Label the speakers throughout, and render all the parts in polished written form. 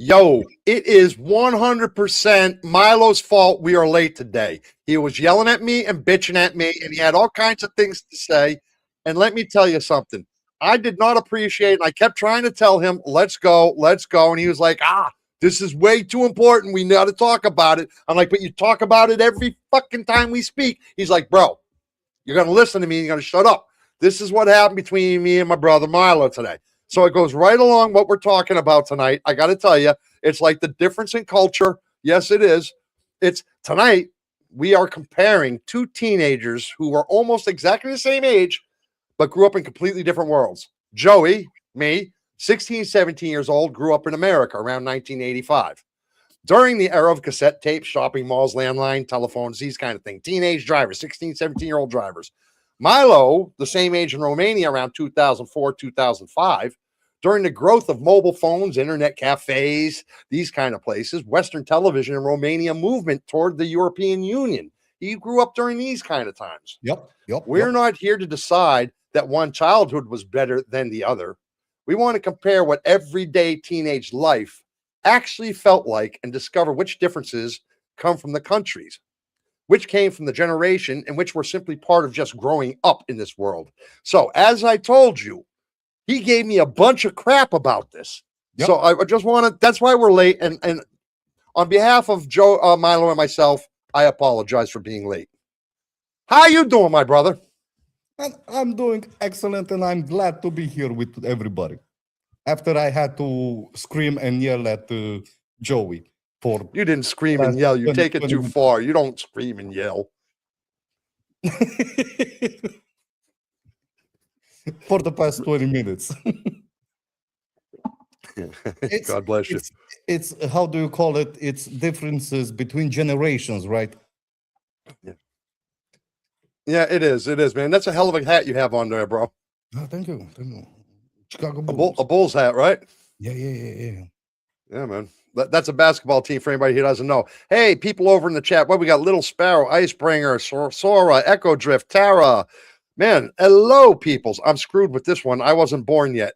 Speaker 1: Yo, it is 100% Milo's fault we are late today. He was yelling at me and bitching at me, and he had all kinds of things to say. And let me tell you something. I did not appreciate it. I kept trying to tell him, let's go, let's go. And he was like, this is way too important. We got to talk about it. I'm like, but you talk about it every fucking time we speak. He's like, bro, you're going to listen to me. You're going to shut up. This is what happened between me and my brother Milo today. So it goes right along what we're talking about tonight. I got to tell you, it's like the difference in culture. Yes, it is. It's tonight we are comparing two teenagers who are almost exactly the same age, but grew up in completely different worlds. Joey, me, 16, 17 years old, grew up in America around 1985. During the era of cassette tapes, shopping malls, landline, telephones, these kind of things. Teenage drivers, 16, 17-year-old drivers. Milo, the same age in Romania around 2004, 2005, during the growth of mobile phones, internet cafes, these kind of places, Western television in Romania movement toward the European Union. He grew up during these kind of times. We're not here to decide that one childhood was better than the other. We want to compare what everyday teenage life actually felt like and discover which differences come from the countries, which came from the generation, and which were simply part of just growing up in this world. So, as I told you, he gave me a bunch of crap about this. So I just want to, that's why we're late. And on behalf of Joe, Milo, and myself, I apologize for being late. How you doing, my brother?
Speaker 2: I'm doing excellent, and I'm glad to be here with everybody. After I had to scream and yell at Joey for...
Speaker 1: You didn't scream and yell. You take it too far. You don't scream and yell.
Speaker 2: For the past 20 minutes.
Speaker 1: God bless you.
Speaker 2: It's, how do you call it? It's differences between generations, right?
Speaker 1: Yeah, it is. It is, man. That's a hell of a hat you have on there, bro.
Speaker 2: Oh, thank you. Thank you. Chicago
Speaker 1: Bulls. A Bulls hat, right?
Speaker 2: Yeah.
Speaker 1: Yeah, man. That's a basketball team for anybody who doesn't know. Hey, people over in the chat. What we got? Little Sparrow, Icebringer, Sora, Echo Drift, Tara. Man, hello, peoples. I'm screwed with this one. I wasn't born yet.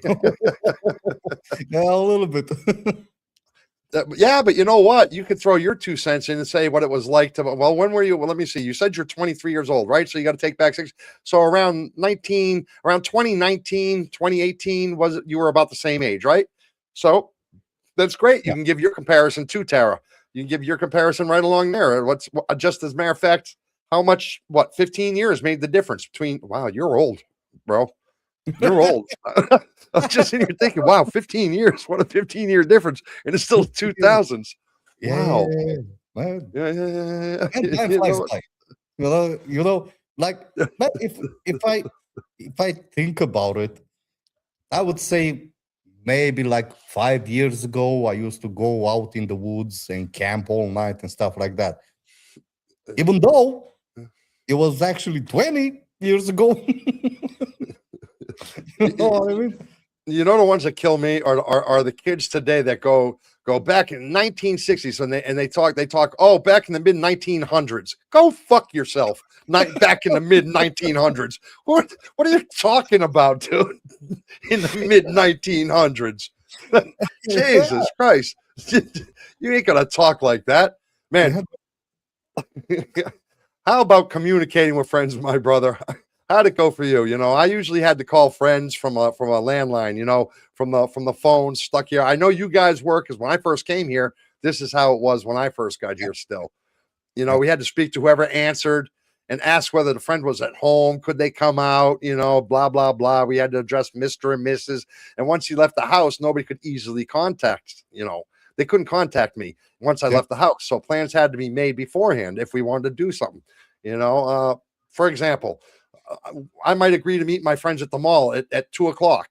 Speaker 2: Yeah, a little bit.
Speaker 1: Yeah, but you know what? You could throw your 2 cents in and say what it was like to. Well, when were you? Well, let me see. You said you're 23 years old, right? So you got to take back 6. So around 2019, 2018 you were about the same age, right? So that's great. You can give your comparison to Tara. You can give your comparison right along there. Just as a matter of fact, how much, 15 years made the difference between, wow, you're old, bro. You're old. I'm just sitting here thinking, wow, 15 years. What a 15-year difference. And it's still 2000s. Wow.
Speaker 2: Yeah. And flies by. You know, like, but if I think about it, I would say maybe like 5 years ago, I used to go out in the woods and camp all night and stuff like that. Even though it was actually 20 years ago. You know what I mean?
Speaker 1: You know, the ones that kill me are the kids today that go back in 1960s and they talk, oh, back in the mid 1900s. Go fuck yourself. Back in the mid 1900s. What are you talking about, dude? In the mid 1900s. Jesus Christ. You ain't gonna talk like that, man. How about communicating with friends, my brother? How'd it go for you? You know, I usually had to call friends from a landline, you know, from the phone stuck here. I know you guys work, because when I first came here, this is how it was when I first got here still. You know, we had to speak to whoever answered and ask whether the friend was at home. Could they come out? You know, blah, blah, blah. We had to address Mr. and Mrs. And once you left the house, nobody could easily contact, you know. They couldn't contact me once I left the house. So plans had to be made beforehand if we wanted to do something. You know, for example, I might agree to meet my friends at the mall at 2:00.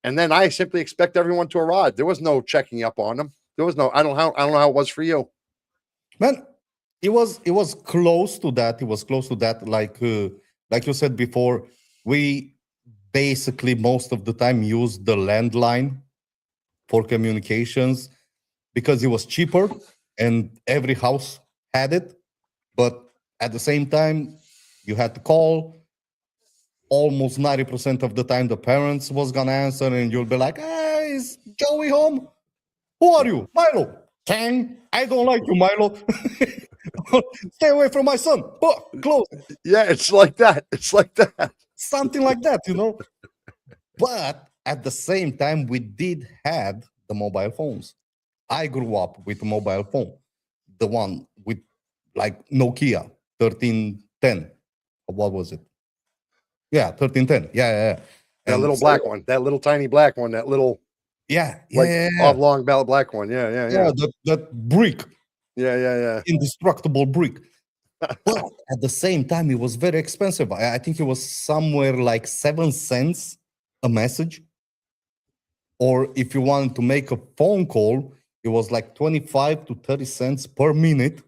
Speaker 1: And then I simply expect everyone to arrive. There was no checking up on them. There was no, I don't know how it was for you.
Speaker 2: Man, it was close to that. It was close to that. Like you said before, we basically most of the time used the landline for communications, because it was cheaper and every house had it. But at the same time, you had to call. Almost 90% of the time, the parents was gonna answer, and you'll be like, "Hey, is Joey home?" Who are you? Milo. Kang, I don't like you, Milo. Stay away from my son. Close.
Speaker 1: Yeah, it's like that. It's like that.
Speaker 2: Something like that, you know. But at the same time, we did had the mobile phones. I grew up with a mobile phone, the one with like Nokia 1310. What was it? Yeah, 1310. Yeah.
Speaker 1: That
Speaker 2: And
Speaker 1: little black one, that little tiny black one, that little
Speaker 2: yeah,
Speaker 1: like
Speaker 2: yeah.
Speaker 1: oblong black one. Yeah.
Speaker 2: That brick,
Speaker 1: Yeah.
Speaker 2: indestructible brick. But at the same time, it was very expensive. I think it was somewhere like 7 cents a message. Or if you wanted to make a phone call, it was like 25 to 30 cents per minute.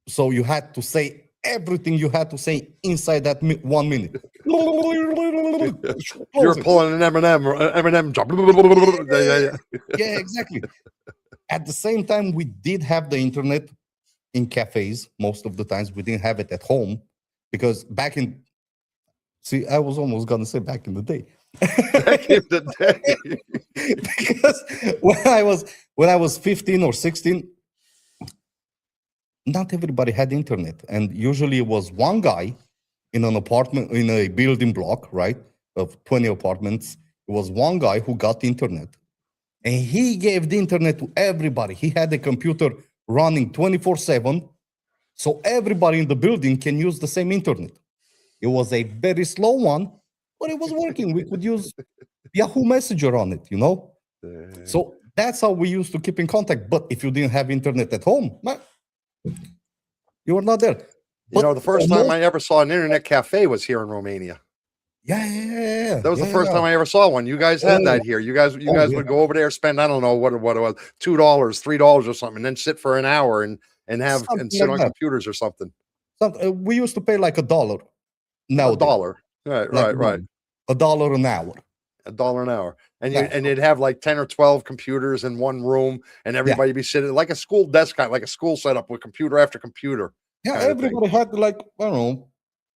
Speaker 2: So you had to say everything you had to say inside that 1 minute.
Speaker 1: You're pulling an M&M drop.
Speaker 2: Yeah, exactly. At the same time, we did have the internet in cafes. Most of the times we didn't have it at home because I was almost going to say back in the day.
Speaker 1: Back in the day.
Speaker 2: Because when I was 15 or 16, not everybody had internet, and usually it was one guy in an apartment, in a building block, right, of 20 apartments. It was one guy who got internet, and he gave the internet to everybody. He had a computer running 24/7, so everybody in the building can use the same internet. It was a very slow one, but it was working. We could use Yahoo Messenger on it, you know? So that's how we used to keep in contact. But if you didn't have internet at home, you were not there.
Speaker 1: You know, the first time I ever saw an internet cafe was here in Romania.
Speaker 2: Yeah.
Speaker 1: That was the first time I ever saw one. You guys had that here. You guys would go over there, spend, I don't know what it was, $2, $3 or something, and then sit for an hour and sit on computers or something.
Speaker 2: We used to pay like $1. Now
Speaker 1: $1. Right.
Speaker 2: $1 an hour.
Speaker 1: $1 an hour. And they'd have like 10 or 12 computers in one room, and everybody be sitting like a school desk, like a school setup with computer after computer.
Speaker 2: Yeah, everybody had like, I don't know,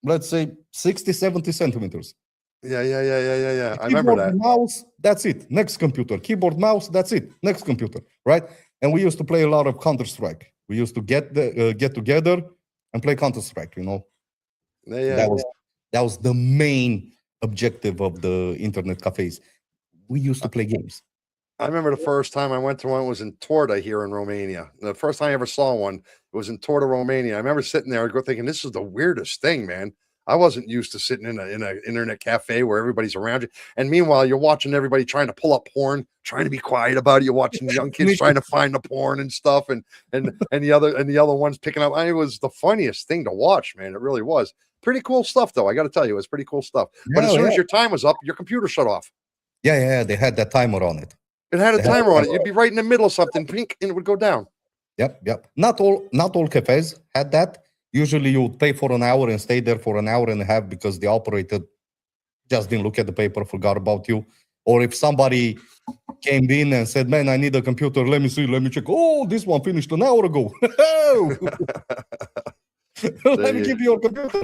Speaker 2: let's say 60, 70 centimeters.
Speaker 1: Yeah. I remember that.
Speaker 2: Mouse, that's it. Next computer. Keyboard, mouse, that's it. Next computer, right? And we used to play a lot of Counter-Strike. We used to get together and play Counter-Strike, you know.
Speaker 1: Yeah.
Speaker 2: That was the main objective of the internet cafes. We used to play games.
Speaker 1: I remember the first time I went to one was in Torda here in Romania. The first time I ever saw one, it was in Torda, Romania. I remember sitting there thinking, this is the weirdest thing, man. I wasn't used to sitting in an internet cafe where everybody's around you. And meanwhile, you're watching everybody trying to pull up porn, trying to be quiet about it. You're watching young kids trying to find the porn and stuff, and the other ones picking up. It was the funniest thing to watch, man. It really was. Pretty cool stuff, though. I got to tell you, it was pretty cool stuff. But as soon as your time was up, your computer shut off.
Speaker 2: Yeah. They had that timer on it.
Speaker 1: It had a timer on it. You'd be right in the middle of something, blink, and it would go down.
Speaker 2: Yep. Not all cafes had that. Usually you would pay for an hour and stay there for an hour and a half because the operator just didn't look at the paper, forgot about you. Or if somebody came in and said, man, I need a computer, let me see, let me check. Oh, this one finished an hour ago. Let me give you your computer.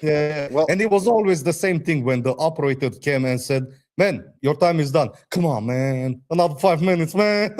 Speaker 2: Yeah. Well, and it was always the same thing when the operator came and said, man, your time is done. Come on, man. Another 5 minutes, man.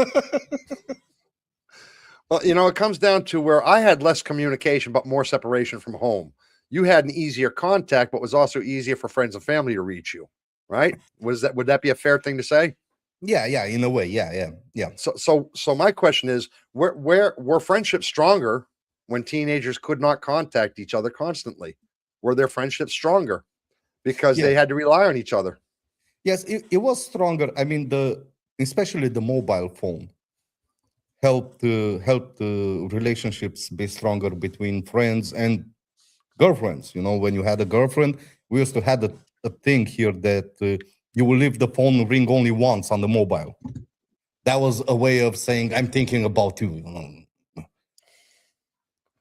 Speaker 1: Well, you know, it comes down to where I had less communication, but more separation from home. You had an easier contact, but was also easier for friends and family to reach you, right? Would that be a fair thing to say?
Speaker 2: Yeah, in a way. Yeah.
Speaker 1: So my question is, where were friendships stronger when teenagers could not contact each other constantly? Were their friendships stronger because they had to rely on each other?
Speaker 2: Yes, it was stronger. I mean, especially the mobile phone helped the relationships be stronger between friends and girlfriends. You know, when you had a girlfriend, we used to have a thing here that you will leave the phone ring only once on the mobile. That was a way of saying, I'm thinking about you, you know,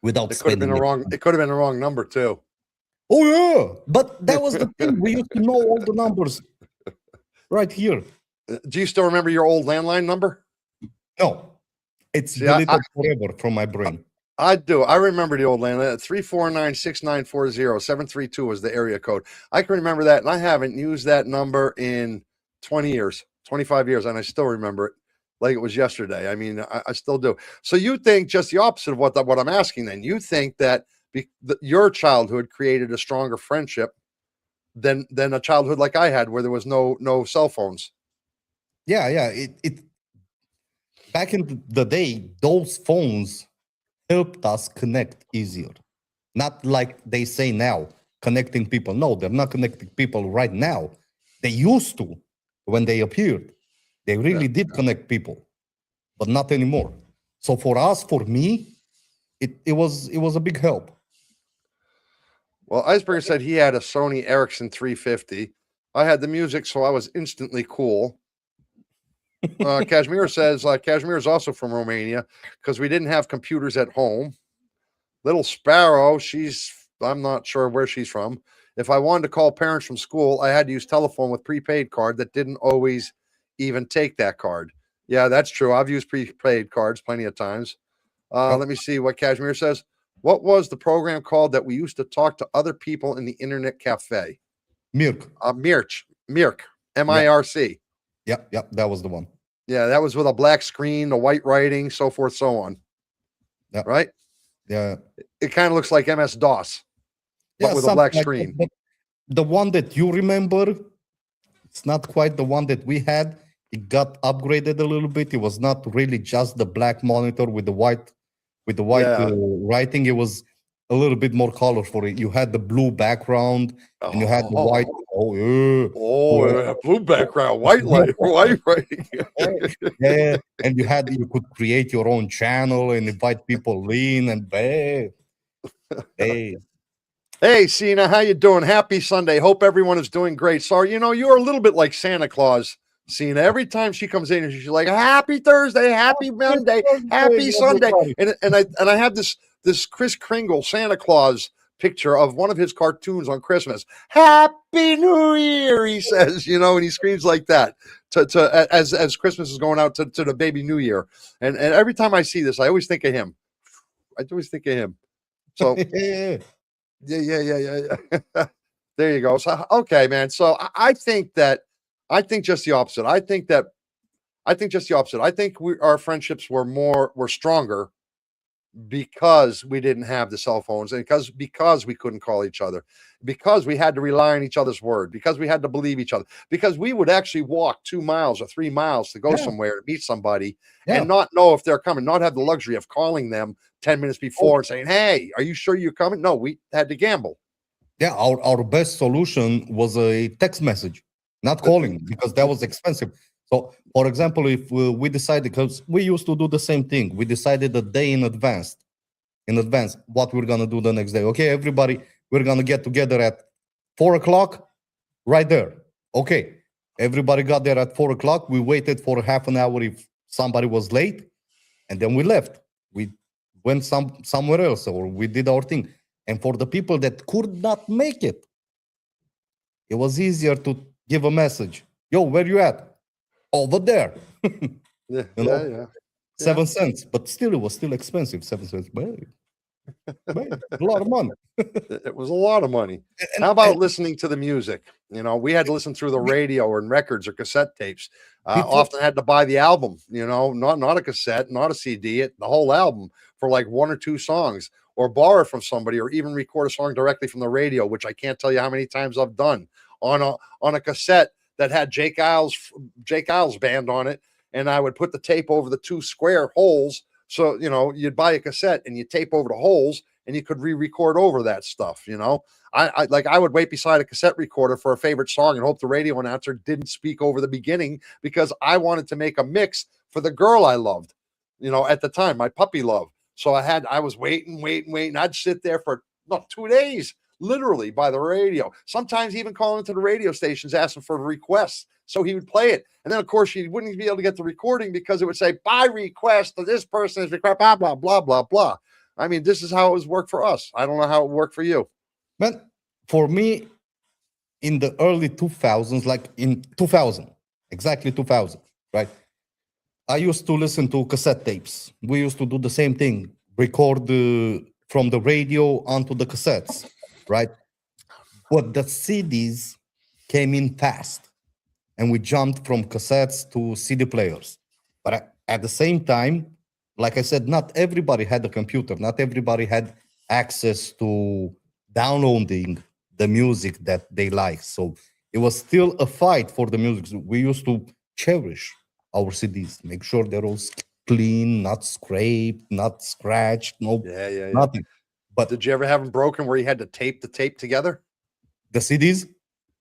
Speaker 2: without spending it.
Speaker 1: It could have been the wrong number too.
Speaker 2: Oh yeah, but that was the thing. We used to know all the numbers right here.
Speaker 1: Do you still remember your old landline number?
Speaker 2: No. It's deleted forever from my brain.
Speaker 1: I do. I remember the old landline. 349-6940. 732 was the area code. I can remember that, and I haven't used that number in 20 years. 25 years, and I still remember it like it was yesterday. I mean, I still do. So you think just the opposite of what I'm asking then. You think that your childhood created a stronger friendship than a childhood like I had where there was no cell phones.
Speaker 2: Yeah, yeah. It back in the day, those phones helped us connect easier. Not like they say now, connecting people. No, they're not connecting people right now. They used to when they appeared. They really did connect people, but not anymore. So for us, for me, it was a big help.
Speaker 1: Well, Iceberger said he had a Sony Ericsson 350. I had the music, so I was instantly cool. Kashmir says Kashmir is also from Romania because we didn't have computers at home. Little Sparrow, I'm not sure where she's from. If I wanted to call parents from school, I had to use telephone with prepaid card that didn't always even take that card. Yeah, that's true. I've used prepaid cards plenty of times. Let me see what Kashmir says. What was the program called that we used to talk to other people in the internet cafe?
Speaker 2: Mirk.
Speaker 1: Mirk, M-I-R-C.
Speaker 2: Yep, that was the one.
Speaker 1: Yeah, that was with a black screen, the white writing, so forth, so on.
Speaker 2: Yep.
Speaker 1: Right?
Speaker 2: Yeah.
Speaker 1: It kind of looks like MS-DOS, but with a black screen.
Speaker 2: But the one that you remember, it's not quite the one that we had. It got upgraded a little bit. It was not really just the black monitor with the white writing. It was a little bit more colorful. You had the blue background and you had the white.
Speaker 1: Blue background, white writing.
Speaker 2: Yeah, and you could create your own channel and invite people in and
Speaker 1: Hey, Cena, how you doing? Happy Sunday. Hope everyone is doing great. So, you're a little bit like Santa Claus, Cena. Every time she comes in, she's like, "Happy Thursday, Happy Monday, Happy Sunday," and I have this Kris Kringle Santa Claus picture of one of his cartoons on Christmas. Happy New Year, he says, and he screams like that as Christmas is going out to the baby New Year. And every time I see this, I always think of him. So yeah. There you go. So okay, man. So I think just the opposite. I think just the opposite. I think our friendships were stronger because we didn't have the cell phones and because we couldn't call each other, because we had to rely on each other's word, because we had to believe each other, because we would actually walk 2 miles or 3 miles to go somewhere to meet somebody and not know if they're coming, not have the luxury of calling them 10 minutes before and saying, "Hey, are you sure you're coming?" No, we had to gamble.
Speaker 2: Yeah, our best solution was a text message, not calling, because that was expensive. So, for example, if we decided, because we used to do the same thing, we decided a day in advance what we're gonna do the next day. Okay, everybody, we're gonna get together at 4:00, right there. Okay, everybody got there at 4:00. We waited for half an hour if somebody was late, and then we left. We went somewhere else, or we did our thing. And for the people that could not make it, it was easier to give a message. Yo, where you at? Over there.
Speaker 1: Yeah.
Speaker 2: 7 cents, but still, it was still expensive. 7 cents, a lot of money.
Speaker 1: It was a lot of money. How about listening to the music? We had to listen through the radio or in records or cassette tapes. Often had to buy the album. Not a cassette, not a CD, the whole album for like 1 or 2 songs, or borrow it from somebody, or even record a song directly from the radio, which I can't tell you how many times I've done on a cassette that had Jake Isles band on it, and I would put the tape over the 2 square holes. So you'd buy a cassette and you tape over the holes, and you could re-record over that stuff. I would wait beside a cassette recorder for a favorite song and hope the radio announcer didn't speak over the beginning, because I wanted to make a mix for the girl I loved, at the time, my puppy love. So I was waiting. I'd sit there for 2 days, literally, by the radio. Sometimes even calling into the radio stations asking for requests, so he would play it. And then, of course, you wouldn't be able to get the recording because it would say, "By request to this person is request," blah, blah, blah, blah, blah. I mean, this is how it was worked for us. I don't know how it worked for you.
Speaker 2: Man, for me, in the early 2000s, like in 2000, exactly 2000, right? I used to listen to cassette tapes. We used to do the same thing, record from the radio onto the cassettes, right? But the CDs came in fast. and we jumped from cassettes to CD players. But at the same time, like I said, not everybody had a computer. Not everybody had access to downloading the music that they like. So it was still a fight for the music. So we used to cherish our CDs, make sure they're all clean, not scraped, not scratched, no
Speaker 1: Yeah.
Speaker 2: nothing. But
Speaker 1: Did you ever have them broken where you had to tape the tape together?
Speaker 2: the CDs,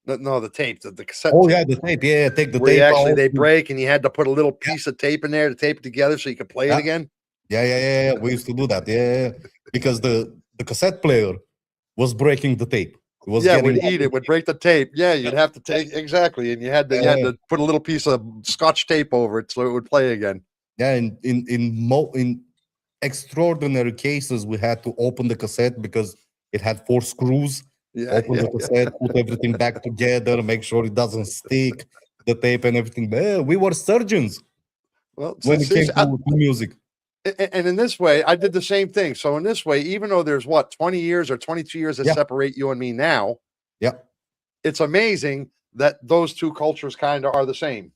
Speaker 1: No, the tape, the cassette
Speaker 2: oh
Speaker 1: tape.
Speaker 2: yeah, the tape, yeah, take the
Speaker 1: Where you
Speaker 2: tape
Speaker 1: actually
Speaker 2: out.
Speaker 1: they break and you had to put a little piece of tape in there to tape it together so you could play it
Speaker 2: Yeah.
Speaker 1: again.
Speaker 2: Yeah. We used to do that. Yeah. Because the cassette player was breaking the tape. It was
Speaker 1: Yeah,
Speaker 2: getting
Speaker 1: would eat it, would break the tape. Yeah, you'd have to take exactly, and you had to put a little piece of scotch tape over it so it would play again.
Speaker 2: yeah. In extraordinary cases, we had to open the cassette because it had 4 screws.
Speaker 1: Yeah,
Speaker 2: Open the cassette, put everything back together, make sure it doesn't stick, the tape and everything. We were surgeons
Speaker 1: Well,
Speaker 2: when it came to music.
Speaker 1: and in this way, I did the same thing. So in this way, even though there's what 20 years or 22 years that
Speaker 2: Yeah.
Speaker 1: separate you and me now,
Speaker 2: Yeah.
Speaker 1: it's amazing that those two cultures kind of are the same.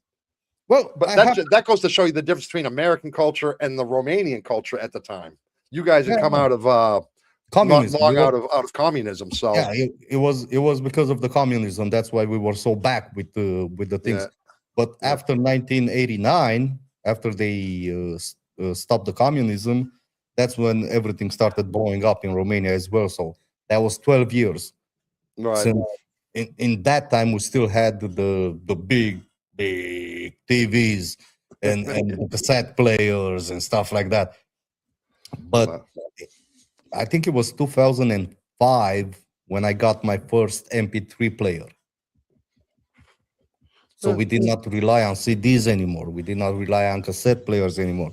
Speaker 2: Well,
Speaker 1: But that goes to show you the difference between American culture and the Romanian culture at the time. You guys had come out of
Speaker 2: communism.
Speaker 1: not long out of communism. So
Speaker 2: Yeah, it was because of the communism. That's why we were so back with the things.
Speaker 1: Yeah.
Speaker 2: But after 1989, after they stopped the communism, that's when everything started blowing up in Romania as well. So that was 12 years.
Speaker 1: right.
Speaker 2: So in that time, we still had the big TVs and the cassette players and stuff like that. But
Speaker 1: Wow.
Speaker 2: I think it was 2005 when I got my first MP3 player. So we did not rely on CDs anymore. We did not rely on cassette players anymore.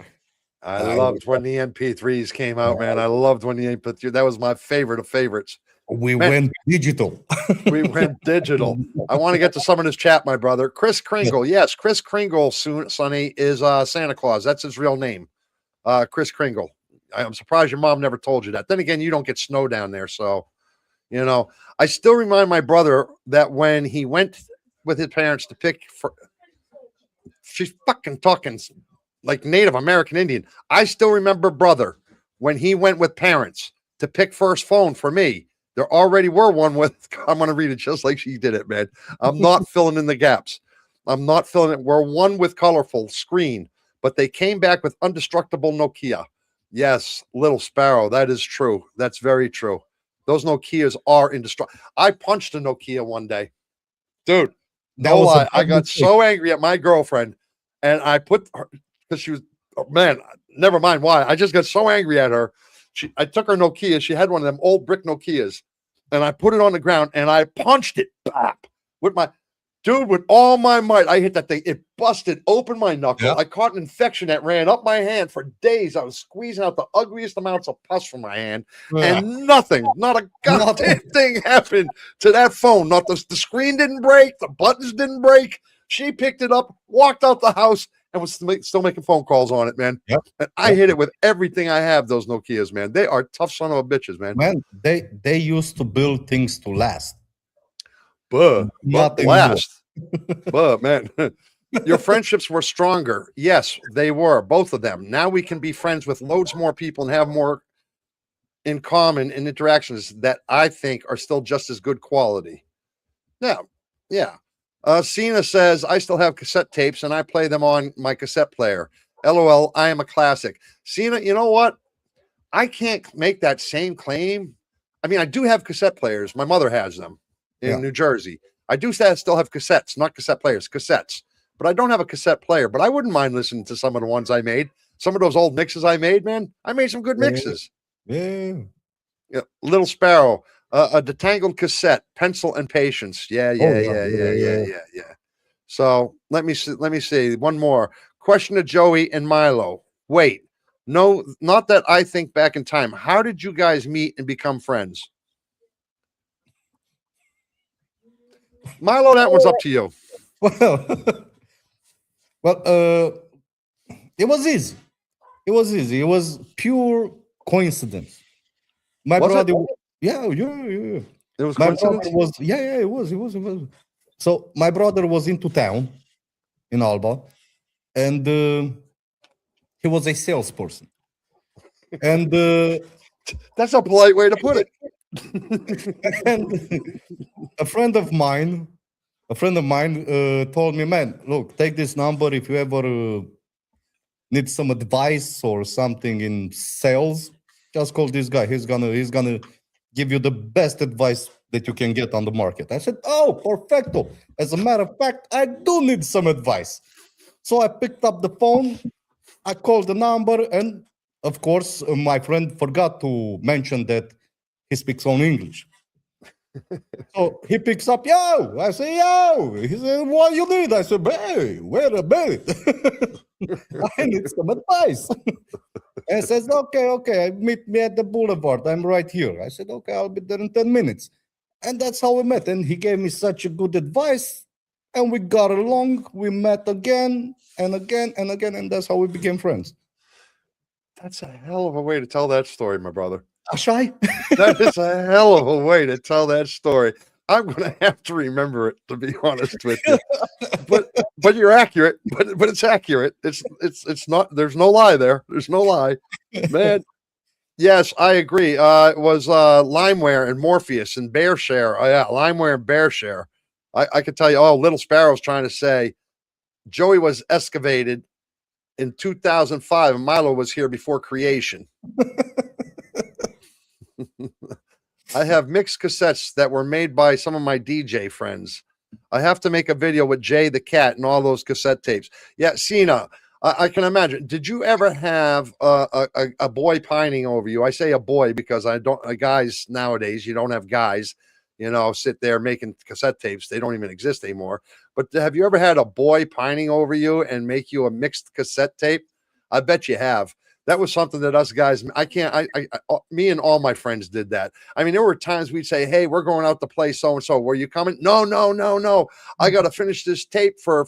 Speaker 1: I loved when the MP3s came out, man. I loved when the MP3. That was my favorite of favorites.
Speaker 2: We
Speaker 1: Man.
Speaker 2: went digital.
Speaker 1: We went digital. I want to get to some of this chat, my brother. Chris Kringle. Yes, Chris Kringle, Sonny, is Santa Claus. That's his real name. Chris Kringle. I'm surprised your mom never told you that. Then again, you don't get snow down there. So, you know, I still remind my brother that when he went with his parents to pick for, she's fucking talking like Native American Indian. I still remember brother when he went with parents to pick first phone for me. There already were one with, I'm going to read it just like she did it, man. I'm not filling in the gaps. I'm not filling it. We're one with colorful screen, but they came back with indestructible Nokia. Yes, little sparrow. That is true. That's very true. Those Nokias are indestructible. I punched a Nokia one day. Dude, no lie. I got so angry at my girlfriend and I put her, because she was, oh, man, never mind why. I just got so angry at her. I took her Nokia. She had one of them old brick Nokias, and I put it on the ground and I punched it bap, with my dude with all my might. I hit that thing. It busted open my knuckle.
Speaker 2: Yeah.
Speaker 1: I caught an infection that ran up my hand for days. I was squeezing out the ugliest amounts of pus from my hand, and nothing, not a goddamn thing happened to that phone. Not the screen didn't break, the buttons didn't break. She picked it up, walked out the house, and was still making phone calls on it, man.
Speaker 2: Yep.
Speaker 1: And I hit it with everything I have, those Nokias, man. They are tough son of a bitches, man.
Speaker 2: Man, they used to build things to last.
Speaker 1: But last. But man, your friendships were stronger. Yes, they were, both of them. Now we can be friends with loads more people and have more in common in interactions that I think are still just as good quality. Yeah. Cena says, I still have cassette tapes and I play them on my cassette player. LOL, I am a classic. Cena, you know what? I can't make that same claim. I mean, I do have cassette players. My mother has them in New Jersey. I do still have cassettes, not cassette players, cassettes. But I don't have a cassette player. But I wouldn't mind listening to some of the ones I made. Some of those old mixes I made, man. I made some good mixes.
Speaker 2: Yeah.
Speaker 1: Little Sparrow. A detangled cassette, pencil and patience. Yeah. So let me see. One more question to Joey and Milo. Wait, no, not that I think back in time. How did you guys meet and become friends? Milo, that one's up to you.
Speaker 2: Well, it was easy. It was pure coincidence. My brother. Yeah.
Speaker 1: It was
Speaker 2: My
Speaker 1: coincidence?
Speaker 2: brother was, it was. So my brother was into town in Alba, and he was a salesperson. And
Speaker 1: That's a polite way to put it.
Speaker 2: and a friend of mine, told me, man, look, take this number if you ever need some advice or something in sales. Just call this guy. He's gonna give you the best advice that you can get on the market. I said, oh, perfecto. As a matter of fact, I do need some advice. So I picked up the phone, I called the number, and of course, my friend forgot to mention that he speaks only English. So he picks up, yo. I say, yo. He said, what you need? I said, hey, wait a minute. I need some advice. And says, okay, meet me at the boulevard. I'm right here. I said, okay, I'll be there in 10 minutes. And that's how we met. And he gave me such a good advice. And we got along. We met again and again and again. And that's how we became friends.
Speaker 1: That's a hell of a way to tell that story, my brother.
Speaker 2: Ashai?
Speaker 1: That is a hell of a way to tell that story. I'm gonna have to remember it, to be honest with you. But you're accurate. But it's accurate. It's not. There's no lie there. There's no lie, man. Yes, I agree. It was Limeware and Morpheus and Bearshare. Oh yeah, Limeware and Bearshare. I could tell you. Oh, Little Sparrow's trying to say Joey was excavated in 2005, and Milo was here before creation. I have mixed cassettes that were made by some of my DJ friends. I have to make a video with Jay the cat and all those cassette tapes. Yeah, Cena, I can imagine. Did you ever have a boy pining over you? I say a boy because I don't. Guys nowadays, you don't have guys, sit there making cassette tapes. They don't even exist anymore. But have you ever had a boy pining over you and make you a mixed cassette tape? I bet you have. That was something that us guys, me and all my friends did that. I mean, there were times we'd say, hey, we're going out to play so-and-so. Were you coming? No. I got to finish this tape for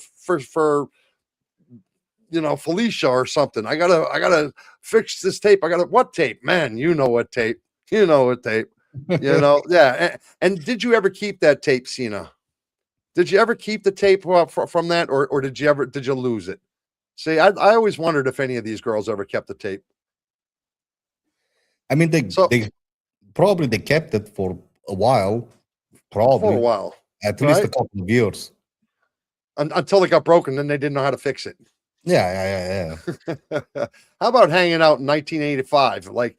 Speaker 1: Felicia or something. I gotta fix this tape. What tape? Man, you know what tape. Yeah. And did you ever keep that tape, Cena? Did you ever keep the tape from that, or did you lose it? See, I always wondered if any of these girls ever kept the tape.
Speaker 2: I mean, they probably they kept it for a while. Probably
Speaker 1: for a while,
Speaker 2: at least a couple of years,
Speaker 1: until it got broken. Then they didn't know how to fix it.
Speaker 2: Yeah.
Speaker 1: How about hanging out in 1985? Like,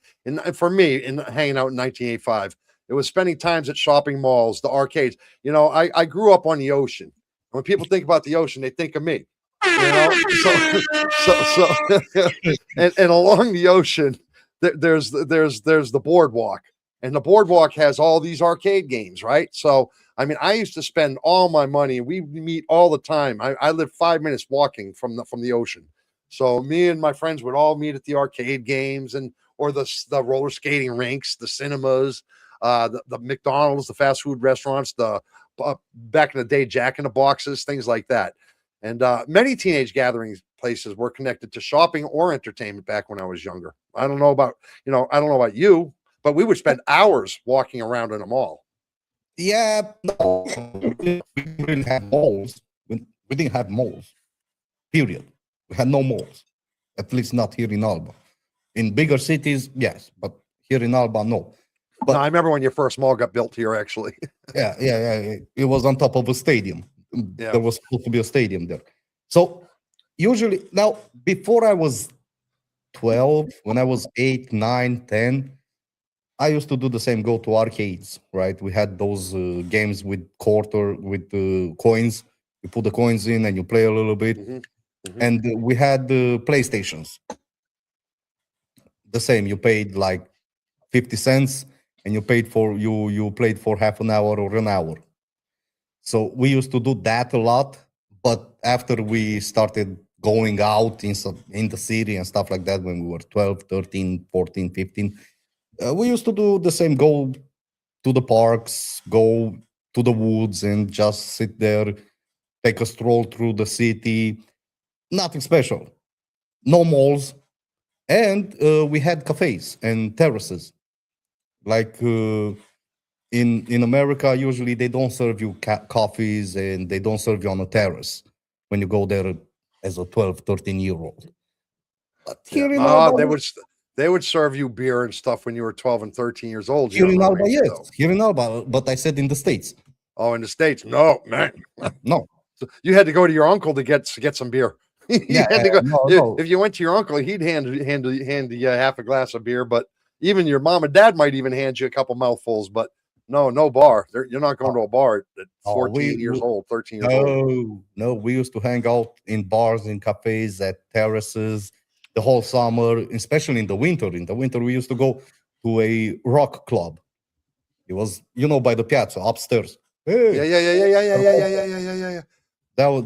Speaker 1: for me, hanging out in 1985, it was spending times at shopping malls, the arcades. I grew up on the ocean. When people think about the ocean, they think of me. So and along the ocean, there's the boardwalk, and the boardwalk has all these arcade games, right? So I mean, I used to spend all my money. We meet all the time. I live 5 minutes walking from the ocean. So me and my friends would all meet at the arcade games or the roller skating rinks, the cinemas, the McDonald's, the fast food restaurants, the back in the day, Jack in the Boxes, things like that. And many teenage gatherings places were connected to shopping or entertainment back when I was younger. I don't know about you, but we would spend hours walking around in a mall.
Speaker 2: Yeah, no, we didn't have malls. We didn't have malls. Period. We had no malls. At least not here in Alba. In bigger cities, yes, but here in Alba, no. But
Speaker 1: no, I remember when your first mall got built here, actually.
Speaker 2: Yeah. It was on top of a stadium. Yeah. There was supposed to be a stadium there. So usually, now, before I was 12, when I was 8, 9, 10, I used to do the same, go to arcades, right? We had those games with coins. You put the coins in and you play a little bit. Mm-hmm. And we had PlayStations. The same, you paid like 50 cents and you played for half an hour or an hour. So we used to do that a lot. But after we started going out in the city and stuff like that, when we were 12, 13, 14, 15, we used to do the same, go to the parks, go to the woods and just sit there, take a stroll through the city. Nothing special. No malls. And we had cafes and terraces. Like in America, usually they don't serve you coffees and they don't serve you on a terrace when you go there as a 12, 13-year-old. But
Speaker 1: Yeah.
Speaker 2: here in
Speaker 1: Ah,
Speaker 2: Alba,
Speaker 1: they would serve you beer and stuff when you were 12 and 13 years old here
Speaker 2: here
Speaker 1: in
Speaker 2: in Alba,
Speaker 1: Romania,
Speaker 2: yes,
Speaker 1: though.
Speaker 2: here in Alba. But I said in the States,
Speaker 1: Oh, in the States, no, man.
Speaker 2: no.
Speaker 1: So you had to go to your uncle to get some beer. You
Speaker 2: Yeah,
Speaker 1: had to go
Speaker 2: no,
Speaker 1: if,
Speaker 2: no.
Speaker 1: if you went to your uncle, he'd hand you half a glass of beer. But even your mom and dad might even hand you a couple mouthfuls. But no bar. You're not going to a bar at
Speaker 2: Oh,
Speaker 1: 14 years old, 13 years old.
Speaker 2: no. We used to hang out in bars, in cafes, at terraces the whole summer, especially in the winter. In the winter, we used to go to a rock club. It was, by the piazza upstairs.
Speaker 1: Yeah,
Speaker 2: Hey,
Speaker 1: yeah, yeah, yeah, yeah, yeah, yeah, yeah, yeah, yeah, yeah, yeah.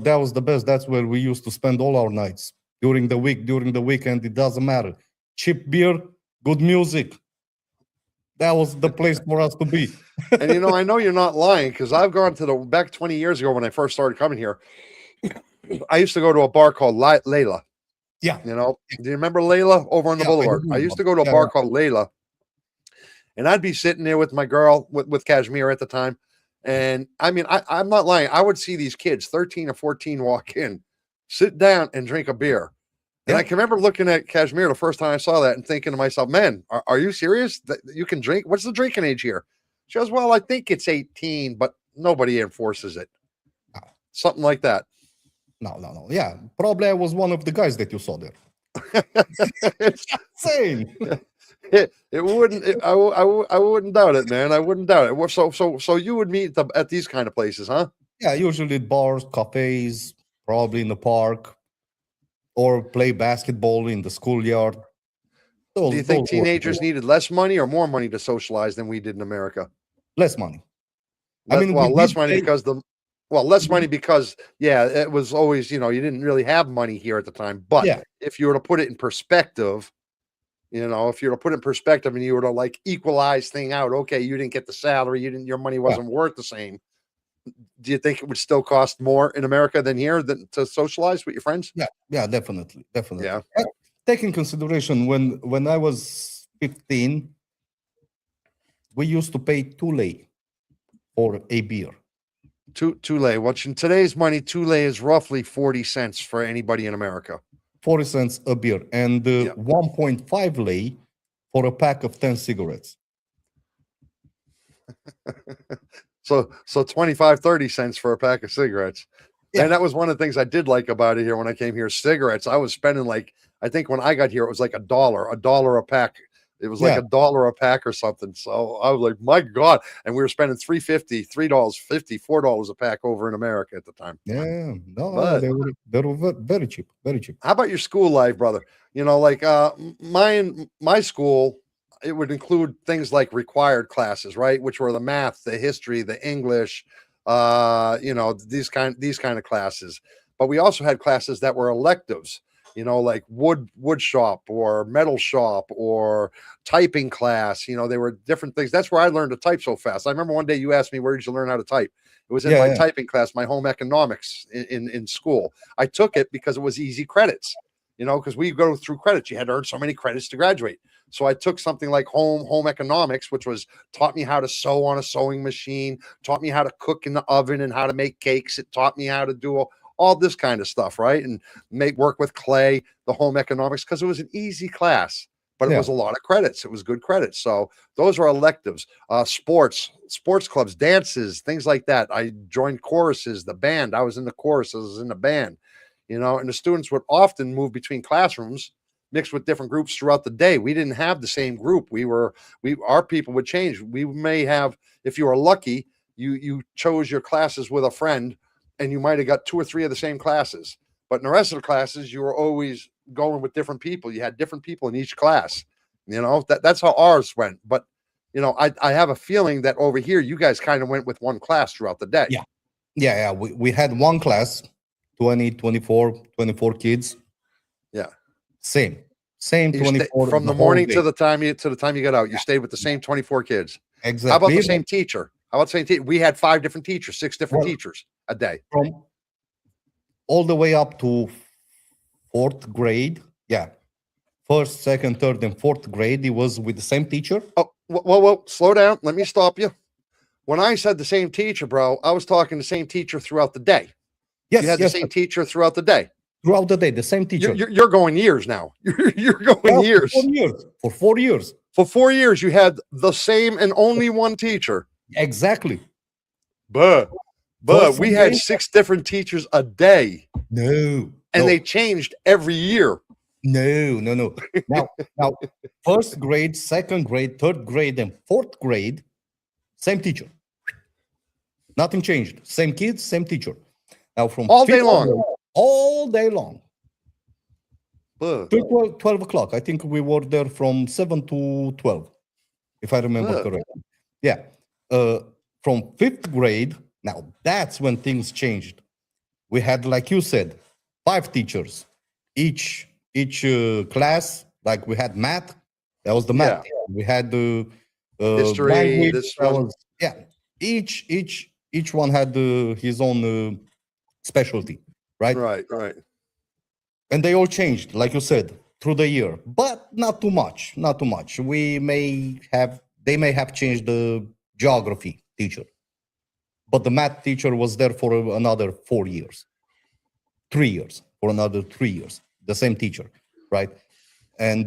Speaker 2: that was the best. That's where we used to spend all our nights during the week, during the weekend. It doesn't matter. Cheap beer, good music. That was the place for us to be.
Speaker 1: And I know you're not lying because I've gone to the back 20 years ago when I first started coming here. I used to go to a bar called Layla.
Speaker 2: Yeah,
Speaker 1: Do you remember Layla over on the
Speaker 2: yeah. I
Speaker 1: boulevard?
Speaker 2: do
Speaker 1: I used to
Speaker 2: remember.
Speaker 1: go to a
Speaker 2: Yeah,
Speaker 1: bar called Layla, and I'd be sitting there with my girl with Kashmir at the time. And I mean, I'm not lying. I would see these kids, 13 or 14, walk in, sit down, and drink a beer. And I
Speaker 2: yeah.
Speaker 1: can remember looking at Kashmir the first time I saw that and thinking to myself, man, are you serious that you can drink? What's the drinking age here? She goes, well, I think it's 18, but nobody enforces it.
Speaker 2: No,
Speaker 1: Something like that.
Speaker 2: no. Yeah, probably I was one of the guys that you saw there. Insane.
Speaker 1: It wouldn't. I wouldn't doubt it, man. I wouldn't doubt it. So you would meet at these kind of places, huh?
Speaker 2: Yeah, usually at bars, cafes, probably in the park, or play basketball in the schoolyard.
Speaker 1: Do you
Speaker 2: Those
Speaker 1: think
Speaker 2: were
Speaker 1: teenagers needed less money or more money to socialize than we did in America?
Speaker 2: less money. I mean, we
Speaker 1: Well, less
Speaker 2: did
Speaker 1: money
Speaker 2: pay.
Speaker 1: because less money because yeah, it was always you didn't really have money here at the time. But
Speaker 2: Yeah,
Speaker 1: if you were to put it in perspective, if you were to put it in perspective and you were to like equalize thing out, okay, you didn't get the salary, your money
Speaker 2: yeah,
Speaker 1: wasn't worth the same. Do you think it would still cost more in America than here than to socialize with your friends?
Speaker 2: yeah. Definitely,
Speaker 1: Yeah,
Speaker 2: definitely. Take in consideration when I was 15, we used to pay 2 lei for a beer.
Speaker 1: Tule. Which in today's money, Tule is roughly 40 cents for anybody in America.
Speaker 2: 40 cents a beer, and
Speaker 1: Yeah.
Speaker 2: 1.5 lei for a pack of 10 cigarettes.
Speaker 1: So 25, 30 cents for a pack of cigarettes.
Speaker 2: Yeah.
Speaker 1: And that was one of the things I did like about it here when I came here. Cigarettes. I was spending like, I think when I got here, it was like a dollar a pack. It was like
Speaker 2: Yeah.
Speaker 1: $1 a pack or something. So I was like, my God. And we were spending $3.50, $3.50, $4 a pack over in America at the time.
Speaker 2: Yeah, no,
Speaker 1: But
Speaker 2: they were very cheap, very cheap.
Speaker 1: how about your school life, brother? Like my school, it would include things like required classes, right? Which were the math, the history, the English, these kind of classes. But we also had classes that were electives, like wood shop or metal shop or typing class. They were different things. That's where I learned to type so fast. I remember one day you asked me, where did you learn how to type? It was in my
Speaker 2: Yeah,
Speaker 1: typing class, my home economics in school. I took it because it was easy credits, because we go through credits. You had to earn so many credits to graduate. So I took something like home economics, which was taught me how to sew on a sewing machine, taught me how to cook in the oven and how to make cakes. It taught me how to do all this kind of stuff, right? And work with clay, the home economics, because it was an easy class, but it
Speaker 2: yeah,
Speaker 1: was a lot of credits. It was good credits. So those are electives. Sports clubs, dances, things like that. I joined choruses, the band. I was in the chorus, I was in the band, and the students would often move between classrooms mixed with different groups throughout the day. We didn't have the same group. Our people would change. We may have, if you were lucky, you chose your classes with a friend and you might have got 2 or 3 of the same classes. But in the rest of the classes, you were always going with different people. You had different people in each class. That's how ours went. But I have a feeling that over here, you guys kind of went with one class throughout the day.
Speaker 2: yeah. We had one class, 20, 24 kids.
Speaker 1: Yeah.
Speaker 2: Same
Speaker 1: You
Speaker 2: 24
Speaker 1: from
Speaker 2: the
Speaker 1: the
Speaker 2: whole
Speaker 1: morning
Speaker 2: day.
Speaker 1: to the time you got out. You
Speaker 2: Yeah,
Speaker 1: stayed with the same 24 kids. How about
Speaker 2: exactly.
Speaker 1: the same teacher? How about the same teacher? We had 5 different teachers, 6 different
Speaker 2: Well,
Speaker 1: teachers a day.
Speaker 2: from all the way up to fourth grade. Yeah, first, second, third, and fourth grade. It was with the same teacher.
Speaker 1: Oh, whoa, slow down. Let me stop you. When I said the same teacher, bro, I was talking the same teacher throughout the day.
Speaker 2: Yes,
Speaker 1: You had the same teacher throughout the day.
Speaker 2: throughout the day, the same teacher.
Speaker 1: You're going years now. You're going
Speaker 2: Yeah,
Speaker 1: years.
Speaker 2: For 4 years. For 4 years.
Speaker 1: For 4 years, you had the same and only one teacher.
Speaker 2: Exactly.
Speaker 1: But
Speaker 2: First
Speaker 1: we had
Speaker 2: day-
Speaker 1: 6 different teachers a day,
Speaker 2: No.
Speaker 1: and
Speaker 2: no.
Speaker 1: they changed every year.
Speaker 2: No. Now, first grade, second grade, third grade, and fourth grade, same teacher. Nothing changed. Same kids, same teacher. Now from
Speaker 1: All day
Speaker 2: fifth
Speaker 1: long.
Speaker 2: grade, all day long.
Speaker 1: Ugh.
Speaker 2: Till 12 o'clock. I think we were there from 7 to 12, if I remember
Speaker 1: Ugh.
Speaker 2: correctly. Yeah. From fifth grade, now that's when things changed. We had, like you said, 5 teachers. Each class, like we had math, that was the math. We had the
Speaker 1: History,
Speaker 2: language,
Speaker 1: this
Speaker 2: that
Speaker 1: one.
Speaker 2: was, yeah. Each one had his own specialty, right?
Speaker 1: Right.
Speaker 2: And they all changed, like you said, through the year, but not too much. Not too much. They may have changed the geography teacher, but the math teacher was there for another 4 years, 3 years, for another 3 years. The same teacher, right? And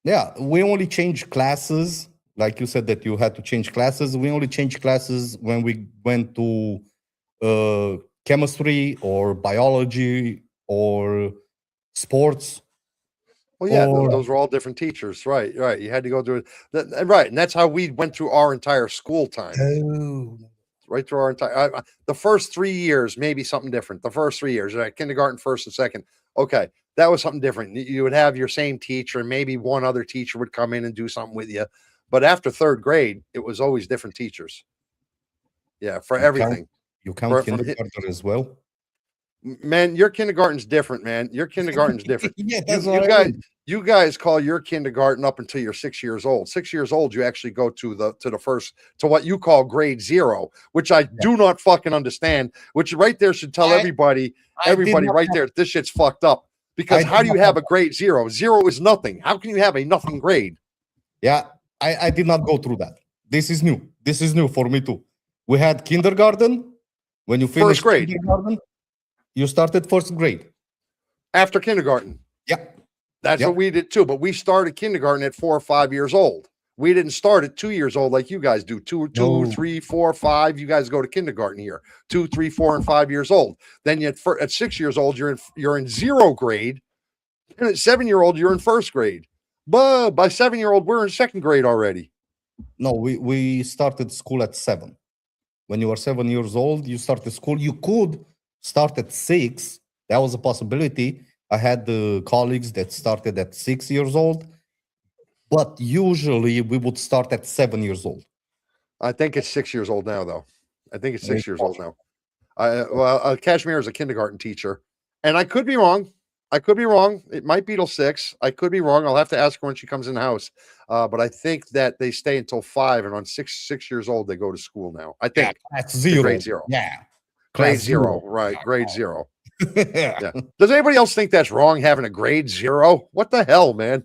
Speaker 2: yeah, we only changed classes. Like you said that you had to change classes. We only changed classes when we went to chemistry or biology or sports.
Speaker 1: Well, yeah,
Speaker 2: Or-
Speaker 1: those were all different teachers. Right. You had to go through it. Right. And that's how we went through our entire school time.
Speaker 2: Oh,
Speaker 1: Right through our entire the first 3 years, maybe something different. The first 3 years, right? Kindergarten, first and second. Okay, that was something different. You would have your same teacher, and maybe one other teacher would come in and do something with you. But after third grade, it was always different teachers. Yeah, for everything.
Speaker 2: you count
Speaker 1: From
Speaker 2: kindergarten as well?
Speaker 1: Man, your kindergarten's different, man. Your kindergarten's different.
Speaker 2: Yeah,
Speaker 1: You,
Speaker 2: that's
Speaker 1: you
Speaker 2: what I
Speaker 1: guys,
Speaker 2: mean.
Speaker 1: you guys call your kindergarten up until you're 6 years old. 6 years old, you actually go to the first to what you call grade 0, which I do not fucking understand. Which right there should tell everybody
Speaker 2: I did not
Speaker 1: right
Speaker 2: have-
Speaker 1: there, this shit's fucked up. Because
Speaker 2: I
Speaker 1: how
Speaker 2: did
Speaker 1: do you
Speaker 2: not
Speaker 1: have
Speaker 2: have-
Speaker 1: a grade 0? 0 is nothing. How can you have a nothing grade?
Speaker 2: Yeah, I did not go through that. This is new. This is new for me too. We had kindergarten. When you finished
Speaker 1: grade.
Speaker 2: kindergarten, you started first grade.
Speaker 1: After kindergarten.
Speaker 2: Yeah.
Speaker 1: That's
Speaker 2: Yep.
Speaker 1: what we did too. But we started kindergarten at 4 or 5 years old. We didn't start at 2 years old like you guys do. Two,
Speaker 2: No.
Speaker 1: 3, 4, 5. You guys go to kindergarten here. 2, 3, 4, and 5 years old. Then you at 6 years old, you're in 0 grade. And at 7-year-old, you're in first grade. But by 7-year-old, we're in second grade already.
Speaker 2: No, we started school at 7. When you were 7 years old, you started school. You could start at 6. That was a possibility. I had colleagues that started at 6 years old, but usually we would start at 7 years old.
Speaker 1: I think it's 6 years old now, though. I think it's
Speaker 2: Maybe
Speaker 1: 6 years old now. Kashmir is a kindergarten teacher, and I could be wrong. It might be till 6. I could be wrong. I'll have to ask her when she comes in the house. But I think that they stay until 5, and on 6 years old they go to school now. I think
Speaker 2: That's 0.
Speaker 1: grade 0.
Speaker 2: Yeah.
Speaker 1: grade
Speaker 2: Class
Speaker 1: 0, right? Grade 0.
Speaker 2: yeah.
Speaker 1: Yeah. Does anybody else think that's wrong having a grade 0? What the hell, man?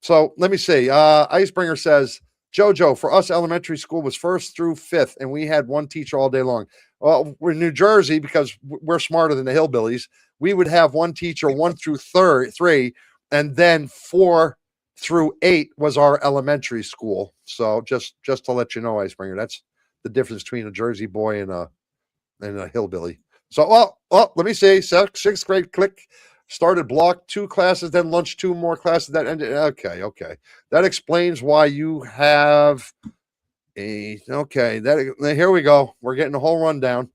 Speaker 1: So let me see. Icebringer says, Jojo, for us, elementary school was 1st through 5th, and we had one teacher all day long. Well, we're in New Jersey because we're smarter than the hillbillies. We would have one teacher 1 through 3, and then 4 through 8 was our elementary school. So just to let you know, Icebringer, that's the difference between a Jersey boy and a hillbilly. So, well, let me see. 6th grade, click. Started block 2 classes, then lunch 2 more classes. That ended. Okay. That explains why you have a. Okay, here we go. We're getting a whole rundown.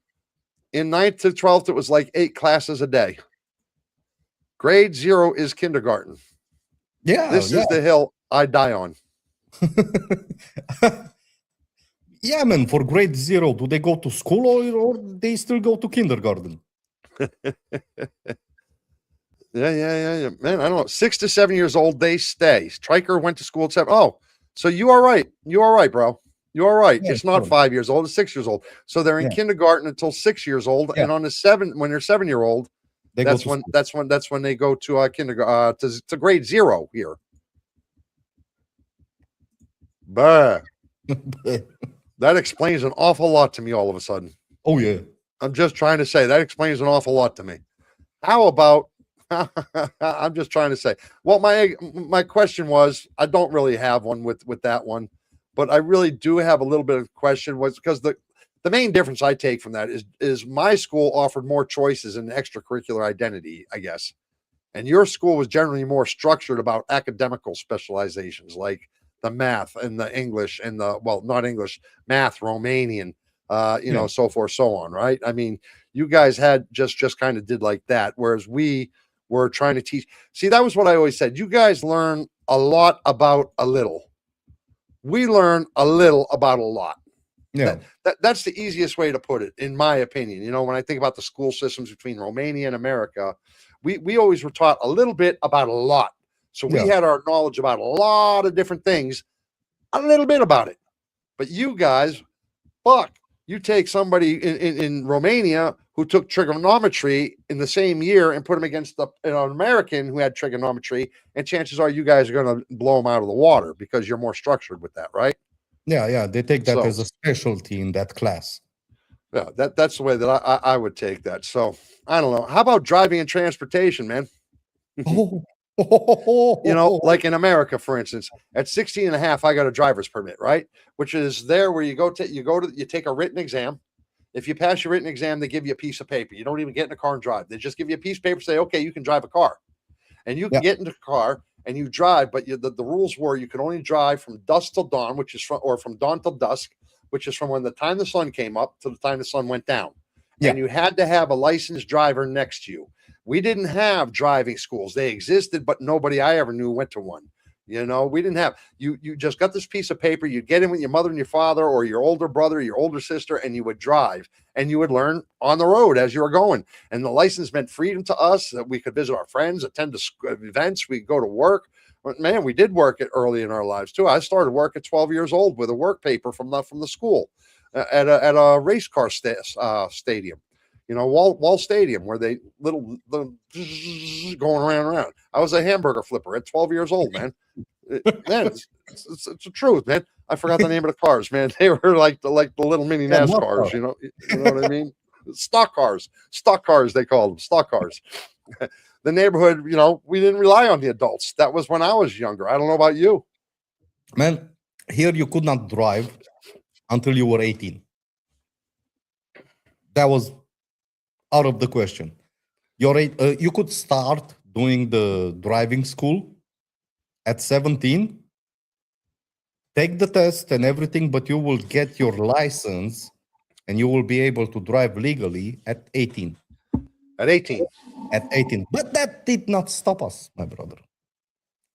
Speaker 1: In 9th to 12th, it was like 8 classes a day. Grade 0 is kindergarten.
Speaker 2: Yeah.
Speaker 1: This is the hill I die on.
Speaker 2: Yeah, man. For grade 0, do they go to school or they still go to kindergarten?
Speaker 1: Yeah. Man, I don't know. 6 to 7 years old, they stay. Stryker went to school at 7. Oh, so you are right. You are right, bro. You are right.
Speaker 2: Yeah,
Speaker 1: It's not
Speaker 2: sure.
Speaker 1: 5 years old. It's 6 years old. So they're in
Speaker 2: Yeah.
Speaker 1: kindergarten until 6 years old,
Speaker 2: Yeah.
Speaker 1: and on when they're 7-year-old,
Speaker 2: They
Speaker 1: that's
Speaker 2: go to
Speaker 1: when that's when they go to kindergarten to grade 0 here. Bah.
Speaker 2: school.
Speaker 1: That explains an awful lot to me all of a sudden.
Speaker 2: Oh yeah.
Speaker 1: I'm just trying to say that explains an awful lot to me. How about I'm just trying to say. Well, my question was, I don't really have one with that one, but I really do have a little bit of question was because the main difference I take from that is my school offered more choices and extracurricular identity, I guess. And your school was generally more structured about academical specializations like the math and the English and the well, not English, math, Romanian,
Speaker 2: Yeah.
Speaker 1: so forth, so on, right? I mean, you guys had just kind of did like that, whereas we were trying to teach. See, that was what I always said. You guys learn a lot about a little. We learn a little about a lot.
Speaker 2: Yeah.
Speaker 1: That's the easiest way to put it, in my opinion. When I think about the school systems between Romania and America, we always were taught a little bit about a lot. So we
Speaker 2: Yeah.
Speaker 1: had our knowledge about a lot of different things, a little bit about it. But you guys, fuck, you take somebody in Romania who took trigonometry in the same year and put them against an American who had trigonometry, and chances are you guys are going to blow them out of the water because you're more structured with that, right?
Speaker 2: Yeah. Yeah. They take that
Speaker 1: So
Speaker 2: as a specialty in that class.
Speaker 1: yeah, that's the way that I would take that. So I don't know. How about driving and transportation, man?
Speaker 2: Oh.
Speaker 1: Like in America, for instance, at 16 and a half, I got a driver's permit, right? Which is there where you take a written exam. If you pass your written exam, they give you a piece of paper. You don't even get in a car and drive. They just give you a piece of paper, say, okay, you can drive a car. And you can
Speaker 2: Yeah.
Speaker 1: get in the car and you drive, but the rules were you can only drive from dusk till dawn, from dawn till dusk, which is from when the time the sun came up to the time the sun went down.
Speaker 2: Yeah.
Speaker 1: And you had to have a licensed driver next to you. We didn't have driving schools. They existed, but nobody I ever knew went to one. We didn't have you just got this piece of paper. You'd get in with your mother and your father or your older brother, or your older sister, and you would drive and you would learn on the road as you were going. And the license meant freedom to us, that we could visit our friends, attend events, we could go to work. But man, we did work it early in our lives too. I started work at 12 years old with a work paper from the school at a race car stadium. Wall Stadium, where they little going around. I was a hamburger flipper at 12 years old, man. Man, it's the truth, man. I forgot the name of the cars, man. They were like the little mini
Speaker 2: Yeah.
Speaker 1: NASCARs, you know what I mean? Stock cars, they called them stock cars. The neighborhood, we didn't rely on the adults. That was when I was younger. I don't know about you.
Speaker 2: Man, here you could not drive until you were 18. That was out of the question. You could start doing the driving school at 17, take the test and everything, but you will get your license and you will be able to drive legally at 18.
Speaker 1: At 18.
Speaker 2: At 18. But that did not stop us, my brother.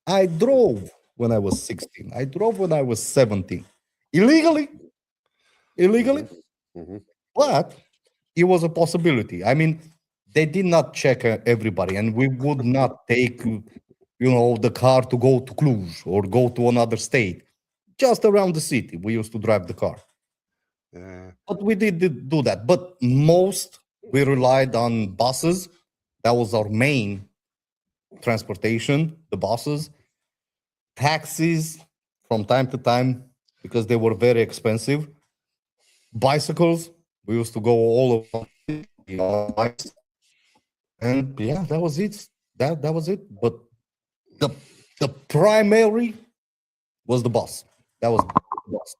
Speaker 2: I drove when I was 16. I drove when I was 17. Illegally.
Speaker 1: Mm-hmm.
Speaker 2: But it was a possibility. I mean, they did not check everybody, and we would not take, the car to go to Cluj or go to another state. Just around the city, we used to drive the car. But we did do that. But we relied on buses. That was our main transportation, the buses. Taxis from time to time, because they were very expensive. Bicycles, we used to go all over. And yeah, that was it. That was it. But the primary was the bus. That was the bus.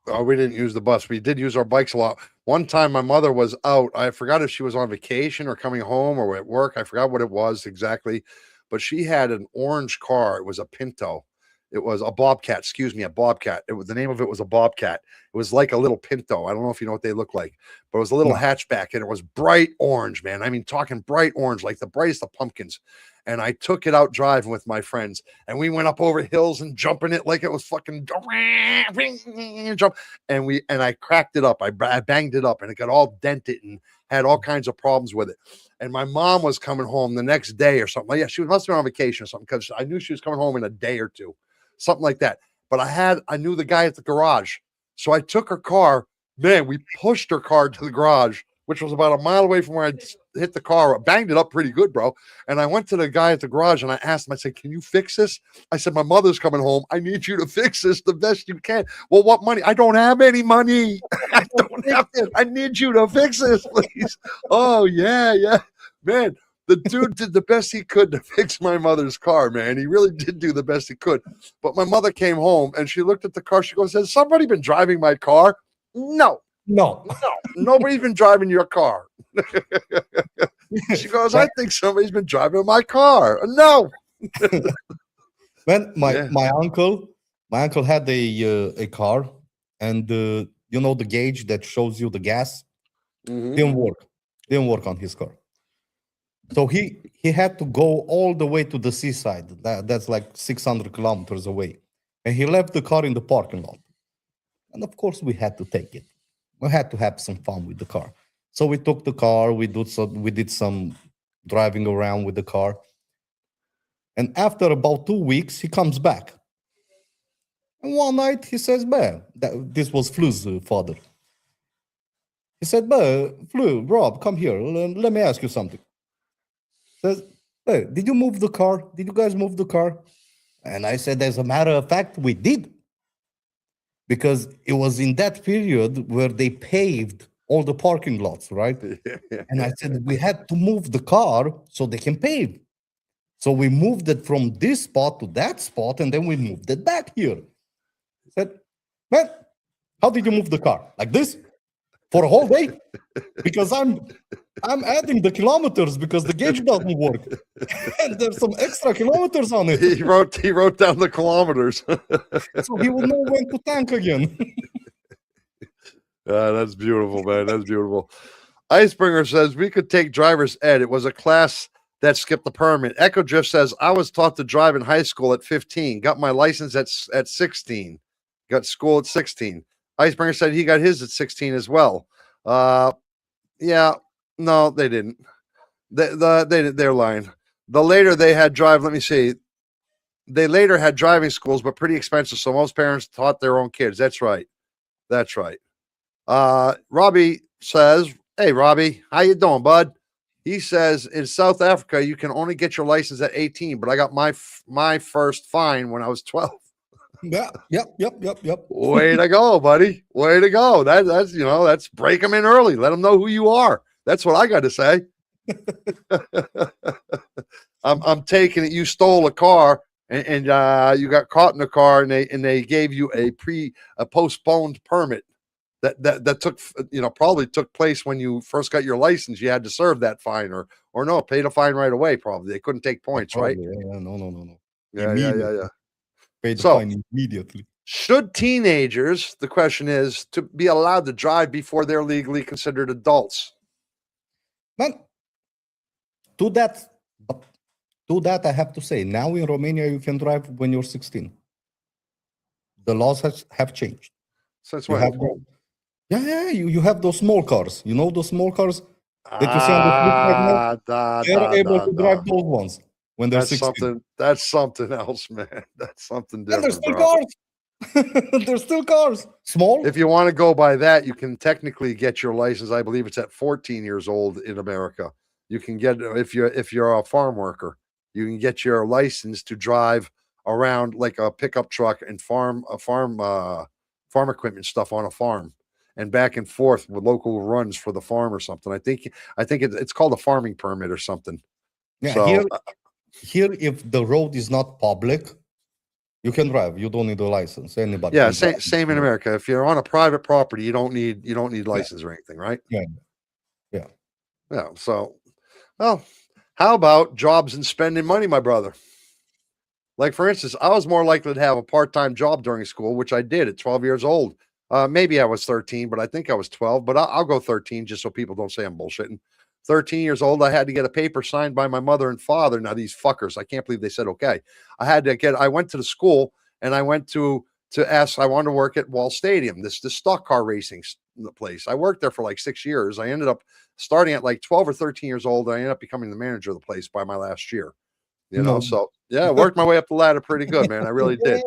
Speaker 1: Oh, we didn't use the bus. We did use our bikes a lot. One time my mother was out. I forgot if she was on vacation or coming home or at work. I forgot what it was exactly. But she had an orange car. It was a Pinto. It was a Bobcat, a Bobcat. The name of it was a Bobcat. It was like a little Pinto. I don't know if you know what they look like, but it was a little hatchback and it was bright orange, man. I mean, talking bright orange, like the brightest of pumpkins. And I took it out driving with my friends and we went up over hills and jumping it like it was fucking jump. And I cracked it up. I banged it up and it got all dented and had all kinds of problems with it. And my mom was coming home the next day or something. Yeah, she must have been on vacation or something because I knew she was coming home in a day or two. Something like that. But I knew the guy at the garage. So I took her car. Man, we pushed her car to the garage which was about a mile away from where I hit the car. Banged it up pretty good, bro. And I went to the guy at the garage and I asked him, I said, can you fix this? I said, my mother's coming home. I need you to fix this the best you can. Well, what money? I don't have any money. I don't have it. I need you to fix this, please. Oh, yeah. Man, the dude did the best he could to fix my mother's car, man. He really did do the best he could. But my mother came home and she looked at the car. She goes, has somebody been driving my car? No, nobody's been driving your car. She goes, I think somebody's been driving my car. No.
Speaker 2: Man, my uncle had a car, and the gauge that shows you the gas didn't work on his car. So he had to go all the way to the seaside. That's like 600 kilometers away. And he left the car in the parking lot. And of course, we had to take it. We had to have some fun with the car. So we took the car. We did some driving around with the car. And after about 2 weeks, he comes back. And one night, he says, this was Flu's father. He said, Flu, Rob, come here. Let me ask you something. Says, hey, did you move the car? Did you guys move the car? And I said, as a matter of fact, we did. Because it was in that period where they paved all the parking lots, right? And I said, we had to move the car so they can pave. So we moved it from this spot to that spot, and then we moved it back here. I said, man, how did you move the car? Like this? For a whole day? Because I'm adding the kilometers because the gauge doesn't work. And there's some extra kilometers on it.
Speaker 1: He wrote down the kilometers.
Speaker 2: So he will know when to tank again.
Speaker 1: That's beautiful, man. That's beautiful. Icebringer says, we could take driver's ed. It was a class that skipped the permit. Echo Drift says, I was taught to drive in high school at 15. Got my license at 16. Got school at 16. Icebringer said he got his at 16 as well. Yeah, no, they didn't. They're lying. The later they had drive, let me see. They later had driving schools, but pretty expensive. So most parents taught their own kids. That's right. That's right. Robbie says, hey, Robbie, how you doing, bud? He says in South Africa, you can only get your license at 18, but I got my first fine when I was 12.
Speaker 2: Yeah, yep.
Speaker 1: Way to go, buddy. Way to go. That's break them in early. Let them know who you are. That's what I got to say. I'm taking it. You stole a car and you got caught in the car and they gave you a postponed permit that took, probably took place when you first got your license. You had to serve that fine or no, pay the fine right away. Probably they couldn't take points, right?
Speaker 2: Yeah, no.
Speaker 1: Yeah.
Speaker 2: Pay the fine immediately.
Speaker 1: Should teenagers, the question is, to be allowed to drive before they're legally considered adults?
Speaker 2: Man, to that, I have to say, now in Romania, you can drive when you're 16. The laws have changed.
Speaker 1: Since when?
Speaker 2: You have those small cars. You know those small cars that you see on the street right now? They're able to drive those ones when they're 16.
Speaker 1: That's something else, man. That's something different.
Speaker 2: And there's still cars. There's still cars. Small.
Speaker 1: If you want to go by that, you can technically get your license. I believe it's at 14 years old in America. You can get, if you're a farm worker, you can get your license to drive around like a pickup truck and farm equipment stuff on a farm and back and forth with local runs for the farm or something. I think it's called a farming permit or something.
Speaker 2: Yeah.
Speaker 1: So,
Speaker 2: here, if the road is not public, you can drive. You don't need a license. Anybody.
Speaker 1: Yeah, same in America. If you're on a private property, you don't need license or anything, right?
Speaker 2: Yeah.
Speaker 1: So, well, how about jobs and spending money, my brother? Like, for instance, I was more likely to have a part-time job during school, which I did at 12 years old. Maybe I was 13, but I think I was 12. But I'll go 13 just so people don't say I'm bullshitting. 13 years old, I had to get a paper signed by my mother and father. Now, these fuckers, I can't believe they said okay. I went to the school and I went to ask, I wanted to work at Wall Stadium, this stock car racing place. I worked there for like 6 years. I ended up starting at like 12 or 13 years old. I ended up becoming the manager of the place by my last year. So yeah, I worked my way up the ladder pretty good, man. I really did.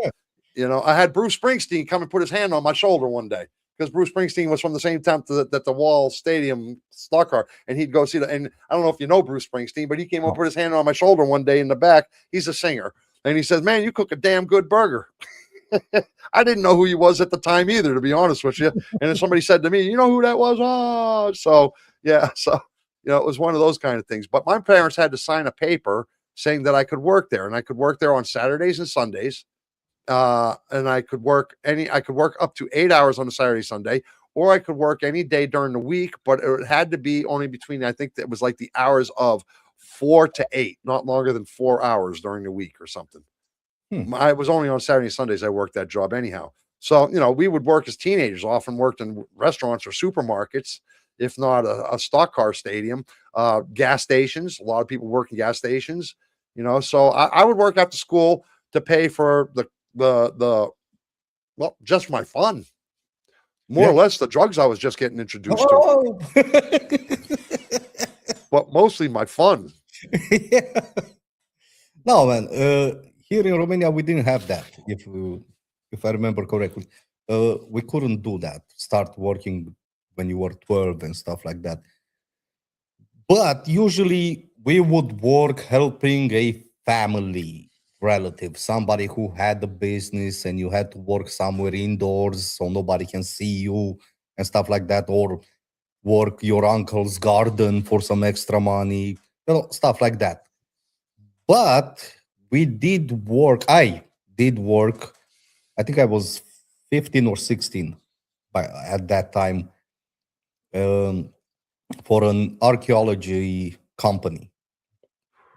Speaker 1: I had Bruce Springsteen come and put his hand on my shoulder one day because Bruce Springsteen was from the same town that the Wall Stadium stock car, and he'd go see that. And I don't know if you know Bruce Springsteen, but he came up, put his hand on my shoulder one day in the back. He's a singer, and he says, "Man, you cook a damn good burger." I didn't know who he was at the time either, to be honest with you. And then somebody said to me, "You know who that was?" Oh, so yeah, so it was one of those kind of things. But my parents had to sign a paper saying that I could work there, and I could work there on Saturdays and Sundays. And I could work up to 8 hours on a Saturday, Sunday, or I could work any day during the week, but it had to be only between, I think that was like the hours of 4 to 8, not longer than 4 hours during the week or something. I was only on Saturday and Sundays I worked that job anyhow. So, we would work as teenagers, often worked in restaurants or supermarkets, if not a stock car stadium, gas stations. A lot of people work in gas stations, so I would work after school to pay for the just my fun, more or less the drugs I was just getting introduced to, but mostly my fun.
Speaker 2: Yeah. No, man. Here in Romania, we didn't have that. If I remember correctly, we couldn't do that. Start working when you were 12 and stuff like that. But usually, we would work helping a family relative, somebody who had a business, and you had to work somewhere indoors so nobody can see you and stuff like that, or work your uncle's garden for some extra money, stuff like that. But I did work. I think I was 15 or 16 at that time, for an archaeology company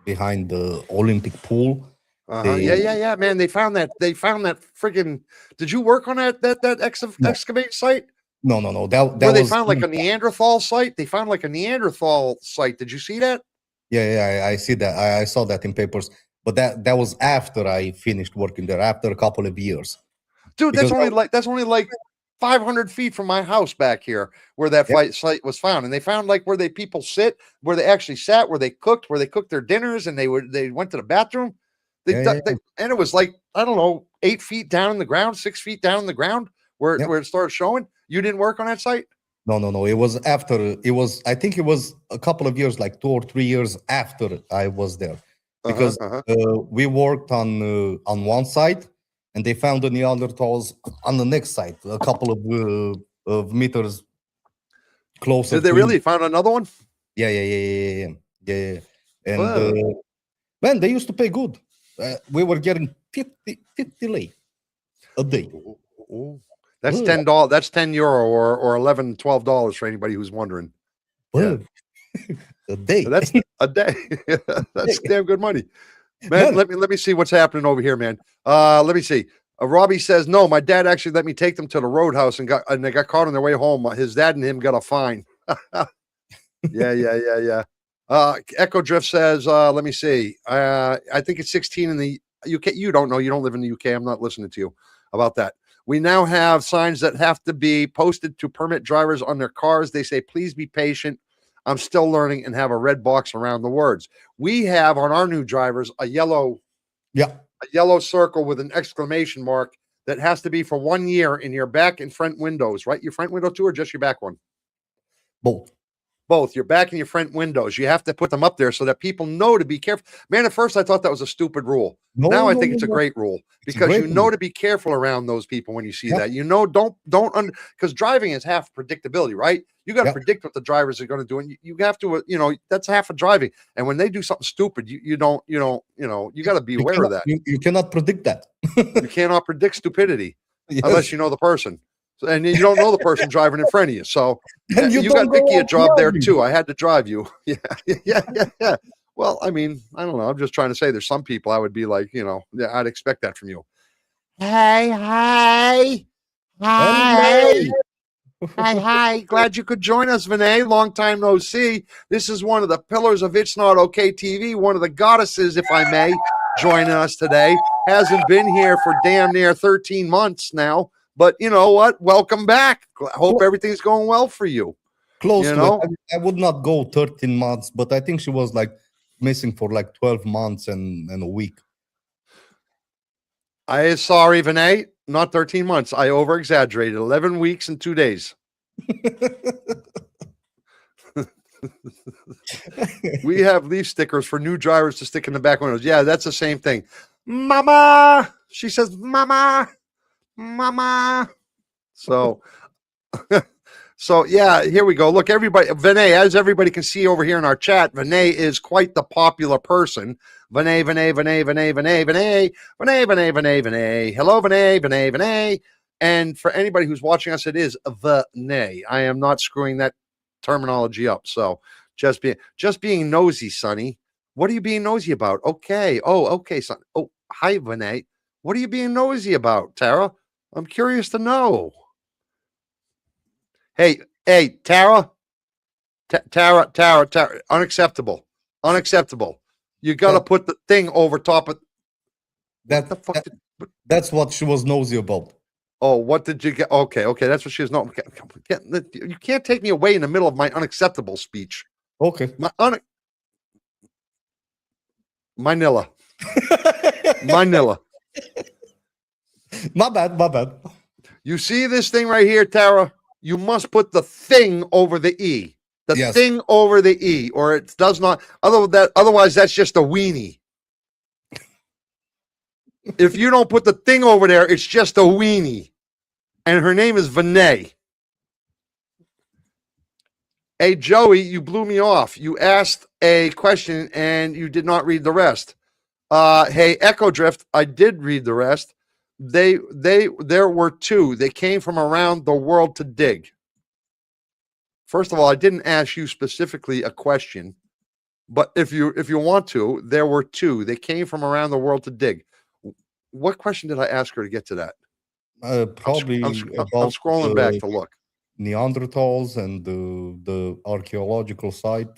Speaker 2: behind the Olympic pool.
Speaker 1: Yeah, man. They found that friggin'. Did you work on that excavate site?
Speaker 2: No. That
Speaker 1: where they
Speaker 2: was
Speaker 1: found like a Neanderthal site. They found like a Neanderthal site. Did you see that?
Speaker 2: Yeah, I see that. I saw that in papers. But that was after I finished working there, after a couple of years.
Speaker 1: Dude, that's only like 500 feet from my house back here, where that site was found. And they found like where people sit, where they actually sat, where they cooked their dinners, and they went to the bathroom. And it was like, I don't know, 8 feet down in the ground, 6 feet down in the ground, where it started showing. You didn't work on that site?
Speaker 2: No. It was after. I think it was a couple of years, like 2 or 3 years after I was there, because we worked on one side, and they found the Neanderthals on the next side, a couple of meters closer.
Speaker 1: Did they really find another one?
Speaker 2: Yeah. And man, they used to pay good. We were getting 50 lei a day.
Speaker 1: That's $10. That's €10 or $11, $12 for anybody who's wondering.
Speaker 2: A day.
Speaker 1: That's a day. That's damn good money, man. Let me see what's happening over here, man. Let me see. Robbie says, no, my dad actually let me take them to the roadhouse, and they got caught on their way home. His dad and him got a fine. Yeah. Echo Drift says, let me see. I think it's 16 in the UK. You don't know. You don't live in the UK. I'm not listening to you about that. We now have signs that have to be posted to permit drivers on their cars. They say, please be patient. I'm still learning, and have a red box around the words. We have on our new drivers a yellow circle with an exclamation mark that has to be for 1 year in your back and front windows, right? Your front window too, or just your back one? Both your back and your front windows. You have to put them up there so that people know to be careful. Man, at first I thought that was a stupid rule. Now I think it's a great rule, because to be careful around those people when you see that. Don't because driving is half predictability, right? You got to predict what the drivers are going to do, and you have to, that's half of driving. And when they do something stupid, you got to be aware of that.
Speaker 2: You cannot predict that.
Speaker 1: You cannot predict stupidity unless you know the person. And you don't know the person driving in front of you. So you got Vicky a job there too. I had to drive you. Yeah. Well, I mean, I don't know. I'm just trying to say there's some people I would be like, I'd expect that from you. Hi. Glad you could join us, Vinay. Long time no see. This is one of the pillars of It's Not Okay TV. One of the goddesses, if I may, joining us today. Hasn't been here for damn near 13 months now. But you know what? Welcome back. Hope everything's going well for you.
Speaker 2: Close to it. I would not go 13 months, but I think she was like missing for like 12 months and a week.
Speaker 1: I sorry, Vinay. not 13 months. I over exaggerated. 11 weeks and 2 days. We have leaf stickers for new drivers to stick in the back windows. Yeah, that's the same thing. Mama, she says, Mama, Mama. So, so yeah, here we go. Look, everybody, Vinay, as everybody can see over here in our chat, Vinay is quite the popular person. Vinay, Vinay, Vinay, Vinay, Vinay, Vinay, Vinay, Vinay, Vinay, Vinay. Hello, Vinay, Vinay, Vinay. And for anybody who's watching us, it is Vinay. I am not screwing that terminology up. So just being nosy, Sonny. What are you being nosy about? Okay. Oh, okay, son. Oh, hi, Vinay. What are you being nosy about, Tara? I'm curious to know. Hey, Tara. Tara. Unacceptable. Unacceptable. You got to put the thing over top of.
Speaker 2: What the fuck? That's what she was nosy about.
Speaker 1: Oh, what did you get? Okay. That's what she was. No, you can't take me away in the middle of my unacceptable speech.
Speaker 2: Okay.
Speaker 1: Manila. Manila.
Speaker 2: My bad.
Speaker 1: You see this thing right here, Tara? You must put the thing over the E. The thing over the E, or it does not. Otherwise, that's just a weenie. If you don't put the thing over there, it's just a weenie. And her name is Vinay. Hey, Joey, you blew me off. You asked a question and you did not read the rest. Hey, Echo Drift, I did read the rest. There were two. They came from around the world to dig. First of all, I didn't ask you specifically a question, but if you want to, there were two. They came from around the world to dig. What question did I ask her to get to that?
Speaker 2: Probably
Speaker 1: I'm scrolling back to look.
Speaker 2: Neanderthals and the archaeological site.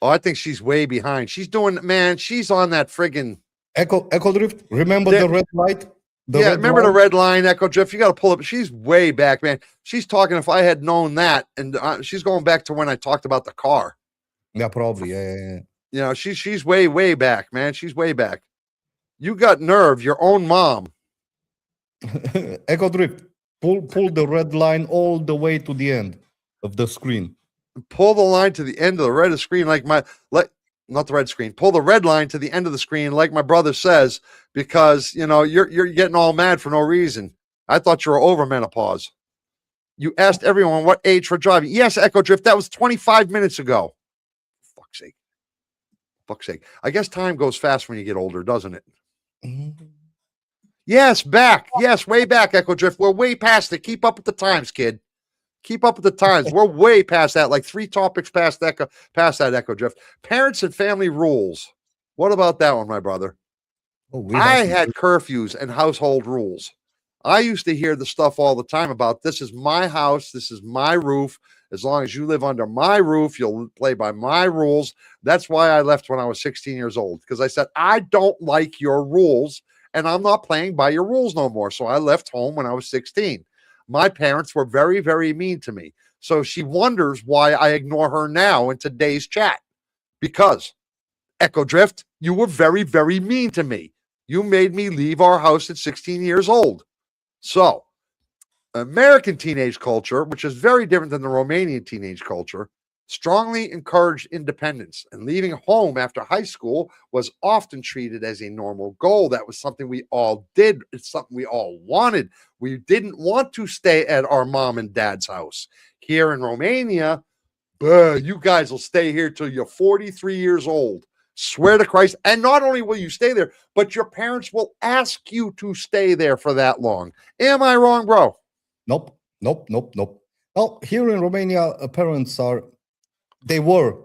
Speaker 1: Oh, I think she's way behind. She's on that friggin'
Speaker 2: Echo Drift. Remember the red light?
Speaker 1: Remember the red line, Echo Drift? You got to pull up. She's way back, man. She's talking. If I had known that, and she's going back to when I talked about the car.
Speaker 2: Yeah, probably. Yeah.
Speaker 1: You know, she's way back, man. She's way back. You got nerve. Your own mom.
Speaker 2: Echo Drift. Pull the red line all the way to the end of the screen.
Speaker 1: Pull the line to the end of the red screen, not the red screen. Pull the red line to the end of the screen, like my brother says, because you're getting all mad for no reason. I thought you were over menopause. You asked everyone what age for driving. Yes, Echo Drift, that was 25 minutes ago. Fuck's sake. I guess time goes fast when you get older, doesn't it? Mm-hmm. Yes, back. Yes, way back, Echo Drift. We're way past it. Keep up with the times, kid. Keep up with the times. We're way past that, like 3 topics past that Echo Drift. Parents and family rules. What about that one, my brother? I had curfews and household rules. I used to hear the stuff all the time about this is my house, this is my roof. As long as you live under my roof, you'll play by my rules. That's why I left when I was 16 years old, because I said, I don't like your rules, and I'm not playing by your rules no more. So I left home when I was 16. My parents were very, very mean to me. So she wonders why I ignore her now in today's chat. Because, Echo Drift, you were very, very mean to me. You made me leave our house at 16 years old. So, American teenage culture, which is very different than the Romanian teenage culture, strongly encouraged independence, and leaving home after high school was often treated as a normal goal. That was something we all did. It's something we all wanted. We didn't want to stay at our mom and dad's house. Here in Romania, you guys will stay here till you're 43 years old. Swear to Christ. And not only will you stay there, but your parents will ask you to stay there for that long. Am I wrong, bro?
Speaker 2: Nope. Well, here in Romania, parents they were,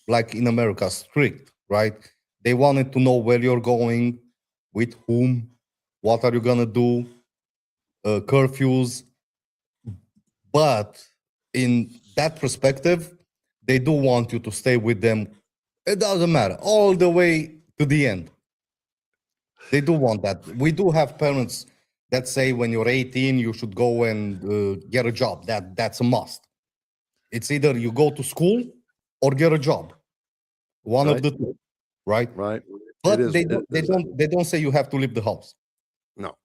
Speaker 2: like in America, strict, right? They wanted to know where you're going, with whom, what are you going to do, curfews. But in that perspective, they do want you to stay with them. It doesn't matter, all the way to the end. They do want that. We do have parents that say when you're 18, you should go and get a job. That's a must. It's either you go to school or get a job. One of the two, right?
Speaker 1: Right.
Speaker 2: But they don't say you have to leave the house.
Speaker 1: No.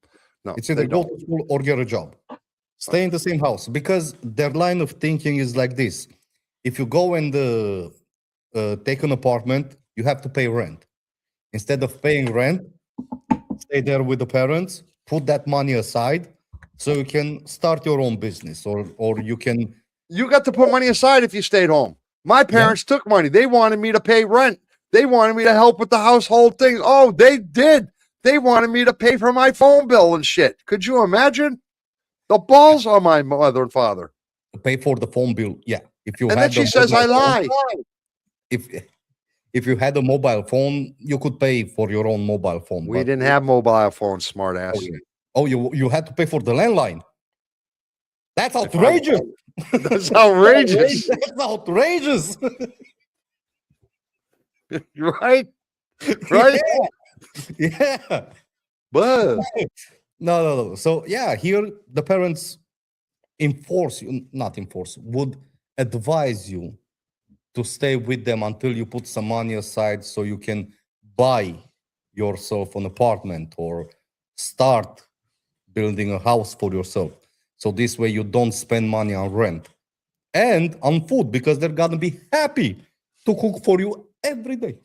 Speaker 1: No,
Speaker 2: It's
Speaker 1: they
Speaker 2: either go
Speaker 1: don't.
Speaker 2: to school or get a job. Stay in the same house because their line of thinking is like this. If you go and take an apartment, you have to pay rent. Instead of paying rent, stay there with the parents, put that money aside so you can start your own business or you can.
Speaker 1: You got to put money aside if you stayed home. My
Speaker 2: Yeah.
Speaker 1: parents took money. They wanted me to pay rent. They wanted me to help with the household things. Oh, they did. They wanted me to pay for my phone bill and shit. Could you imagine? The balls on my mother and father.
Speaker 2: Pay for the phone bill. Yeah. If you
Speaker 1: And then
Speaker 2: had the
Speaker 1: she says I
Speaker 2: mobile phone,
Speaker 1: lie.
Speaker 2: if if you had a mobile phone, you could pay for your own mobile phone.
Speaker 1: We
Speaker 2: But
Speaker 1: didn't have mobile phones, smart
Speaker 2: oh,
Speaker 1: ass.
Speaker 2: yeah. Oh, you had to pay for the landline. That's outrageous.
Speaker 1: That's outrageous.
Speaker 2: That's outrageous.
Speaker 1: Right? Right?
Speaker 2: Yeah.
Speaker 1: But
Speaker 2: No. So yeah, here the parents would advise you to stay with them until you put some money aside so you can buy yourself an apartment or start building a house for yourself. So this way you don't spend money on rent and on food because they're gonna be happy to cook for you every day.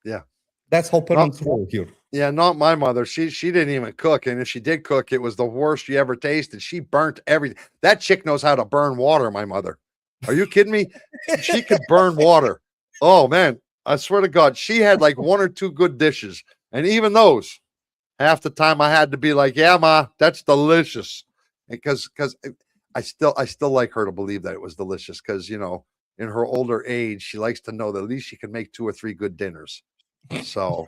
Speaker 1: yeah.
Speaker 2: That's how parents roll here.
Speaker 1: Yeah, not my mother. She didn't even cook, and if she did cook, it was the worst you ever tasted. She burnt everything. That chick knows how to burn water. My mother. Are you kidding me? She could burn water. Oh man, I swear to God, she had like one or two good dishes, and even those, half the time I had to be like, "Yeah, ma, that's delicious," because I still like her to believe that it was delicious because in her older age, she likes to know that at least she can make 2 or 3 good dinners. So,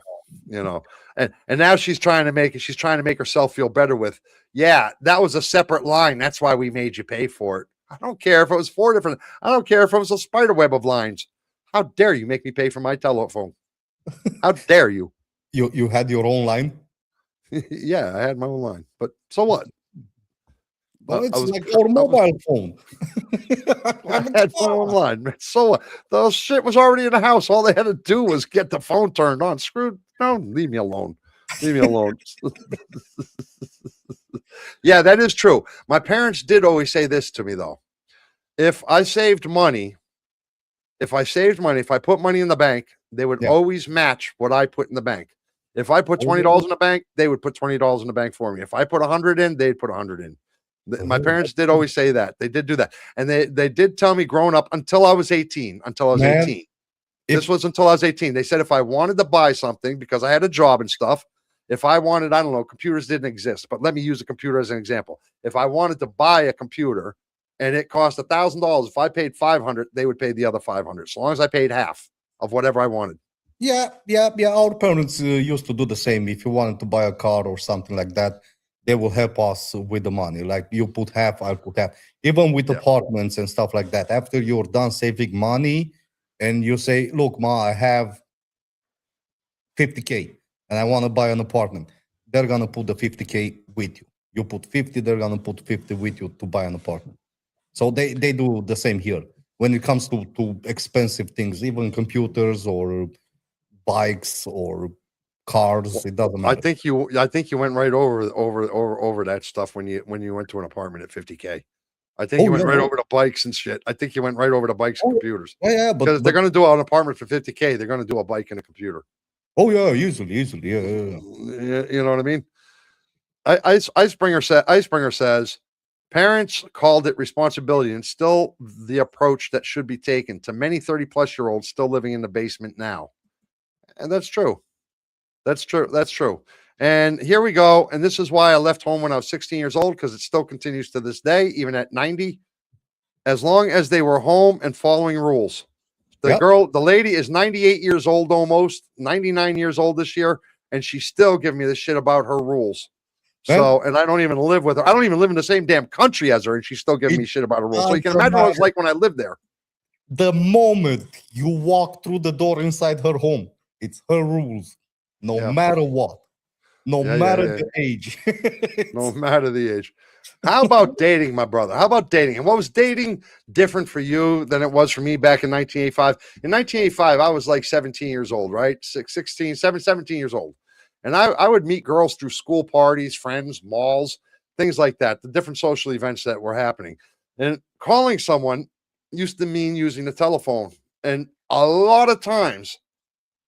Speaker 1: and now she's trying to make herself feel better with, yeah, that was a separate line. That's why we made you pay for it. I don't care if it was 4 different. I don't care if it was a spider web of lines. How dare you make me pay for my telephone? How dare you?
Speaker 2: You had your own line.
Speaker 1: Yeah, I had my own line, but so what?
Speaker 2: Well, it's
Speaker 1: I was
Speaker 2: like our mobile phone.
Speaker 1: I had my own line. Man. So what? The shit was already in the house. All they had to do was get the phone turned on. Screwed. No, leave me alone. Leave me alone. Yeah, that is true. My parents did always say this to me though. If I saved money, if I put money in the bank, they would
Speaker 2: Yeah.
Speaker 1: always match what I put in the bank. If I put $20 in the bank, they would put $20 in the bank for me. If I put 100 in, they'd put 100 in. My parents did always say that. They did do that. And they did tell me growing up until I was 18,
Speaker 2: Man,
Speaker 1: This was until I was 18. They said if I wanted to buy something because I had a job and stuff, if I wanted, I don't know, computers didn't exist, but let me use a computer as an example. If I wanted to buy a computer and it cost $1,000, if I paid 500, they would pay the other 500, as long as I paid half of whatever I wanted.
Speaker 2: Yeah. Our parents used to do the same. If you wanted to buy a car or something like that, they will help us with the money. Like you put half, I'll put half. Even with apartments and stuff like that. After you're done saving money, and you say, "Look, ma, I have 50K, and I want to buy an apartment," they're gonna put the 50K with you. You put 50, they're gonna put 50 with you to buy an apartment. So they do the same here when it comes to expensive things, even computers or bikes or cars. It doesn't
Speaker 1: I
Speaker 2: matter.
Speaker 1: think you went right over that stuff when you went to an apartment at 50K. I think you went right over to bikes and shit. I think you went right over to bikes and computers.
Speaker 2: Yeah,
Speaker 1: Because if they're going to do an apartment for 50K, they're going to do a bike and a computer.
Speaker 2: oh yeah, easily, yeah.
Speaker 1: You know what I mean? Icebreaker says parents called it responsibility and still the approach that should be taken to many 30-plus-year-olds still living in the basement now. And that's true. That's true. And here we go. And this is why I left home when I was 16 years old, because it still continues to this day, even at 90, as long as they were home and following rules. The lady is 98 years old, almost 99 years old this year, and she's still giving me this shit about her rules. So, and I don't even live with her. I don't even live in the same damn country as her, and she's still giving me shit about her rules. So you can imagine what it was like when I lived there.
Speaker 2: The moment you walk through the door inside her home, it's her rules, no matter what, no matter the age.
Speaker 1: No matter the age. How about dating, my brother? How about dating? And what was dating different for you than it was for me back in 1985? In 1985, I was like 17 years old, right? 17 years old. And I would meet girls through school parties, friends, malls, things like that, the different social events that were happening. And calling someone used to mean using the telephone. And a lot of times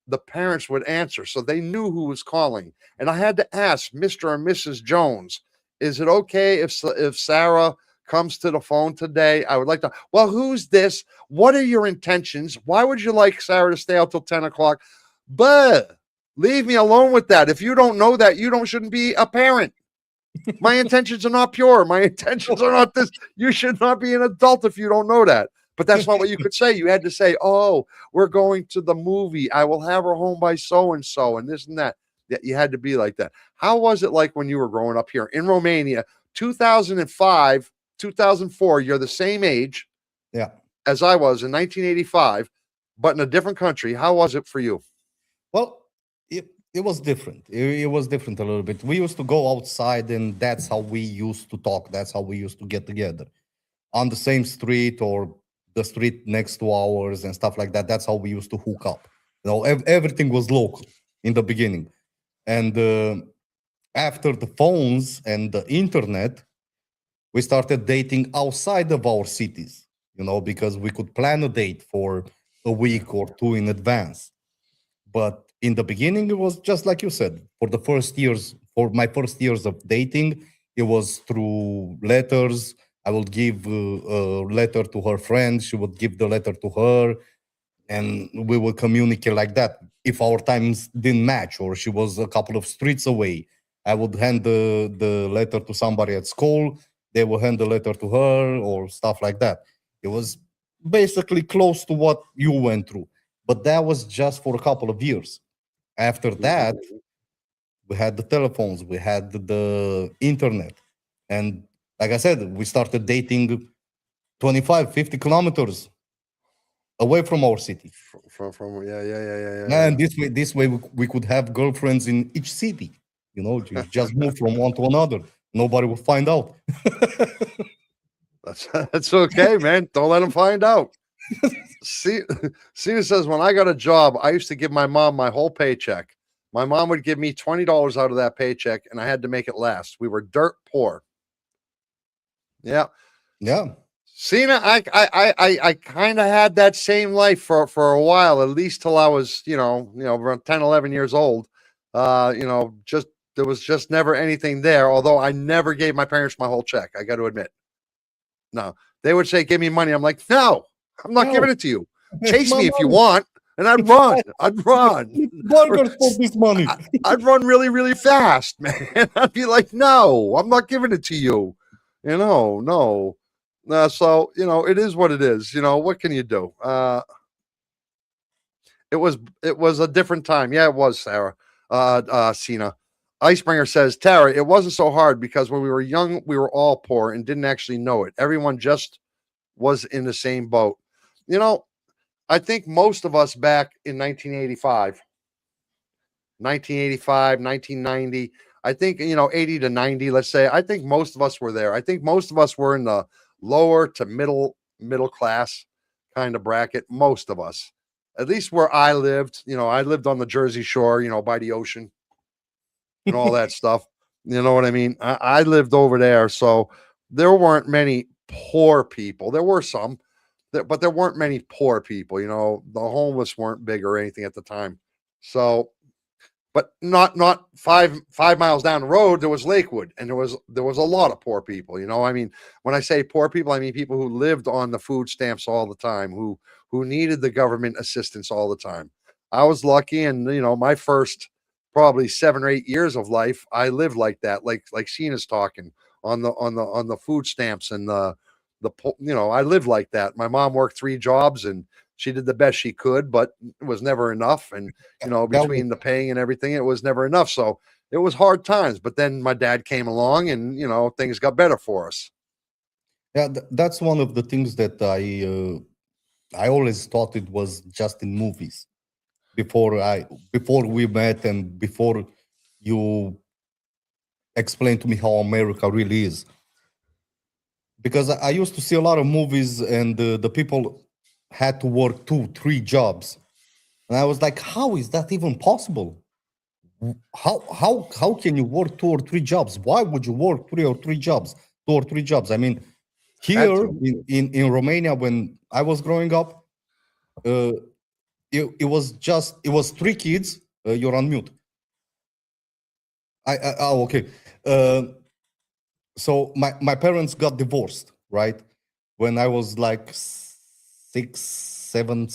Speaker 1: the parents would answer. So they knew who was calling. And I had to ask Mr. or Mrs. Jones, is it okay if Sarah comes to the phone today? I would like to, well, who's this? What are your intentions? Why would you like Sarah to stay out till 10 o'clock? But leave me alone with that. If you don't know that, shouldn't be a parent. My intentions are not pure. My intentions are not this. You should not be an adult if you don't know that. But that's not what you could say. You had to say, oh, we're going to the movie. I will have her home by so and so, and this and that. Yeah, you had to be like that. How was it like when you were growing up here in Romania, 2005, 2004? You're the same age
Speaker 2: Yeah.
Speaker 1: as I was in 1985, but in a different country. How was it for you?
Speaker 2: Well, it was different. It was different a little bit. We used to go outside, and that's how we used to talk. That's how we used to get together on the same street or the street next to ours and stuff like that. That's how we used to hook up. Everything was local in the beginning, and after the phones and the internet, we started dating outside of our cities. Because we could plan a date for a week or two in advance. But in the beginning, it was just like you said. For my first years of dating, it was through letters. I would give a letter to her friend. She would give the letter to her, and we would communicate like that. If our times didn't match, or she was a couple of streets away, I would hand the letter to somebody at school. They will hand the letter to her, or stuff like that. It was basically close to what you went through, but that was just for a couple of years. After that, we had the telephones, we had the internet, and like I said, we started dating 25, 50 kilometers away from our city.
Speaker 1: From yeah.
Speaker 2: And this way we could have girlfriends in each city. You just move from one to another. Nobody will find out.
Speaker 1: That's okay, man. Don't let them find out. Cena says, when I got a job, I used to give my mom my whole paycheck. My mom would give me $20 out of that paycheck, and I had to make it last. We were dirt poor. Yeah.
Speaker 2: Yeah.
Speaker 1: Cena, I kind of had that same life for a while, at least till I was, around 10, 11 years old. Just there was just never anything there. Although I never gave my parents my whole check, I got to admit. No, they would say, "Give me money." I'm like, "No, I'm not giving it to you. Chase me if you want." And I'd run.
Speaker 2: Burgers for this money.
Speaker 1: I'd run really, really fast, man. I'd be like, "No, I'm not giving it to you." No. So it is what it is. What can you do? It was a different time. Yeah, it was, Sarah. Cena. Icebringer says, Tara, it wasn't so hard because when we were young, we were all poor and didn't actually know it. Everyone just was in the same boat. I think most of us back in 1985, 1990, I think, 80 to 90, let's say, I think most of us were there. I think most of us were in the lower to middle class kind of bracket. Most of us, at least where I lived, I lived on the Jersey Shore, by the ocean and all that stuff. You know what I mean? I lived over there. So there weren't many poor people. There were some, but there weren't many poor people. The homeless weren't big or anything at the time. So, but not 5 miles down the road, there was Lakewood, and there was a lot of poor people. I mean, when I say poor people, I mean people who lived on the food stamps all the time, who needed the government assistance all the time. I was lucky, and my first probably 7 or 8 years of life, I lived like that, like Sheena's talking on the food stamps and I lived like that. My mom worked 3 jobs and she did the best she could, but it was never enough. And between the paying and everything, it was never enough. So it was hard times. But then my dad came along, and things got better for us.
Speaker 2: Yeah, that's one of the things that I always thought it was just in movies. Before we met and before you explained to me how America really is, because I used to see a lot of movies, and the people had to work 2, 3 jobs, and I was like, how is that even possible? how can you work 2 or 3 jobs? Why would you work 3 or 3 jobs? 2 or 3 jobs. I mean, here in Romania, when I was growing up, uh, it was 3 kids. You're on mute. Oh, okay. So my parents got divorced, right? When I was like 6, 7.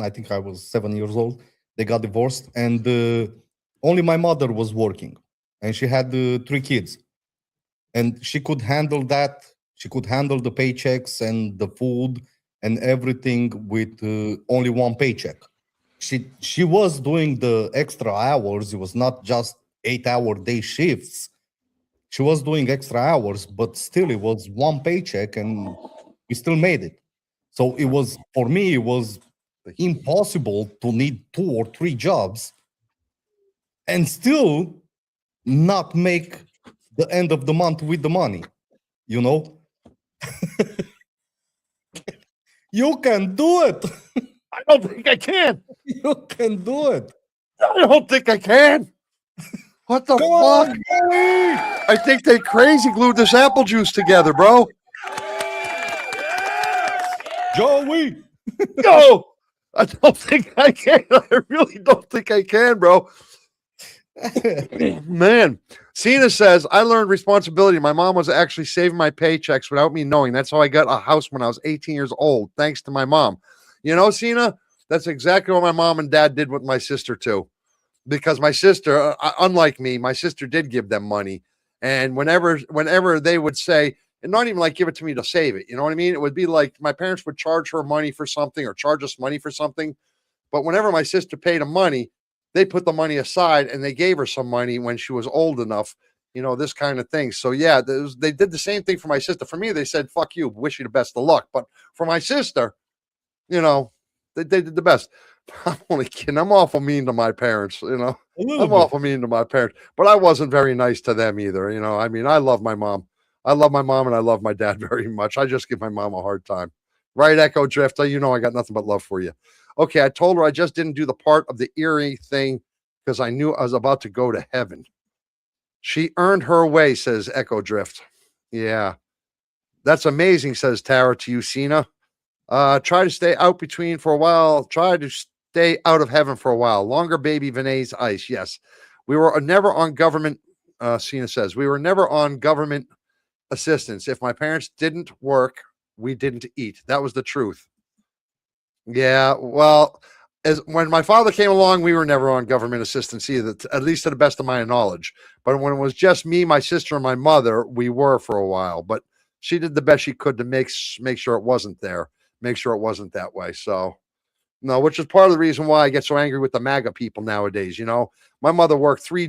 Speaker 2: I think I was 7 years old. They got divorced, and only my mother was working, and she had 3 kids, and she could handle that. She could handle the paychecks and the food and everything with only one paycheck. She was doing the extra hours. It was not just 8-hour day shifts. She was doing extra hours, but still it was one paycheck and we still made it. So it was, for me, it was impossible to need 2 or 3 jobs and still not make the end of the month with the money, you know? You can do it.
Speaker 1: I don't think I can.
Speaker 2: You can do it.
Speaker 1: I don't think I can. What the fuck? I think they crazy glued this apple juice together, bro.
Speaker 2: Joey.
Speaker 1: No, I don't think I can. I really don't think I can, bro. Man, Cena says, I learned responsibility. My mom was actually saving my paychecks without me knowing. That's how I got a house when I was 18 years old, thanks to my mom. You know, Cena, that's exactly what my mom and dad did with my sister, too. Because my sister, unlike me, my sister did give them money. And whenever they would say, and not even like give it to me to save it, you know what I mean? It would be like my parents would charge her money for something or charge us money for something. But whenever my sister paid them money, they put the money aside and they gave her some money when she was old enough, you know, this kind of thing. So yeah, they did the same thing for my sister. For me, they said, fuck you, wish you the best of luck. But for my sister, you know, they did the best. I'm only kidding. I'm awful mean to my parents, you know. I'm awful mean to my parents, but I wasn't very nice to them either. You know, I mean, I love my mom. I love my mom and I love my dad very much. I just give my mom a hard time. Right, Echo Drifter? You know I got nothing but love for you. Okay, I told her I just didn't do the part of the eerie thing because I knew I was about to go to heaven. She earned her way, says Echo Drift. Yeah. That's amazing, says Tara to you, Cena. Try to stay out between for a while. Try to stay out of heaven for a while. Longer baby Vinay's ice. Yes. We were never on government, Cena says. We were never on government assistance. If my parents didn't work, we didn't eat. That was the truth. Yeah, well, as when my father came along, we were never on government assistance either, at least to the best of my knowledge. But when it was just me, my sister, and my mother, we were for a while. But she did the best she could to make sure it wasn't there, make sure it wasn't that way. So no, which is part of the reason why I get so angry with the MAGA people nowadays. You know, my mother worked 3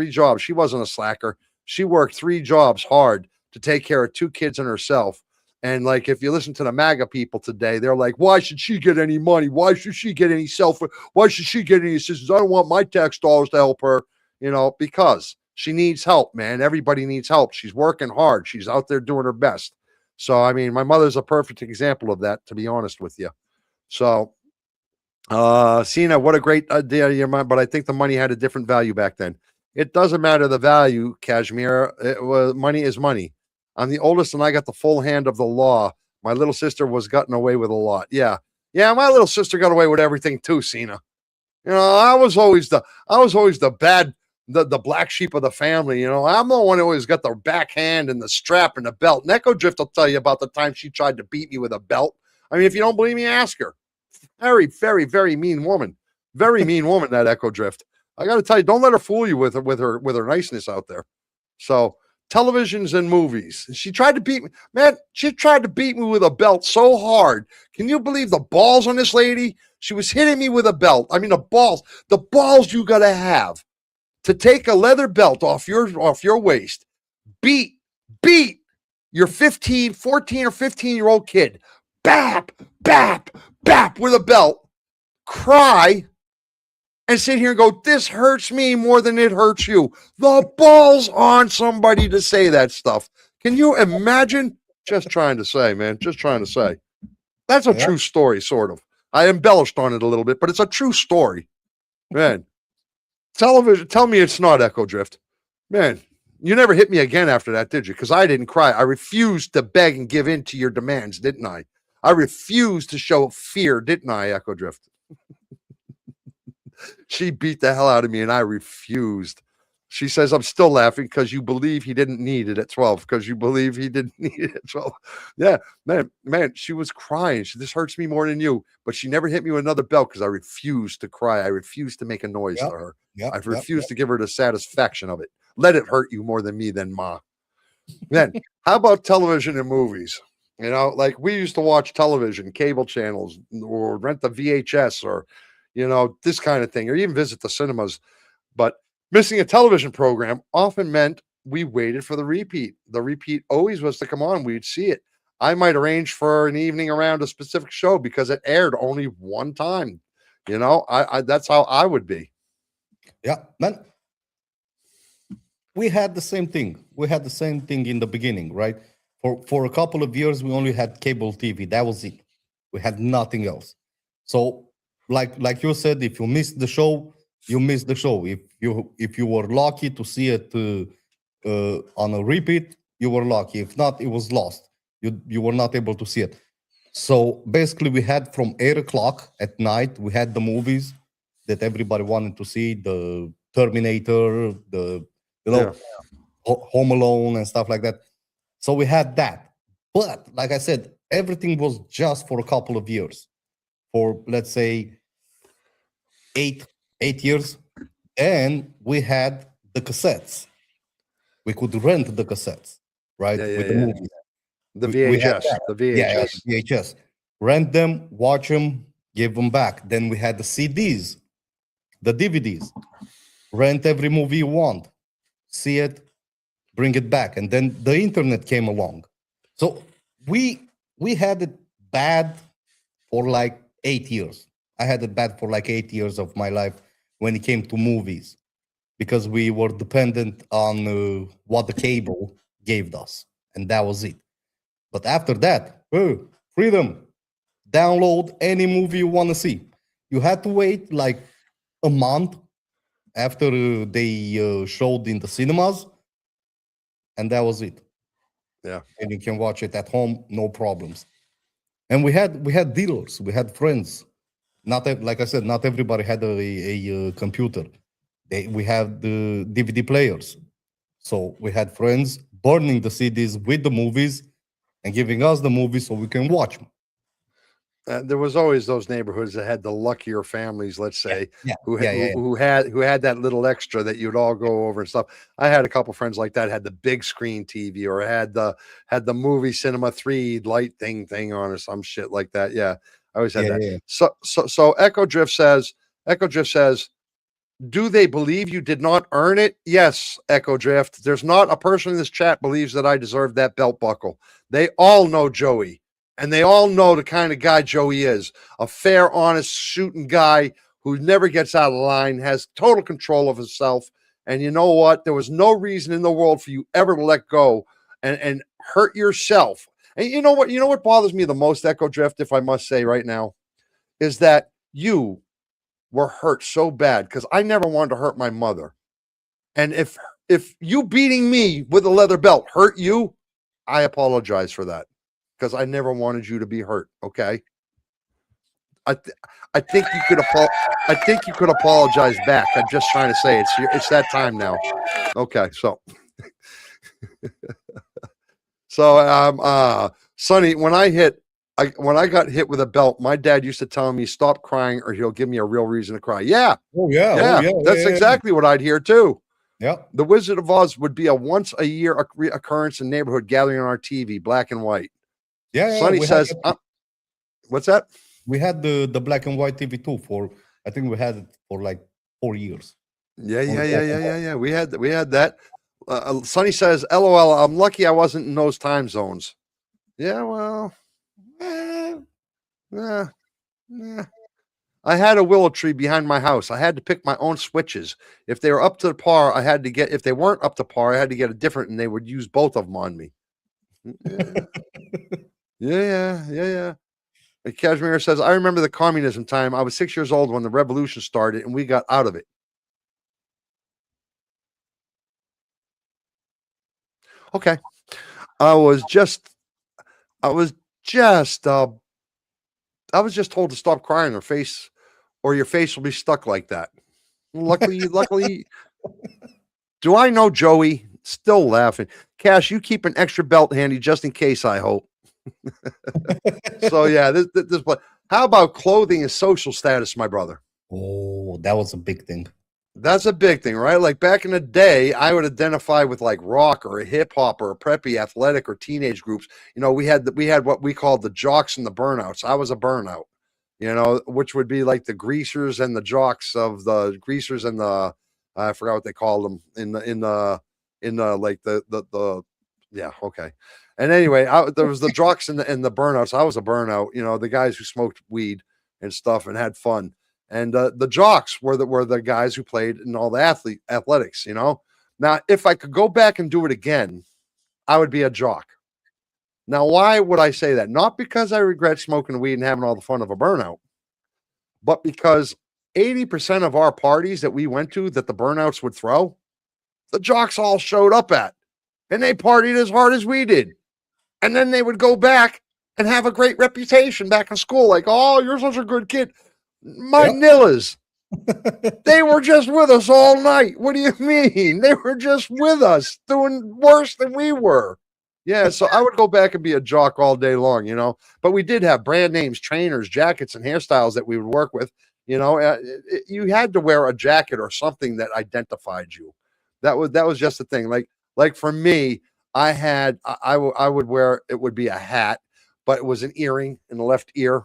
Speaker 1: jobs. She wasn't a slacker. She worked 3 jobs hard to take care of 2 kids and herself. And like, if you listen to the MAGA people today, they're like, why should she get any money? Why should she get any why should she get any assistance? I don't want my tax dollars to help her, you know, because she needs help, man. Everybody needs help. She's working hard. She's out there doing her best. So, I mean, my mother's a perfect example of that, to be honest with you. So, Cena, what a great idea, your mind, but I think the money had a different value back then. It doesn't matter the value, Kashmir. It was money is money. I'm the oldest, and I got the full hand of the law. My little sister was gotten away with a lot. Yeah, yeah. My little sister got away with everything too, Cena. You know, I was always the bad, the black sheep of the family. You know, I'm the one who always got the backhand and the strap and the belt. Neko Drift will tell you about the time she tried to beat me with a belt. I mean, if you don't believe me, ask her. Very, very, very mean woman. Very mean woman, that Echo Drift. I got to tell you, don't let her fool you with her niceness out there. So, televisions and movies. She tried to beat me. Man, she tried to beat me with a belt so hard. Can you believe the balls on this lady? She was hitting me with a belt. I mean, the balls you got to have to take a leather belt off your waist, beat your 14 or 15-year-old kid. Bap, bap, bap with a belt, cry, and sit here and go, this hurts me more than it hurts you. The balls on somebody to say that stuff. Can you imagine? Just trying to say, man, just trying to say. That's a true story, sort of. I embellished on it a little bit, but it's a true story. Man, Television, tell me it's not Echo Drift. Man, you never hit me again after that, did you? Because I didn't cry. I refused to beg and give in to your demands, didn't I? I refused to show fear, didn't I, Echo Drift? She beat the hell out of me and I refused. She says, I'm still laughing because you believe he didn't need it at 12. Because you believe he didn't need it at 12. Yeah, man, she was crying. This hurts me more than you. But she never hit me with another belt because I refused to cry. I refused to make a noise to her. I refused to give her the satisfaction of it. Let it hurt you more than me, then, Ma. Then, how about television and movies? You know, like we used to watch television, cable channels, or rent the VHS, or, you know, this kind of thing, or even visit the cinemas. But missing a television program often meant we waited for the repeat. The repeat always was to come on. We'd see it. I might arrange for an evening around a specific show because it aired only one time. You know, I that's how I would be.
Speaker 2: Yeah, man. We had the same thing. We had the same thing in the beginning, right? For a couple of years, we only had cable TV. That was it. We had nothing else. So, like you said, if you missed the show, you missed the show. If you were lucky to see it on a repeat, you were lucky. If not, it was lost. You were not able to see it. So basically, we had from 8 o'clock at night. We had the movies that everybody wanted to see: the Terminator, the Home Alone, and stuff like that. So we had that. But like I said, everything was just for a couple of years. For let's say eight years, and we had the cassettes. We could rent the cassettes, right? With the movies.
Speaker 1: The
Speaker 2: We had
Speaker 1: VHS.
Speaker 2: that.
Speaker 1: The VHS.
Speaker 2: Yeah, VHS. Rent them, watch them, give them back. Then we had the CDs, the DVDs. Rent every movie you want, see it, bring it back. And then the internet came along. So we had it bad for like 8 years. I had it bad for like 8 years of my life when it came to movies, because we were dependent on what the cable gave us, and that was it. But after that, freedom. Download any movie you want to see. You had to wait like a month after they showed in the cinemas, and that was it.
Speaker 1: Yeah.
Speaker 2: And you can watch it at home, no problems. And we had dealers, we had friends. Like I said, not everybody had a computer. We had the DVD players, so we had friends burning the CDs with the movies and giving us the movies so we can watch them.
Speaker 1: There was always those neighborhoods that had the luckier families, let's say,
Speaker 2: Yeah,
Speaker 1: who
Speaker 2: yeah, yeah.
Speaker 1: who had that little extra that you'd all go over and stuff. I had a couple friends like that, had the big screen TV, or had the movie cinema 3 light thing on, or some shit like that. Yeah, I always had
Speaker 2: Yeah,
Speaker 1: that.
Speaker 2: yeah.
Speaker 1: So Echo Drift says, do they believe you did not earn it? Yes, Echo Drift. There's not a person in this chat believes that I deserve that belt buckle. They all know Joey. And they all know the kind of guy Joey is. A fair, honest, shooting guy who never gets out of line, has total control of himself. And you know what? There was no reason in the world for you ever to let go and hurt yourself. And you know what? You know what bothers me the most, Echo Drift, if I must say right now, is that you were hurt so bad, because I never wanted to hurt my mother. And if you beating me with a leather belt hurt you, I apologize for that, because I never wanted you to be hurt. Okay. I think you could I think you could apologize back. I'm just trying to say it's that time now. Okay, so Sonny, when I got hit with a belt, my dad used to tell me, stop crying or he'll give me a real reason to cry. Yeah. That's exactly what I'd hear too.
Speaker 2: Yeah.
Speaker 1: The Wizard of Oz would be a once a year occurrence in neighborhood gathering on our TV, black and white.
Speaker 2: Yeah.
Speaker 1: Sonny says, what's that?
Speaker 2: We had the black and white TV too I think we had it for like 4 years.
Speaker 1: Yeah. We had that. Sonny says, LOL, I'm lucky I wasn't in those time zones. Yeah, well, I had a willow tree behind my house. I had to pick my own switches. If they were up to par, if they weren't up to par, I had to get a different, and they would use both of them on me. Yeah. Kashmir says, I remember the communism time. I was 6 years old when the revolution started and we got out of it. Okay. I was just, I was just, I was just told to stop crying or your face will be stuck like that. Luckily, do I know Joey? Still laughing. Cash, you keep an extra belt handy just in case, I hope. So yeah, this how about clothing and social status, my brother?
Speaker 2: Oh, that was a big thing.
Speaker 1: That's a big thing, right? Like back in the day, I would identify with like rock or a hip hop or a preppy athletic or teenage groups. We had what we called the jocks and the burnouts. I was a burnout, which would be like the greasers and the jocks of the greasers and the I forgot what they called them in the like the yeah, okay. And anyway, there was the jocks and the burnouts. I was a burnout, the guys who smoked weed and stuff and had fun, and the jocks were the guys who played in all the athletics. Now, if I could go back and do it again, I would be a jock. Now, why would I say that? Not because I regret smoking weed and having all the fun of a burnout, but because 80% of our parties that we went to that the burnouts would throw, the jocks all showed up at, and they partied as hard as we did. And then they would go back and have a great reputation back in school. Like, oh, you're such a good kid. My
Speaker 2: Yep.
Speaker 1: Nillas, they were just with us all night. What do you mean? They were just with us doing worse than we were. Yeah, so I would go back and be a jock all day long. But we did have brand names, trainers, jackets, and hairstyles that we would work with. You had to wear a jacket or something that identified you. That was just the thing. Like for me, I would wear, it would be a hat, but it was an earring in the left ear.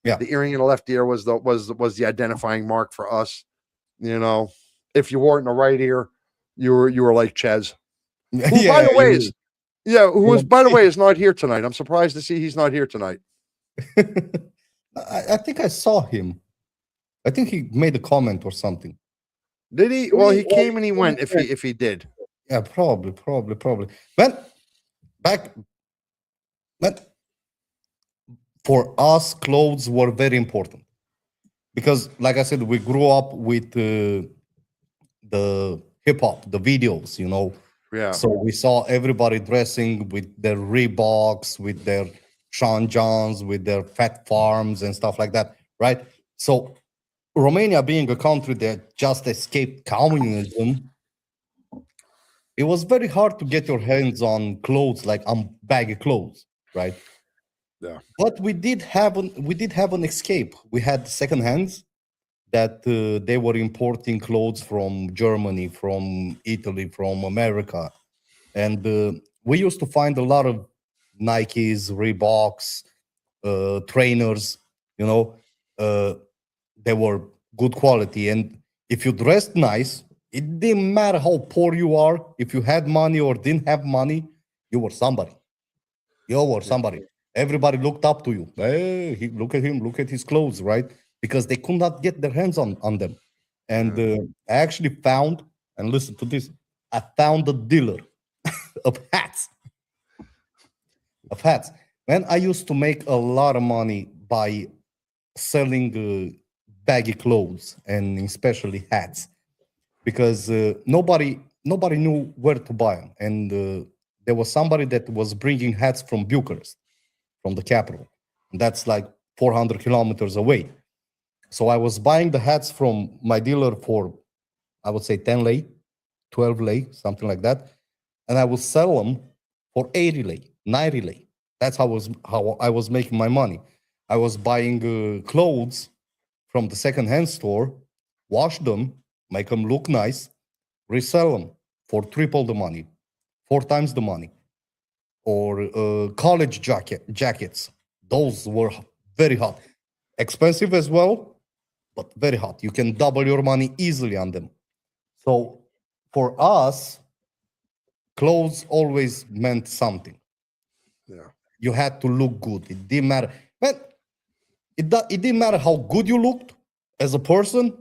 Speaker 2: Yeah.
Speaker 1: The earring in the left ear was the identifying mark for us. If you wore it in the right ear, you were like Chez, who by
Speaker 2: Yeah,
Speaker 1: the way is yeah, who
Speaker 2: you
Speaker 1: is by the way is not here tonight. I'm surprised to see he's not here tonight.
Speaker 2: I think I saw him. I think he made a comment or something.
Speaker 1: Did he? Well, he came and he went. If he did,
Speaker 2: Yeah, probably. But back, but for us, clothes were very important because, like I said, we grew up with the hip hop, the videos.
Speaker 1: yeah,
Speaker 2: So we saw everybody dressing with their Reeboks, with their Sean Johns, with their Fat Farms and stuff like that, right? So Romania being a country that just escaped communism, it was very hard to get your hands on clothes like on baggy clothes, right?
Speaker 1: yeah,
Speaker 2: But we did have an escape. We had second hands that they were importing clothes from Germany, from Italy, from America, and we used to find a lot of Nikes, Reeboks, trainers. You know, uh, they were good quality, and if you dressed nice, it didn't matter how poor you are. If you had money or didn't have money, you were somebody. You were
Speaker 1: yeah,
Speaker 2: somebody. Everybody looked up to you. Hey, look at him, look at his clothes, right? Because they could not get their hands on them. And
Speaker 1: yeah.
Speaker 2: I actually found, and listen to this, I found a dealer of hats, of hats. Man, I used to make a lot of money by selling baggy clothes and especially hats because nobody knew where to buy them, and there was somebody that was bringing hats from Bucharest, from the capital. That's like 400 kilometers away. So I was buying the hats from my dealer for, I would say, 10 lei, 12 lei, something like that. And I would sell them for 80 lei, 90 lei. That's how I was making my money. I was buying clothes from the second-hand store, wash them, make them look nice, resell them for triple the money, four times the money. Or college jackets. Those were very hot, expensive as well, but very hot. You can double your money easily on them. So for us, clothes always meant something.
Speaker 1: Yeah.
Speaker 2: You had to look good. It didn't matter. Man, it didn't matter how good you looked as a person.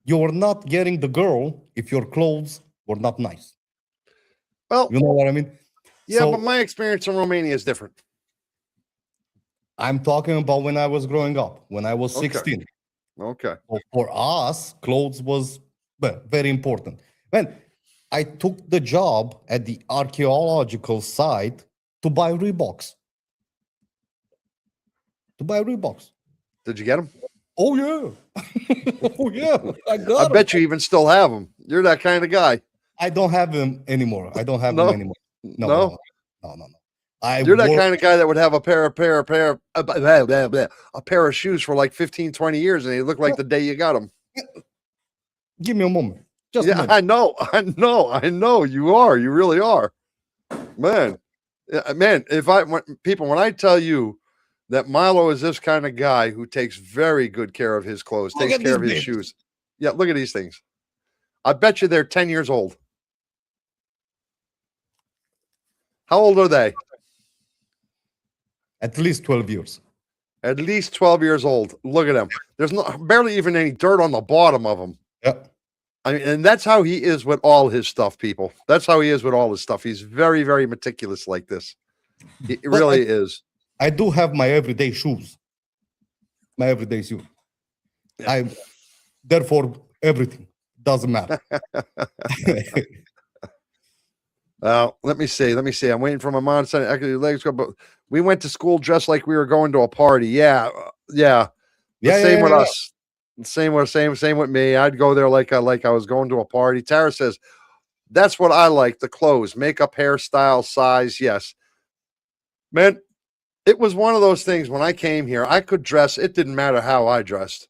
Speaker 2: You were not getting the girl if your clothes were not nice.
Speaker 1: Well,
Speaker 2: You know what I mean?
Speaker 1: yeah, but
Speaker 2: So
Speaker 1: my experience in Romania is different.
Speaker 2: I'm talking about when I was growing up, when I was
Speaker 1: Okay.
Speaker 2: 16.
Speaker 1: Okay.
Speaker 2: For us, clothes was, well, very important. Man, I took the job at the archaeological site to buy Reeboks.
Speaker 1: Did you get them?
Speaker 2: Oh yeah, oh yeah, I
Speaker 1: I
Speaker 2: got 'em.
Speaker 1: bet you even still have them. You're that kind of guy.
Speaker 2: I don't have them anymore. I don't have them
Speaker 1: No,
Speaker 2: anymore. No,
Speaker 1: no.
Speaker 2: no. I
Speaker 1: You're that
Speaker 2: work.
Speaker 1: kind of guy that would have a pair of shoes for like 15, 20 years, and they look like the day you got them.
Speaker 2: Give me a moment. Just a
Speaker 1: Yeah,
Speaker 2: minute.
Speaker 1: I know. You are. You really are, man. Man, when I tell you that Milo is this kind of guy who takes very good care of his clothes,
Speaker 2: Look
Speaker 1: takes
Speaker 2: at
Speaker 1: care of
Speaker 2: this
Speaker 1: his
Speaker 2: bitch.
Speaker 1: shoes. Yeah, look at these things. I bet you they're 10 years old. How old are they?
Speaker 2: At least 12 years.
Speaker 1: At least 12 years old. Look at them. There's barely even any dirt on the bottom of them.
Speaker 2: Yeah.
Speaker 1: I mean, and that's how he is with all his stuff, people. That's how he is with all his stuff. He's very, very meticulous like this. He really is.
Speaker 2: I do have my everyday shoes. My everyday shoes.
Speaker 1: Yeah.
Speaker 2: Therefore, everything doesn't matter.
Speaker 1: Let me see. I'm waiting for my mom to say, actually, legs go, but we went to school dressed like we were going to a party. Yeah. Same with us. Same with me. I'd go there like I was going to a party. Tara says, that's what I like, the clothes, makeup, hairstyle, size. Yes. Man, it was one of those things when I came here, I could dress. It didn't matter how I dressed.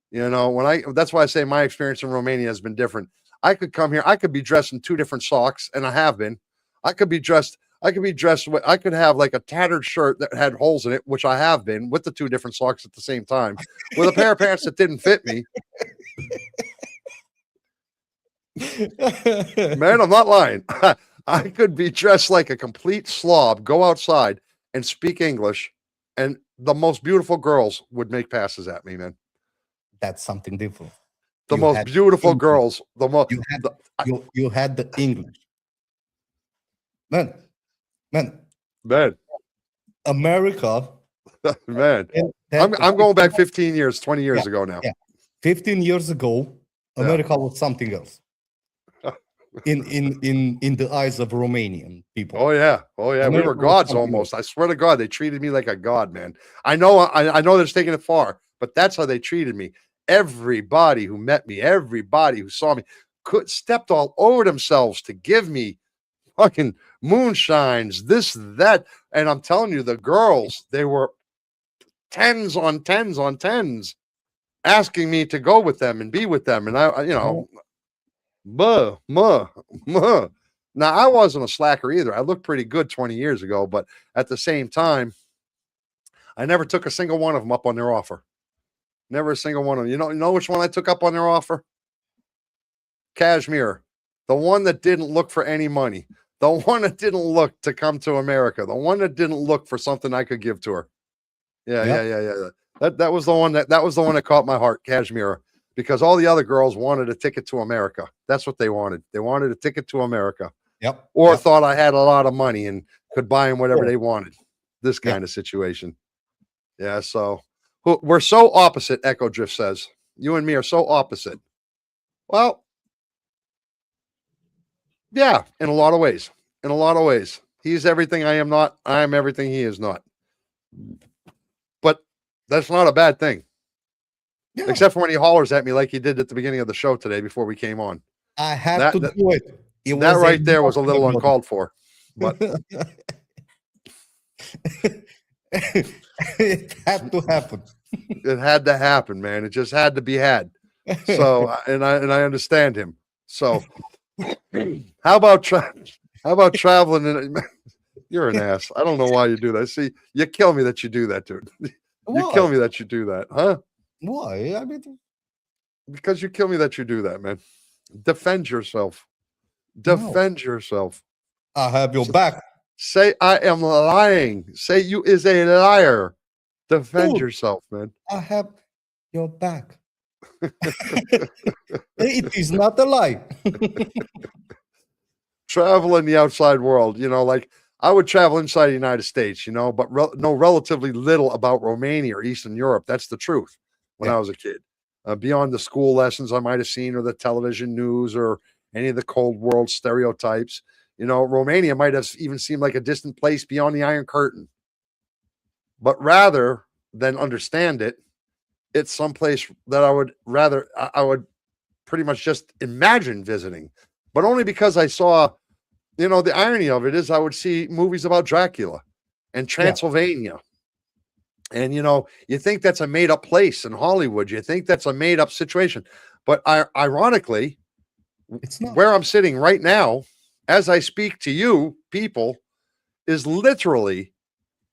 Speaker 1: You know, that's why I say my experience in Romania has been different. I could come here, I could be dressed in two different socks, and I have been. I could have like a tattered shirt that had holes in it, which I have been, with the two different socks at the same time, with a pair of pants that didn't fit me. Man, I'm not lying. I could be dressed like a complete slob, go outside and speak English, and the most beautiful girls would make passes at me, man.
Speaker 2: That's something different.
Speaker 1: The most beautiful girls.
Speaker 2: You had the English. Man. America.
Speaker 1: Man. I'm going back 15 years, 20 years ago now.
Speaker 2: Yeah. 15 years ago, America was something else. In the eyes of Romanian people.
Speaker 1: Oh yeah. We were gods almost. I swear to God, they treated me like a god, man. I know they're taking it far, but that's how they treated me. Everybody who met me, everybody who saw me, stepped all over themselves to give me fucking moonshines, this, that. And I'm telling you, the girls, they were tens on tens on tens asking me to go with them and be with them. And I Now, I wasn't a slacker either. I looked pretty good 20 years ago, but at the same time, I never took a single one of them up on their offer. Never a single one of them. You know which one I took up on their offer? Kashmir. The one that didn't look for any money. The one that didn't look to come to America. The one that didn't look for something I could give to her. Yeah. That was the one that caught my heart, Kashmir. Because all the other girls wanted a ticket to America. That's what they wanted. They wanted a ticket to America.
Speaker 2: Yep.
Speaker 1: Or thought I had a lot of money and could buy them whatever they wanted. This kind of situation. Yeah, so we're so opposite, Echo Drift says. You and me are so opposite. Well, yeah, in a lot of ways. He's everything I am not. I am everything he is not. But that's not a bad thing. Yeah. Except for when he hollers at me like he did at the beginning of the show today before we came on.
Speaker 2: I had to do it.
Speaker 1: That right there was a little uncalled for. But
Speaker 2: it had to happen.
Speaker 1: It had to happen, man. It just had to be had. So, and I understand him. So, how about traveling? You're an ass. I don't know why you do that. See, you kill me that you do that, dude. You kill me that you do that, huh?
Speaker 2: Why? I mean,
Speaker 1: because you kill me that you do that, man. Defend yourself. Defend yourself.
Speaker 2: I have your back.
Speaker 1: Say I am lying. Say you is a liar. Defend yourself, man.
Speaker 2: I have your back. It is not a lie.
Speaker 1: Travel in the outside world, like I would travel inside the United States, but know relatively little about Romania or Eastern Europe. That's the truth. When I was a kid, beyond the school lessons I might have seen or the television news or any of the cold world stereotypes. Romania might have even seemed like a distant place beyond the Iron Curtain. But rather than understand it, it's someplace that I would pretty much just imagine visiting, but only because I saw, the irony of it is I would see movies about Dracula and Transylvania. And, you think that's a made up place in Hollywood. You think that's a made up situation. But ironically,
Speaker 2: It's not.
Speaker 1: where I'm sitting right now, as I speak to you people, is literally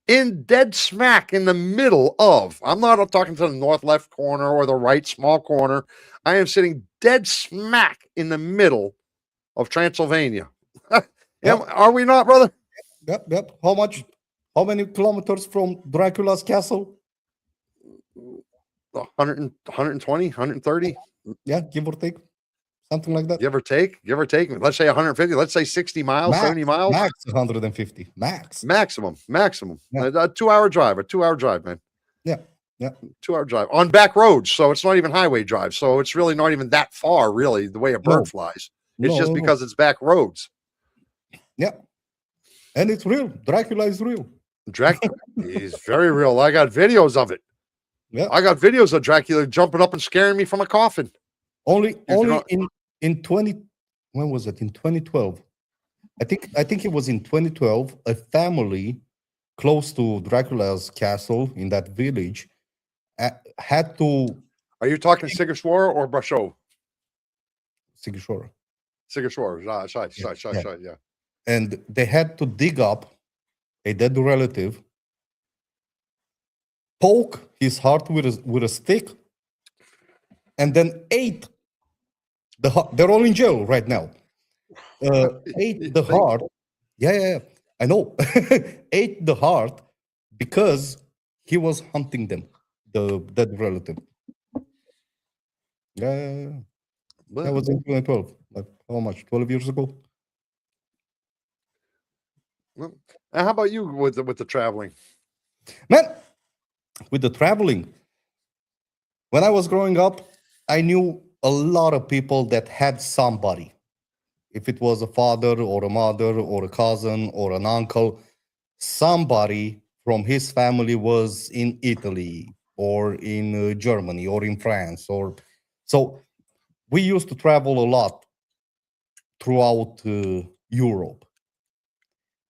Speaker 1: in dead smack in the middle of, I'm not talking to the north left corner or the right small corner. I am sitting dead smack in the middle of Transylvania. Are we not, brother?
Speaker 2: Yep. How many kilometers from Dracula's castle?
Speaker 1: 100, 120, 130?
Speaker 2: Yeah, give or take. Something like that.
Speaker 1: Give or take. Let's say 150. Let's say 60 miles, 70 miles.
Speaker 2: Max 150. Max.
Speaker 1: Maximum.
Speaker 2: Yeah.
Speaker 1: A 2-hour drive. A 2-hour drive, man.
Speaker 2: Yeah.
Speaker 1: 2-hour drive on back roads. So it's not even highway drive. So it's really not even that far, really, the way a bird flies. It's just because it's back roads.
Speaker 2: Yeah. And it's real. Dracula is real.
Speaker 1: Dracula is very real. I got videos of it.
Speaker 2: Yeah.
Speaker 1: I got videos of Dracula jumping up and scaring me from a coffin.
Speaker 2: Only in 20, when was it? In 2012. I think it was in 2012, a family close to Dracula's castle in that village had to.
Speaker 1: Are you talking Sigurdswar or Brasov?
Speaker 2: Sigurdswar.
Speaker 1: Sigurdswar. Yeah.
Speaker 2: And they had to dig up a dead relative, poke his heart with a stick, and then ate the heart. They're all in jail right now. Ate the heart. Yeah. I know. Ate the heart because he was hunting them, the dead relative. Yeah. That was in 2012. Like how much? 12 years ago?
Speaker 1: Well, how about you with the traveling?
Speaker 2: Man, with the traveling, when I was growing up, I knew a lot of people that had somebody. If it was a father or a mother or a cousin or an uncle, somebody from his family was in Italy or in Germany or in France. So we used to travel a lot throughout Europe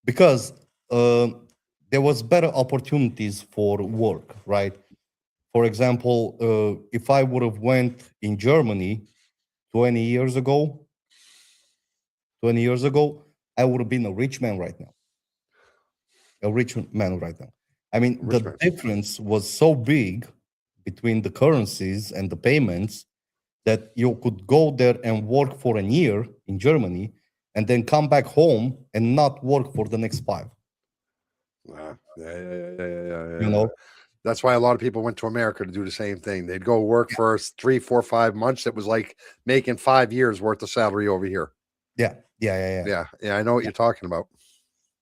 Speaker 2: because there was better opportunities for work, right? For example, if I would have went in Germany 20 years ago, I would have been a rich man right now. I mean, the difference was so big between the currencies and the payments that you could go there and work for a year in Germany and then come back home and not work for the next 5.
Speaker 1: Yeah.
Speaker 2: You know,
Speaker 1: that's why a lot of people went to America to do the same thing. They'd go work for 3, 4, 5 months. It was like making 5 years worth of salary over here.
Speaker 2: Yeah.
Speaker 1: I know what you're talking about.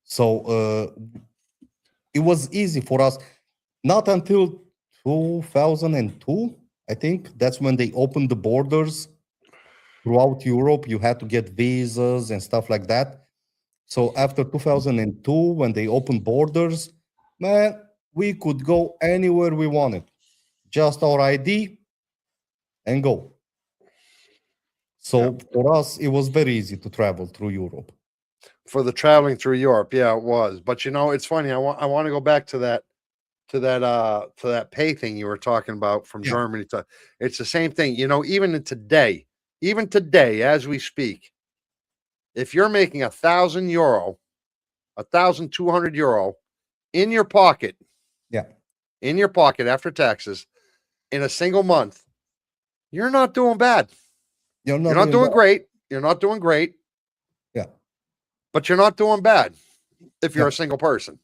Speaker 2: So it was easy for us. Not until 2002, I think. That's when they opened the borders throughout Europe. You had to get visas and stuff like that. So after 2002, when they opened borders, man, we could go anywhere we wanted. Just our ID and go. So for us, it was very easy to travel through Europe.
Speaker 1: For the traveling through Europe, yeah, it was. But it's funny. I want to go back to that pay thing you were talking about from Germany. It's the same thing. Even today, as we speak, if you're making €1,000, €1,200 in your pocket, after taxes, in a single month, you're not doing bad. You're not doing great. You're not doing great.
Speaker 2: Yeah.
Speaker 1: But you're not doing bad if you're a single person.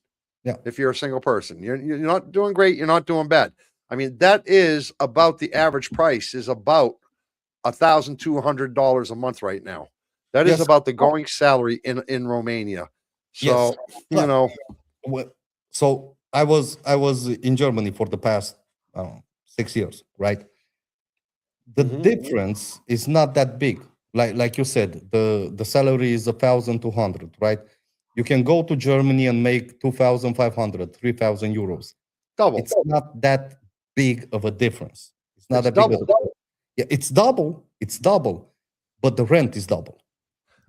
Speaker 2: Yeah.
Speaker 1: If you're a single person, you're not doing great. You're not doing bad. I mean, that is about the average price is about $1,200 a month right now. That is about the going salary in Romania. So,
Speaker 2: So I was in Germany for the past 6 years, right? The difference is not that big. like you said, the salary is 1,200, right? You can go to Germany and make 2,500, 3,000 euros.
Speaker 1: Double.
Speaker 2: It's not that big of a difference. It's not
Speaker 1: It's
Speaker 2: that big of
Speaker 1: double.
Speaker 2: a difference. Yeah, it's double. It's double, but the rent is double.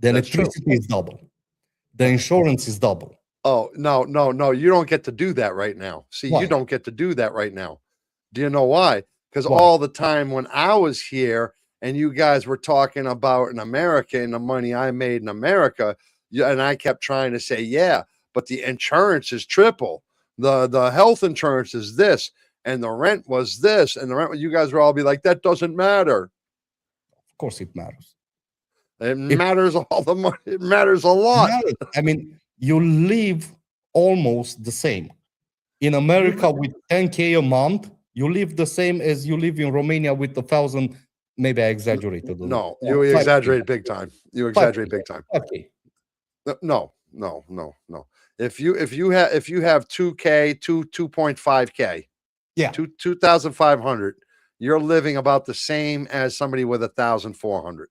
Speaker 2: The
Speaker 1: That's true.
Speaker 2: electricity is double. The insurance is double.
Speaker 1: Oh, no, no, no. You don't get to do that right now. See, you
Speaker 2: Why?
Speaker 1: don't get to do that right now. Do you know why? Because
Speaker 2: Why?
Speaker 1: all the time when I was here and you guys were talking about in America and the money I made in America, and I kept trying to say, yeah, but the insurance is triple. The health insurance is this, and the rent was this, and the rent. You guys would all be like, that doesn't matter.
Speaker 2: Of course, it matters.
Speaker 1: It
Speaker 2: It
Speaker 1: matters all the money. It matters a lot.
Speaker 2: matters. I mean, you live almost the same in America with 10K a month. You live the same as you live in Romania with 1,000. Maybe I exaggerated a little.
Speaker 1: No, you
Speaker 2: 5K.
Speaker 1: exaggerate big time. You exaggerate
Speaker 2: 5K.
Speaker 1: big time.
Speaker 2: 5K.
Speaker 1: No, no, no, no. If you have 2K, 2.5K,
Speaker 2: Yeah.
Speaker 1: 2,500, you're living about the same as somebody with 1,400.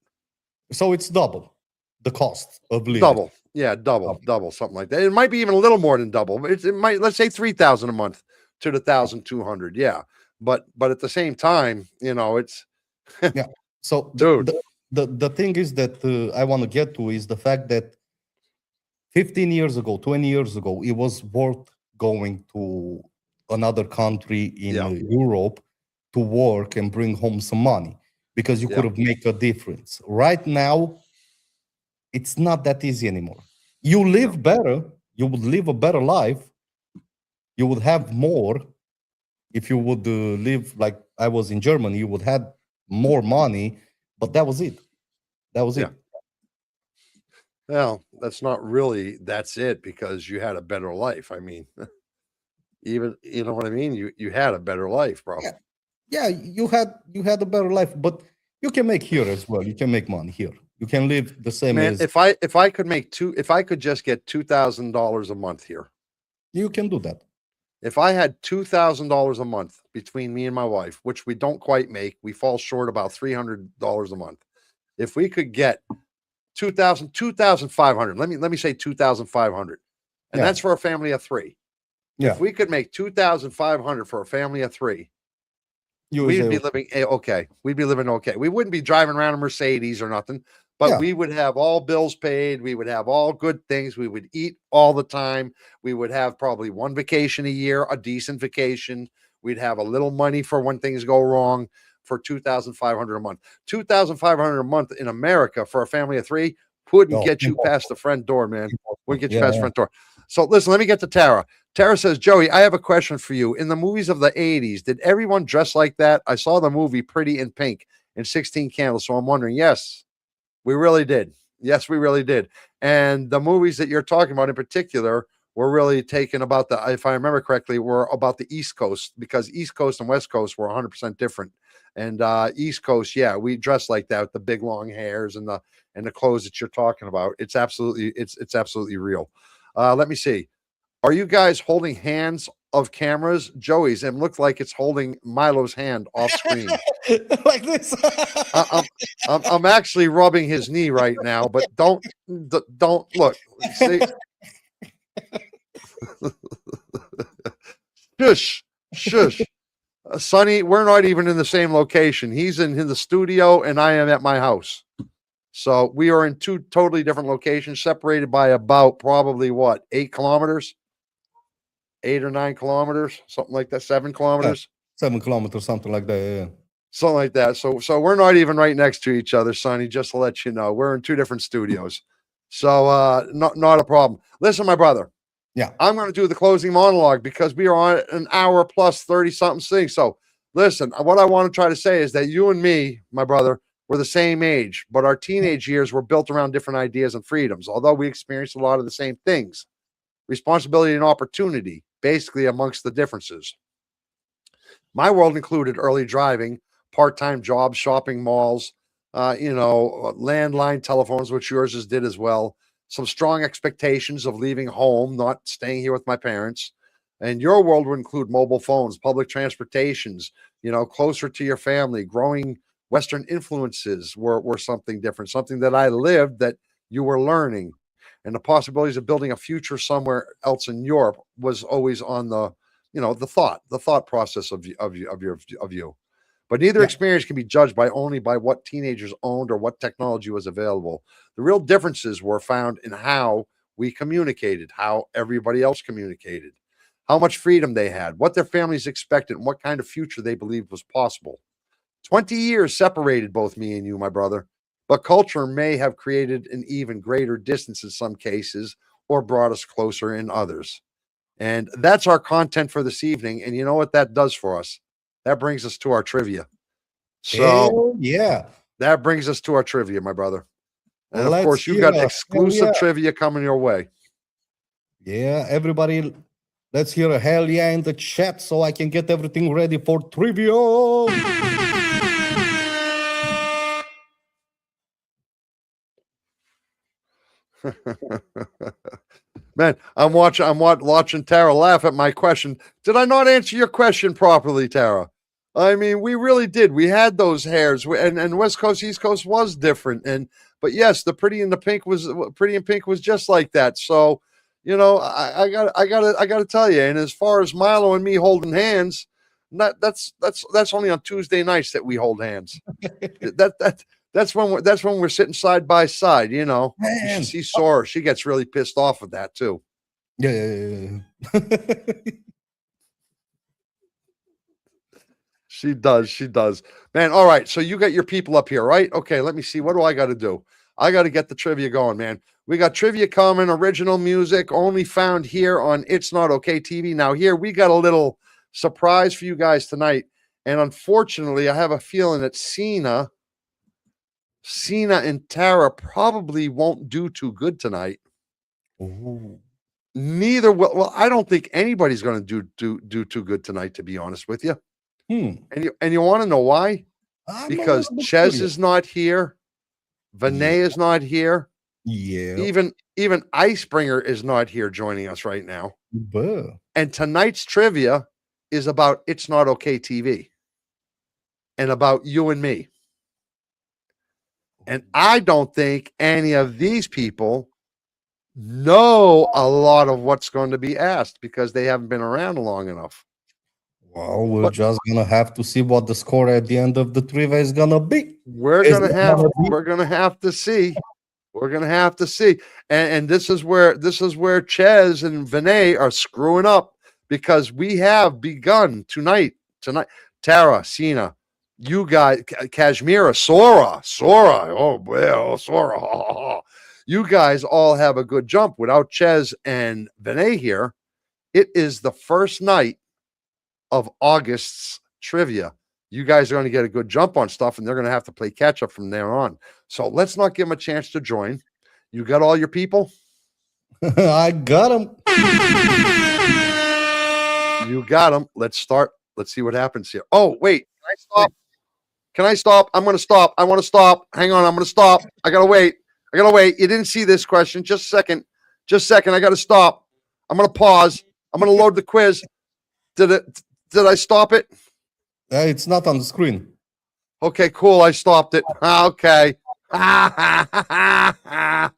Speaker 2: So it's double the cost of living.
Speaker 1: Double. Yeah, double, something like that. It might be even a little more than double. But it might, let's say 3,000 a month to the 1,200. Yeah. But at the same time, it's
Speaker 2: Yeah. So
Speaker 1: dude.
Speaker 2: The thing is that I want to get to is the fact that 15 years ago, 20 years ago, it was worth going to another country in
Speaker 1: Yeah.
Speaker 2: Europe to work and bring home some money because you
Speaker 1: Yeah.
Speaker 2: could have made a difference. Right now, it's not that easy anymore. You live better, you would live a better life, you would have more. If you would live like I was in Germany, you would have more money, but that was it. That was
Speaker 1: Yeah.
Speaker 2: it.
Speaker 1: Well, that's it because you had a better life. I mean, even you know what I mean? You had a better life, bro.
Speaker 2: Yeah. Yeah, you had a better life, but you can make here as well. You can make money here. You can live the same
Speaker 1: Man,
Speaker 2: as
Speaker 1: if I could just get $2,000 a month here,
Speaker 2: you can do that.
Speaker 1: if I had $2,000 a month between me and my wife, which we don't quite make, we fall short about $300 a month. If we could get 2,500, let me say 2,500, and
Speaker 2: Yeah.
Speaker 1: that's for a family of three.
Speaker 2: Yeah.
Speaker 1: If we could make 2,500 for a family of three,
Speaker 2: You
Speaker 1: we'd
Speaker 2: say,
Speaker 1: be living okay. We'd be living okay. We wouldn't be driving around a Mercedes or nothing, but
Speaker 2: Yeah.
Speaker 1: we would have all bills paid. We would have all good things. We would eat all the time. We would have probably one vacation a year, a decent vacation. We'd have a little money for when things go wrong for 2,500 a month. 2,500 a month in America for a family of three wouldn't
Speaker 2: No,
Speaker 1: get you
Speaker 2: impossible.
Speaker 1: past the front door, man. Wouldn't get you
Speaker 2: Yeah,
Speaker 1: past the
Speaker 2: yeah.
Speaker 1: front door. So listen, let me get to Tara. Tara says, Joey, I have a question for you. In the movies of the 80s, did everyone dress like that? I saw the movie Pretty in Pink and 16 Candles. So I'm wondering, yes, we really did. Yes, we really did. And the movies that you're talking about in particular were really taken about if I remember correctly, were about the East Coast because East Coast and West Coast were 100% different. And East Coast, yeah, we dress like that with the big long hairs and the clothes that you're talking about. It's absolutely real. Let me see. Are you guys holding hands of cameras? Joey's and looked like it's holding Milo's hand off screen.
Speaker 2: Like this.
Speaker 1: I'm actually rubbing his knee right now, but don't look. See, shush. Sonny, we're not even in the same location. He's in the studio, and I am at my house. So we are in two totally different locations, separated by about probably what 8 kilometers. 8 or 9 kilometers, something like that, 7 kilometers.
Speaker 2: 7 kilometers, something like that. Yeah.
Speaker 1: Something like that. So we're not even right next to each other, Sonny, just to let you know. We're in two different studios. So not a problem. Listen, my brother.
Speaker 2: Yeah.
Speaker 1: I'm going to do the closing monologue because we are on an hour plus 30 something thing. So listen, what I want to try to say is that you and me, my brother, we're the same age, but our teenage years were built around different ideas and freedoms, although we experienced a lot of the same things. Responsibility and opportunity, basically amongst the differences. My world included early driving, part-time jobs, shopping malls, landline telephones, which yours did as well. Some strong expectations of leaving home, not staying here with my parents. And your world would include mobile phones, public transportations, closer to your family, growing Western influences were something different, something that I lived that you were learning. And the possibilities of building a future somewhere else in Europe was always on the, the thought process of you. But neither
Speaker 2: Yeah.
Speaker 1: experience can be judged by only by what teenagers owned or what technology was available. The real differences were found in how we communicated, how everybody else communicated, how much freedom they had, what their families expected, and what kind of future they believed was possible. 20 years separated both me and you, my brother, but culture may have created an even greater distance in some cases or brought us closer in others. And that's our content for this evening. And you know what that does for us? That brings us to our trivia. So
Speaker 2: Hell yeah.
Speaker 1: that brings us to our trivia, my brother. And of
Speaker 2: Let's
Speaker 1: course, you've
Speaker 2: hear
Speaker 1: got
Speaker 2: a hell
Speaker 1: exclusive
Speaker 2: yeah.
Speaker 1: trivia coming your way.
Speaker 2: Yeah, everybody, let's hear a hell yeah in the chat so I can get everything ready for trivia.
Speaker 1: Man, watching Tara laugh at my question. Did I not answer your question properly, Tara? I mean, we really did. We had those hairs, and West Coast, East Coast was different. But yes, the Pretty in Pink was just like that. So, I got to tell you. And as far as Milo and me holding hands, that's only on Tuesday nights that we hold hands. That's when we're sitting side by side. You should
Speaker 2: Man.
Speaker 1: see Sora. She gets really pissed off at that too.
Speaker 2: Yeah.
Speaker 1: She does. She does. Man, all right. So you got your people up here, right? Okay, let me see. What do I got to do? I got to get the trivia going, man. We got trivia coming, original music only found here on It's Not Okay TV. Now, here we got a little surprise for you guys tonight. And unfortunately, I have a feeling that Cena and Tara probably won't do too good tonight.
Speaker 2: Ooh.
Speaker 1: Neither will. Well, I don't think anybody's going to do too good tonight, to be honest with you. And you want to know why? Because Ches is not here, Vinay is not here.
Speaker 2: Yeah.
Speaker 1: Even Icebringer is not here joining us right now.
Speaker 2: Buh.
Speaker 1: And tonight's trivia is about It's Not Okay TV and about you and me. And I don't think any of these people know a lot of what's going to be asked because they haven't been around long enough.
Speaker 2: Well, we're just gonna have to see what the score at the end of the trivia is gonna be.
Speaker 1: We're gonna have to see. We're gonna have to see. And this is where Ches and Vinay are screwing up because we have begun tonight. Tara, Cena, you guys, Kashmira, Sora. Oh well, Sora. You guys all have a good jump without Ches and Vinay here. It is the first night of August's trivia. You guys are going to get a good jump on stuff, and they're going to have to play catch up from there on. So let's not give them a chance to join. You got all your people?
Speaker 2: I got them.
Speaker 1: You got them. Let's start. Let's see what happens here. Oh, wait. Can I stop? Can I stop? I'm going to stop. I want to stop. Hang on. I'm going to stop. I got to wait. You didn't see this question. Just a second. I got to stop. I'm going to pause. I'm going to load the quiz. Did I stop it?
Speaker 2: It's not on the screen.
Speaker 1: Okay, cool. I stopped it. Okay. I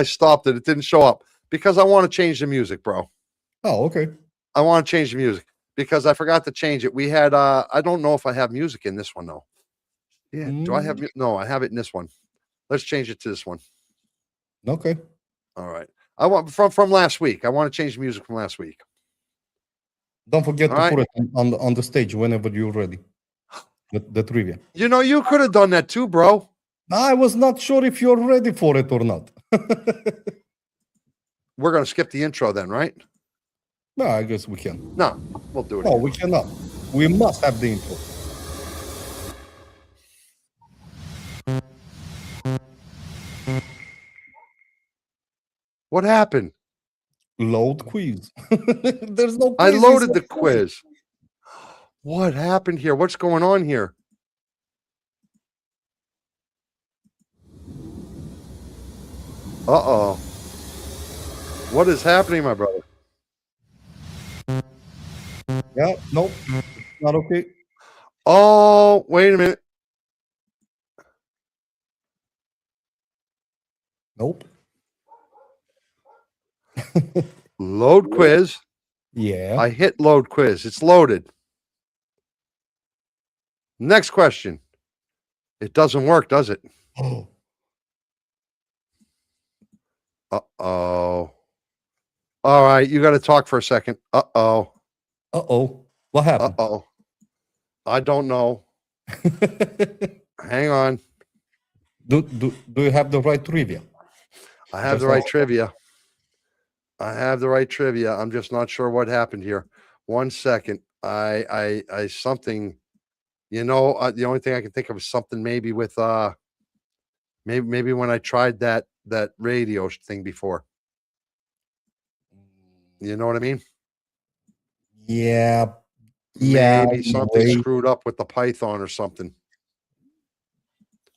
Speaker 1: stopped it. It didn't show up because I want to change the music, bro.
Speaker 2: Oh, okay.
Speaker 1: I want to change the music because I forgot to change it. We had I don't know if I have music in this one though. Yeah, do I have no, I have it in this one. Let's change it to this one.
Speaker 2: Okay.
Speaker 1: All right. I want from last week. I want to change the music from last week.
Speaker 2: Don't forget to put it on the stage whenever you're ready. The trivia.
Speaker 1: You could have done that too, bro.
Speaker 2: I was not sure if you're ready for it or not.
Speaker 1: We're going to skip the intro then, right?
Speaker 2: No, I guess we can.
Speaker 1: No, we'll do it.
Speaker 2: No, we cannot. We must have the intro.
Speaker 1: What happened?
Speaker 2: Load quiz. There's no quiz.
Speaker 1: I loaded the quiz. What happened here? What's going on here? Uh-oh. What is happening, my brother?
Speaker 2: Yeah, nope. Not okay.
Speaker 1: Oh, wait a minute.
Speaker 2: Nope.
Speaker 1: Load quiz.
Speaker 2: Yeah.
Speaker 1: I hit load quiz. It's loaded. Next question. It doesn't work, does it?
Speaker 2: Oh.
Speaker 1: Uh-oh. All right, you got to talk for a second. Uh-oh.
Speaker 2: Uh-oh. What happened?
Speaker 1: Uh-oh. I don't know. Hang on.
Speaker 2: Do you have the right trivia?
Speaker 1: I have the right trivia. I have the right trivia. I'm just not sure what happened here. 1 second. I something, you know, the only thing I can think of is something maybe with maybe when I tried that radio thing before. You know what I mean?
Speaker 2: Yeah. Yeah.
Speaker 1: Maybe something screwed up with the Python or something.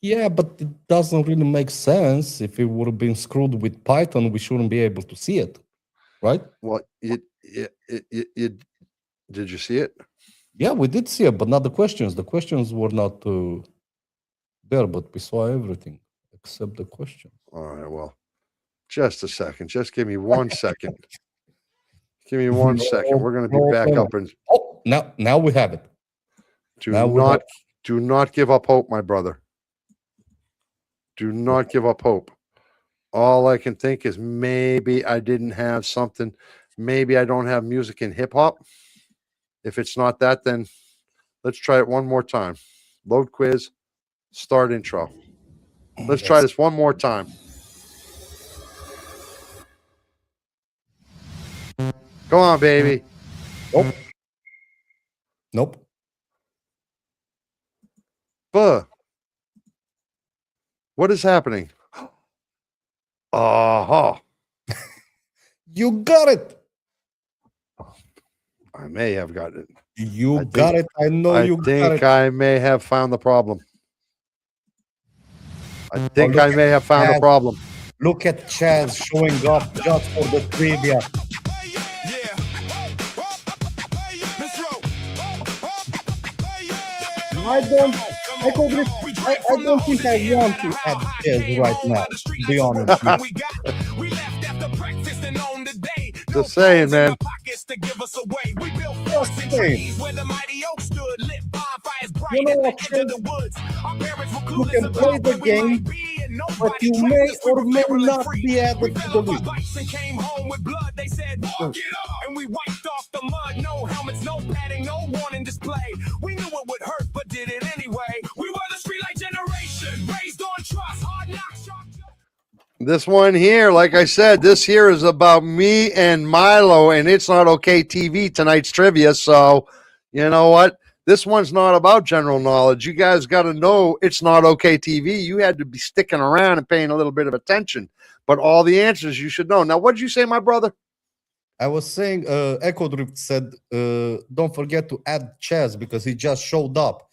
Speaker 2: Yeah, but it doesn't really make sense. If it would have been screwed with Python, we shouldn't be able to see it, right?
Speaker 1: Well, did you see it?
Speaker 2: Yeah, we did see it, but not the questions. The questions were not there, but we saw everything except the questions.
Speaker 1: All right, well, just a second. Just give me 1 second. Give me 1 second. We're going to be back up and
Speaker 2: now we have it.
Speaker 1: Do not give up hope, my brother. Do not give up hope. All I can think is maybe I didn't have something. Maybe I don't have music in hip hop. If it's not that, then let's try it one more time. Load quiz, start intro. Let's try this one more time. Come on, baby.
Speaker 2: Nope. Nope.
Speaker 1: What is happening? Uh-huh.
Speaker 2: You got it.
Speaker 1: I may have got it.
Speaker 2: You got it. I know you got it.
Speaker 1: I think I may have found the problem. I think I may have found the problem.
Speaker 2: Look at Chaz showing up just for the trivia. I don't think I want to add Chaz right now, to be honest with you.
Speaker 1: Just saying, man.
Speaker 2: Just saying. You know what, Chaz? You can play the game, but you may or may not be added to the list.
Speaker 3: And we wiped off the mud, no helmets, no padding, no warning display. We knew it would hurt, but did it anyway. We were the streetlight generation, raised on trust, hard knocks, sharp.
Speaker 1: This one here, like I said, this here is about me and Milo, and It's Not Okay TV, tonight's trivia. So, you know what? This one's not about general knowledge. You guys got to know It's Not Okay TV. You had to be sticking around and paying a little bit of attention. But all the answers you should know. Now, what did you say, my brother?
Speaker 2: I was saying, Echo Drift said, don't forget to add Chaz because he just showed up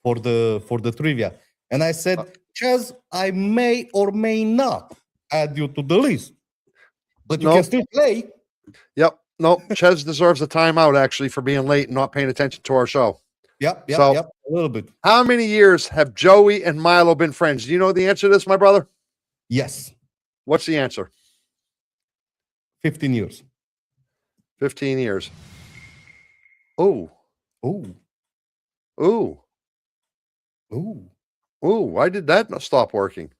Speaker 2: for the trivia. And I said, Chaz, I may or may not add you to the list, but you can still play.
Speaker 1: Yep. No, Ches deserves a timeout actually for being late and not paying attention to our show.
Speaker 2: Yep. A little bit.
Speaker 1: How many years have Joey and Milo been friends? Do you know the answer to this, my brother?
Speaker 2: Yes.
Speaker 1: What's the answer?
Speaker 2: 15 years.
Speaker 1: 15 years. Oh.
Speaker 2: Ooh.
Speaker 1: Ooh.
Speaker 2: Ooh.
Speaker 1: Ooh. Why did that not stop working?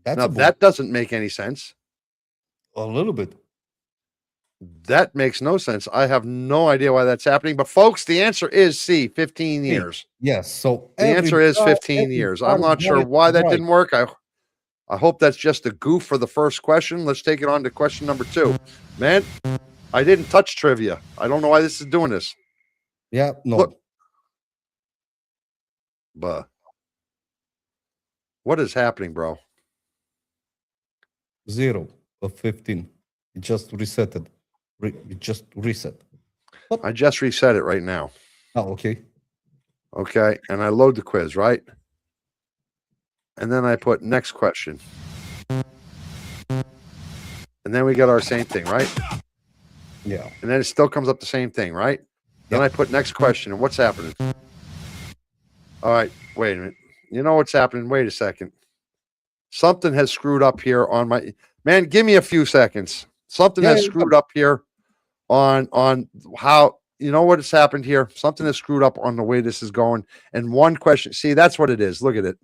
Speaker 1: Now, that doesn't make any sense.
Speaker 2: A little bit.
Speaker 1: That makes no sense. I have no idea why that's happening. But, folks, the answer is C, 15 years.
Speaker 2: Yes. So
Speaker 1: the answer is 15 years. I'm not sure why that didn't work. I hope that's just a goof for the first question. Let's take it on to question number 2. Man, I didn't touch trivia. I don't know why this is doing this.
Speaker 2: Yeah, no.
Speaker 1: Look. But what is happening, bro?
Speaker 2: 0 of 15. It just resetted. It just reset.
Speaker 1: But I just reset it right now.
Speaker 2: Oh, okay.
Speaker 1: Okay, and I load the quiz, right? And then I put next question. And then we got our same thing, right?
Speaker 2: Yeah.
Speaker 1: And then it still comes up the same thing, right? Then I put next question, and what's happening? All right, wait a minute. You know what's happening? Wait a second. Something has screwed up here on my man. Give me a few seconds. Something has screwed up here on how you know what has happened here. Something has screwed up on the way this is going. And one question. See, that's what it is. Look at it.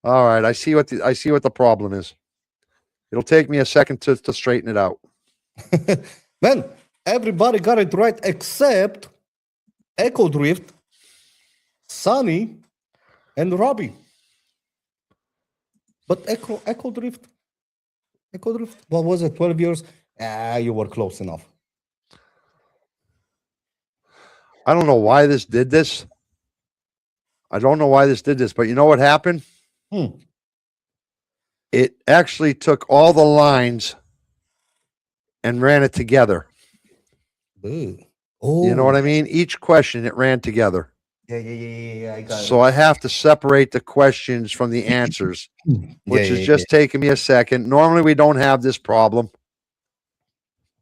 Speaker 1: All right, I see what the problem is. It'll take me a second to straighten it out.
Speaker 2: Man, everybody got it right except Echo Drift, Sunny, and Robbie. But Echo Drift, what was it? 12 years? You were close enough.
Speaker 1: I don't know why this did this. I don't know why this did this, but you know what happened? It actually took all the lines and ran it together.
Speaker 2: Oh,
Speaker 1: You know what I mean? Each question it ran together.
Speaker 2: Yeah. I got
Speaker 1: So I have to separate the questions from the answers, which is just taking me a second. Normally we don't have this problem,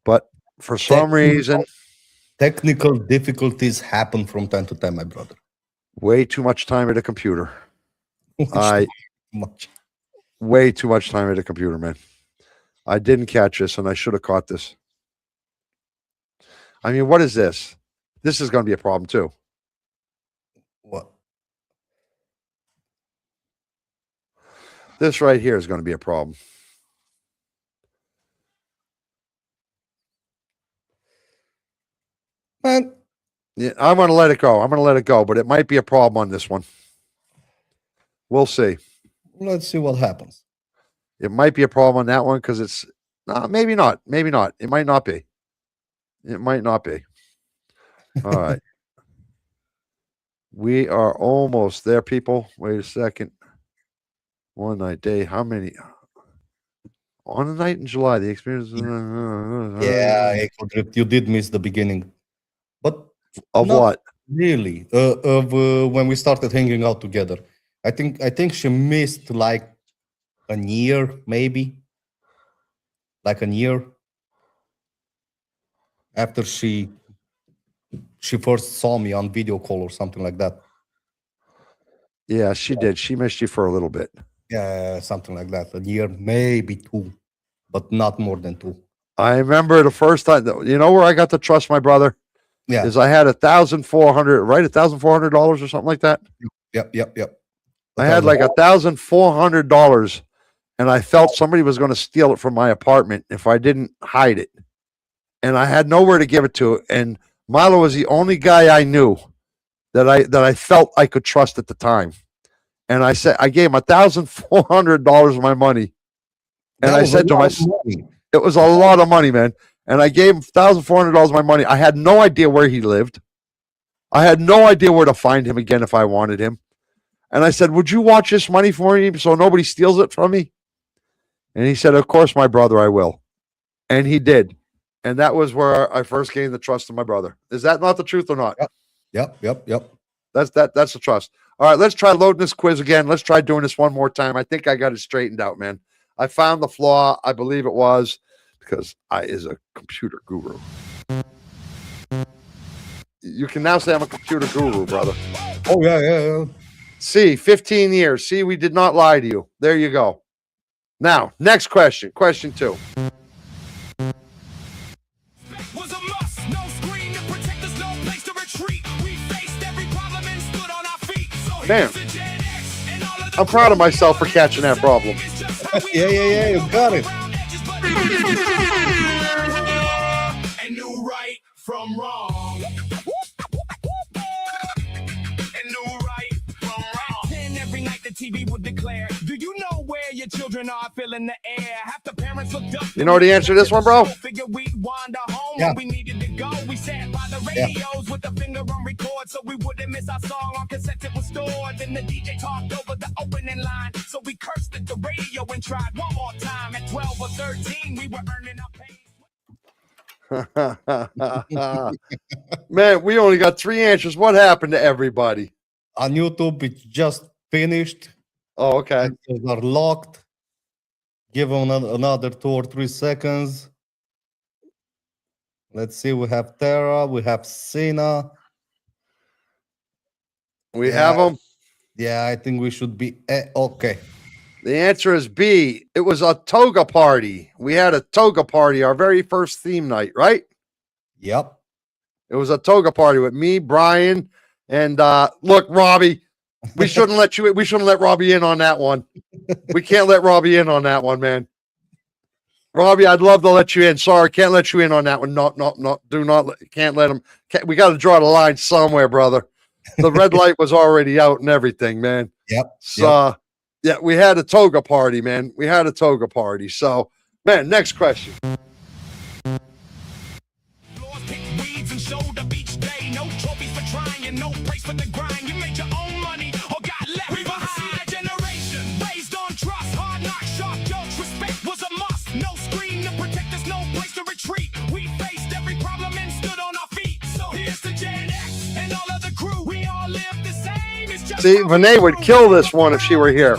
Speaker 1: but for some reason,
Speaker 2: technical difficulties happen from time to time, my brother.
Speaker 1: way too much time at a computer.
Speaker 2: Much.
Speaker 1: Way too much time at a computer, man. I didn't catch this, and I should have caught this. I mean, what is this? This is going to be a problem too.
Speaker 2: What?
Speaker 1: This right here is going to be a problem.
Speaker 2: Man,
Speaker 1: Yeah, I'm going to let it go. But it might be a problem on this one. We'll see.
Speaker 2: let's see what happens.
Speaker 1: It might be a problem on that one because it's maybe not. Maybe not. It might not be. It might not be. All right. We are almost there, people. Wait a second. One night day. How many? On a night in July, the experience.
Speaker 2: Yeah, Echo Drift, you did miss the beginning. But
Speaker 1: Of
Speaker 2: not
Speaker 1: what?
Speaker 2: really. Of when we started hanging out together. I think she missed like a year, maybe. Like a year after she first saw me on video call or something like that.
Speaker 1: Yeah, she did. She missed you for a little bit.
Speaker 2: Yeah, something like that. A year, maybe two, but not more than two.
Speaker 1: I remember the first time. You know where I got to trust my brother?
Speaker 2: Yeah.
Speaker 1: Is I had $1,400, right? $1,400 or something like that.
Speaker 2: Yep.
Speaker 1: I had like $1,400, and I felt somebody was going to steal it from my apartment if I didn't hide it, and I had nowhere to give it to. And Milo was the only guy I knew that I felt I could trust at the time. And I said I gave him $1,400 of my money, and I said to him, it was a lot of money, man. And I gave him $1,400 of my money. I had no idea where he lived. I had no idea where to find him again if I wanted him. And I said, would you watch this money for me so nobody steals it from me? And he said, of course, my brother, I will. And he did. And that was where I first gained the trust of my brother. Is that not the truth or not?
Speaker 2: Yep.
Speaker 1: That's the trust. All right, let's try loading this quiz again. Let's try doing this one more time. I think I got it straightened out, man. I found the flaw. I believe it was because I is a computer guru. You can now say I'm a computer guru, brother.
Speaker 2: Oh, yeah.
Speaker 1: See, 15 years. See, we did not lie to you. There you go. Now, next question. Question 2.
Speaker 3: Was a must, no screen to protect us, no place to retreat. We faced every problem and stood on our feet. So
Speaker 1: Damn.
Speaker 3: here's the Gen X and all of the
Speaker 1: I'm proud of myself for catching that problem.
Speaker 2: Yeah, you got it.
Speaker 3: And knew right from wrong. And knew right from wrong. Then every night the TV would declare, do you know where your children are filling the air? Half the parents looked up.
Speaker 1: You know the answer to this one, bro?
Speaker 3: Figured we'd wander home
Speaker 2: Yeah.
Speaker 3: when we needed to go. We sat by the radios with the finger on record so we wouldn't miss our song on cassette it was stored. Then the DJ talked over the opening line. So we cursed at the radio and tried one more time. At 12 or 13, we were earning our pay.
Speaker 1: Man, we only got 3 answers. What happened to everybody?
Speaker 2: On YouTube, it's just finished.
Speaker 1: Oh, okay.
Speaker 2: Answers are locked. Give them another 2 or 3 seconds. Let's see. We have Tara. We have Sina.
Speaker 1: We have them.
Speaker 2: Yeah, I think we should be okay.
Speaker 1: The answer is B. It was a toga party. We had a toga party, our very first theme night, right?
Speaker 2: Yep.
Speaker 1: It was a toga party with me, Brian, and look, Robbie. We shouldn't let Robbie in on that one. We can't let Robbie in on that one, man. Robbie, I'd love to let you in. Sorry, can't let you in on that one. No, do not. Can't let him. We got to draw the line somewhere, brother. The red light was already out and everything, man.
Speaker 2: Yep.
Speaker 1: So, yeah, we had a toga party, man. We had a toga party. So, man, next question.
Speaker 3: No place for the grind. You made your own money or got left behind. Generation raised on trust, hard knock, sharp jokes. Respect was a must. No screen to protect us, no place to retreat. We faced every problem and stood on our feet. So here's the Gen X and all of the crew. We all live the same. It's just
Speaker 1: See, Vinay would kill this one if she were here.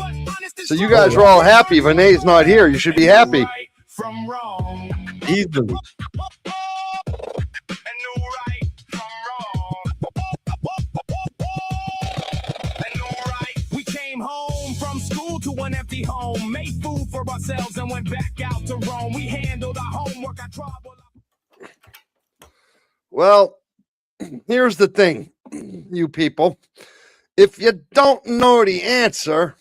Speaker 1: So you guys are all happy. Vinay's not here. You should be happy.
Speaker 3: From wrong.
Speaker 2: Easily.
Speaker 3: To an empty home, made food for ourselves and went back out to Rome. We handled our homework, our trouble.
Speaker 1: Well, here's the thing, you people. If you don't know the answer,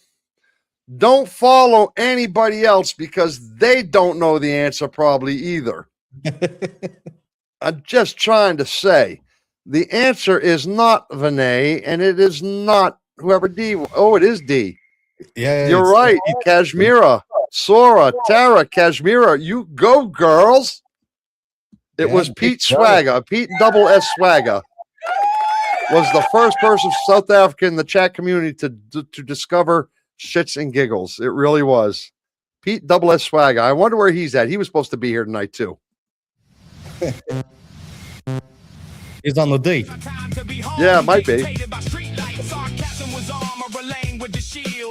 Speaker 1: don't follow anybody else because they don't know the answer probably either. I'm just trying to say the answer is not Vinay and it is not whoever D. Oh, it is D.
Speaker 2: Yeah,
Speaker 1: you're right. Kashmira, Sora, Tara, Kashmira. You go, girls. It was Pete Swagger. Pete double S Swagger was the first person South Africa in the chat community to discover shits and giggles. It really was. Pete double S Swagger. I wonder where he's at. He was supposed to be here tonight too.
Speaker 2: He's on the date.
Speaker 1: Yeah, it might be.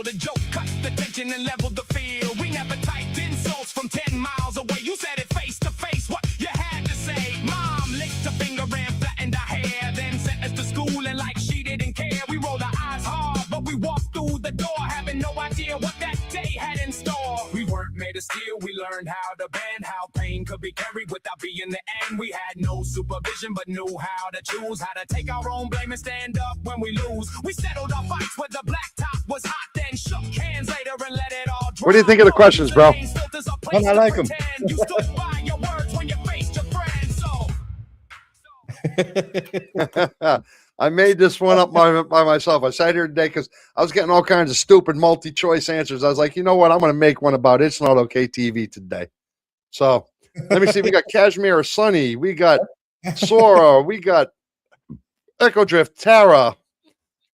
Speaker 3: The joke cut the tension and leveled the field. We never typed insults from 10 miles away. You said it face to face, what you had to say. Mom licked a finger and flattened her hair, then sent us to school and like she didn't care. We rolled our eyes hard, but we walked through the door, having no idea what that day had in store. We weren't made of steel, we learned how to bend, how pain could be carried without being the end. We had no supervision, but knew how to choose, how to take our own blame and stand up when we lose. We settled our fights where the black top was hot, then shook hands later and let it all drop.
Speaker 1: What do you think of the questions, bro?
Speaker 2: I like them.
Speaker 3: You stood by your words when you faced your friends, so.
Speaker 1: I made this one up by myself. I sat here today because I was getting all kinds of stupid multi-choice answers. I was like, you know what? I'm going to make one about It's Not Okay TV today. So let me see. We got Kashmir, Sunny. We got Sora. We got Echo Drift, Tara.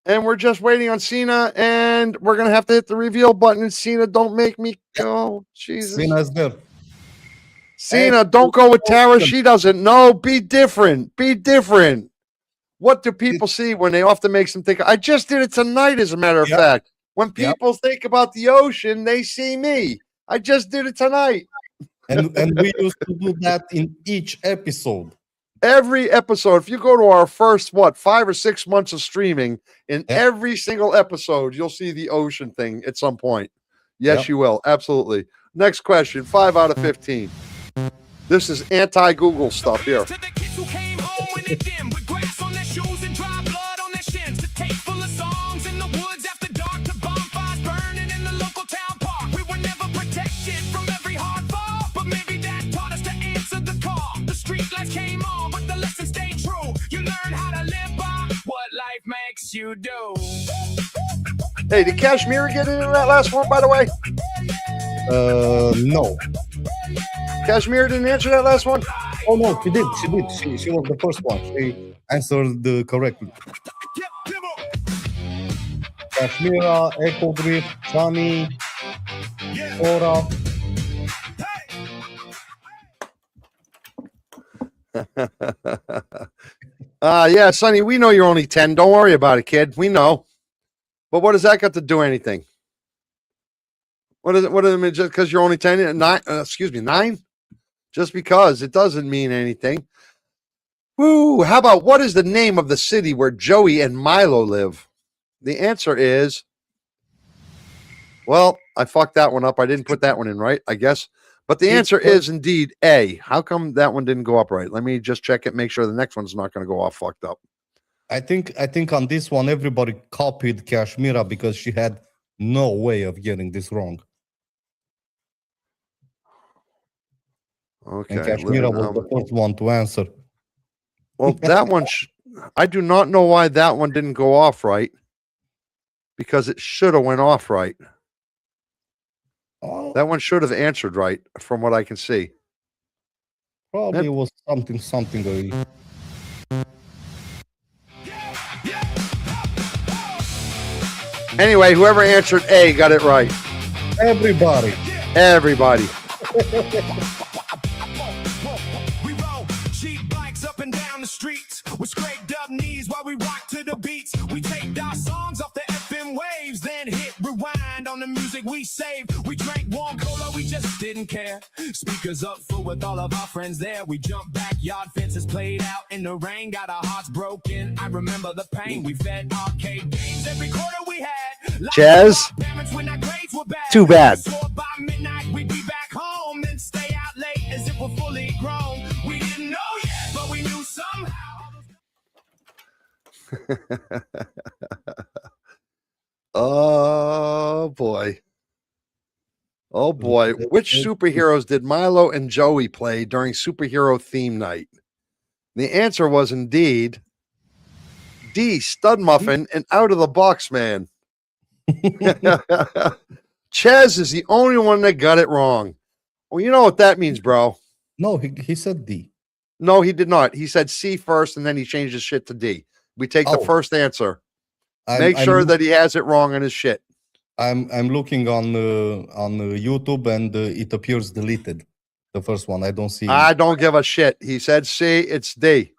Speaker 1: And we're just waiting on Cena. And we're going to have to hit the reveal button. And Cena, don't make me go. Jesus.
Speaker 2: Cena's good.
Speaker 1: Cena, don't go with Tara. She doesn't know. Be different. Be different. What do people see when they often makes them think? I just did it tonight, as a matter of fact. When people think about the ocean, they see me. I just did it tonight.
Speaker 2: And we used to do that in each episode.
Speaker 1: Every episode. If you go to our first, 5 or 6 months of streaming, in every single episode, you'll see the ocean thing at some point. Yes, you will. Absolutely. Next question, 5 out of 15. This is anti-Google stuff here.
Speaker 3: You do.
Speaker 1: Hey, did Kashmir get into that last one, by the way?
Speaker 2: No.
Speaker 1: Kashmir didn't answer that last one?
Speaker 2: Oh, no, she did. She did. She was the first one. She answered correctly. Kashmira, Echo Drift, Sunny, Sora.
Speaker 1: Yeah, Sonny, we know you're only 10. Don't worry about it, kid. We know. But what does that got to do anything? What does it mean? Just because you're only 10? 9? Just because. It doesn't mean anything. Woo! How about what is the name of the city where Joey and Milo live? The answer is, well, I fucked that one up. I didn't put that one in right, I guess. But the answer is indeed A. How come that one didn't go up right? Let me just check it, make sure the next one's not going to go off fucked up.
Speaker 2: I think on this one everybody copied Kashmira because she had no way of getting this wrong.
Speaker 1: Okay.
Speaker 2: And Kashmira was the first one to answer.
Speaker 1: Well, that one, I do not know why that one didn't go off right, because it should have went off right.
Speaker 2: Oh,
Speaker 1: That one should have answered right, from what I can see.
Speaker 2: probably was something.
Speaker 1: Anyway, whoever answered A got it right.
Speaker 2: Everybody.
Speaker 1: Everybody.
Speaker 3: We roll cheap bikes up and down the streets with scraped up knees while we rock to the beats. We taped our songs off the FM waves, then hit rewind on the music we saved. We drank warm cola, we just didn't care. Speakers up full with all of our friends there. We jumped backyard fences, played out in the rain, got our hearts broken. I remember the pain. We fed arcade games every quarter we had.
Speaker 1: Jazz. Too bad.
Speaker 3: By midnight, we'd be back home, then stay out late as if we're fully grown. We didn't know yet, but we knew somehow.
Speaker 1: Oh boy. Oh boy. Which superheroes did Milo and Joey play during superhero theme night? The answer was indeed D, Stud Muffin and Out of the Box Man. Chaz is the only one that got it wrong. Well, you know what that means, bro.
Speaker 2: No, he said D.
Speaker 1: No, he did not. He said C first, and then he changed his shit to D. We take the first answer. Make sure that he has it wrong on his shit.
Speaker 2: I'm looking on YouTube, and it appears deleted. The first one, I don't see.
Speaker 1: I don't give a shit. He said C, it's D.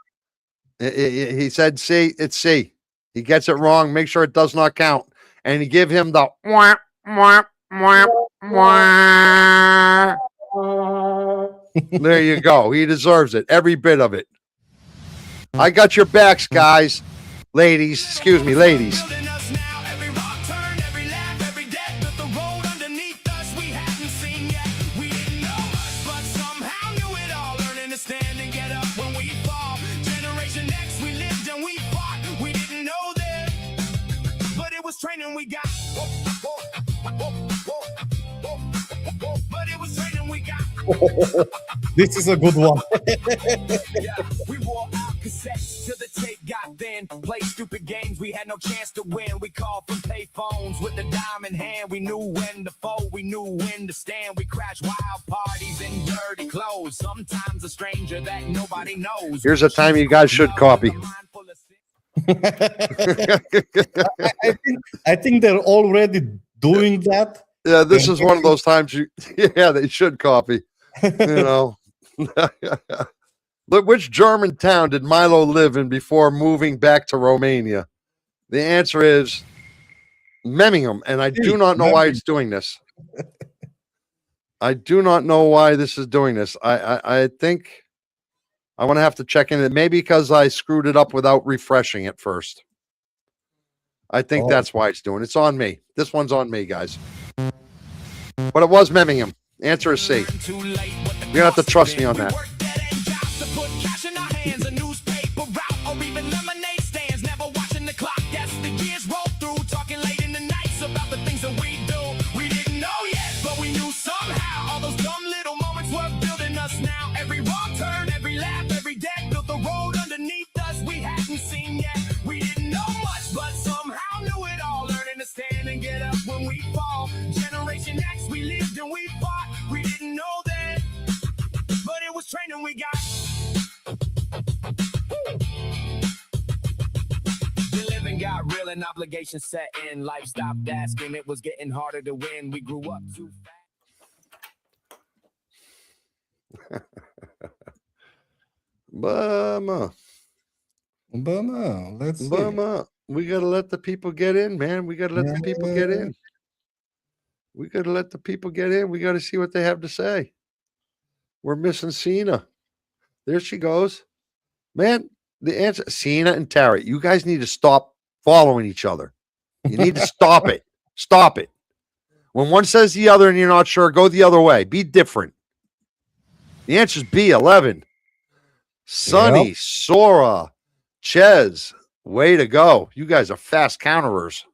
Speaker 1: He said C, it's C. He gets it wrong. Make sure it does not count. And you give him the wah, wah, wah, wah. There you go. He deserves it. Every bit of it. I got your backs, guys. Ladies. Excuse me, ladies.
Speaker 3: Training we got, but it was training we got.
Speaker 2: This is a good one.
Speaker 3: Yeah, we wore our cassettes till the tape got thin. Played stupid games, we had no chance to win. We called from pay phones with the dime in hand. We knew when to fold, we knew when to stand. We crashed wild parties in dirty clothes. Sometimes a stranger that nobody knows.
Speaker 1: Here's a time you guys should copy.
Speaker 2: I think they're already doing that.
Speaker 1: Yeah, this is one of those times they should copy. You know. Look, which German town did Milo live in before moving back to Romania? The answer is Memmingen, and I do not know why it's doing this. I do not know why this is doing this. I think I want to have to check in it. Maybe because I screwed it up without refreshing it first. I think that's why it's doing it. It's on me. This one's on me, guys. But it was Memmingen. Answer is C. You're going to have to trust me on that.
Speaker 3: Training we got. The living got real and obligations set in. Life stopped asking, it was getting harder to win. We grew up too fast.
Speaker 1: Bummer.
Speaker 2: Let's see.
Speaker 1: Bummer. We gotta let the people get in, man. We gotta let the people get in. We gotta let the people get in. We gotta see what they have to say. We're missing Cena. There she goes. Man, the answer, Cena and Tarek, you guys need to stop following each other. You need to stop it. Stop it. When one says the other and you're not sure, go the other way. Be different. The answer is B, 11. Sonny,
Speaker 2: Yep.
Speaker 1: Sora, Ches, way to go. You guys are fast counterers.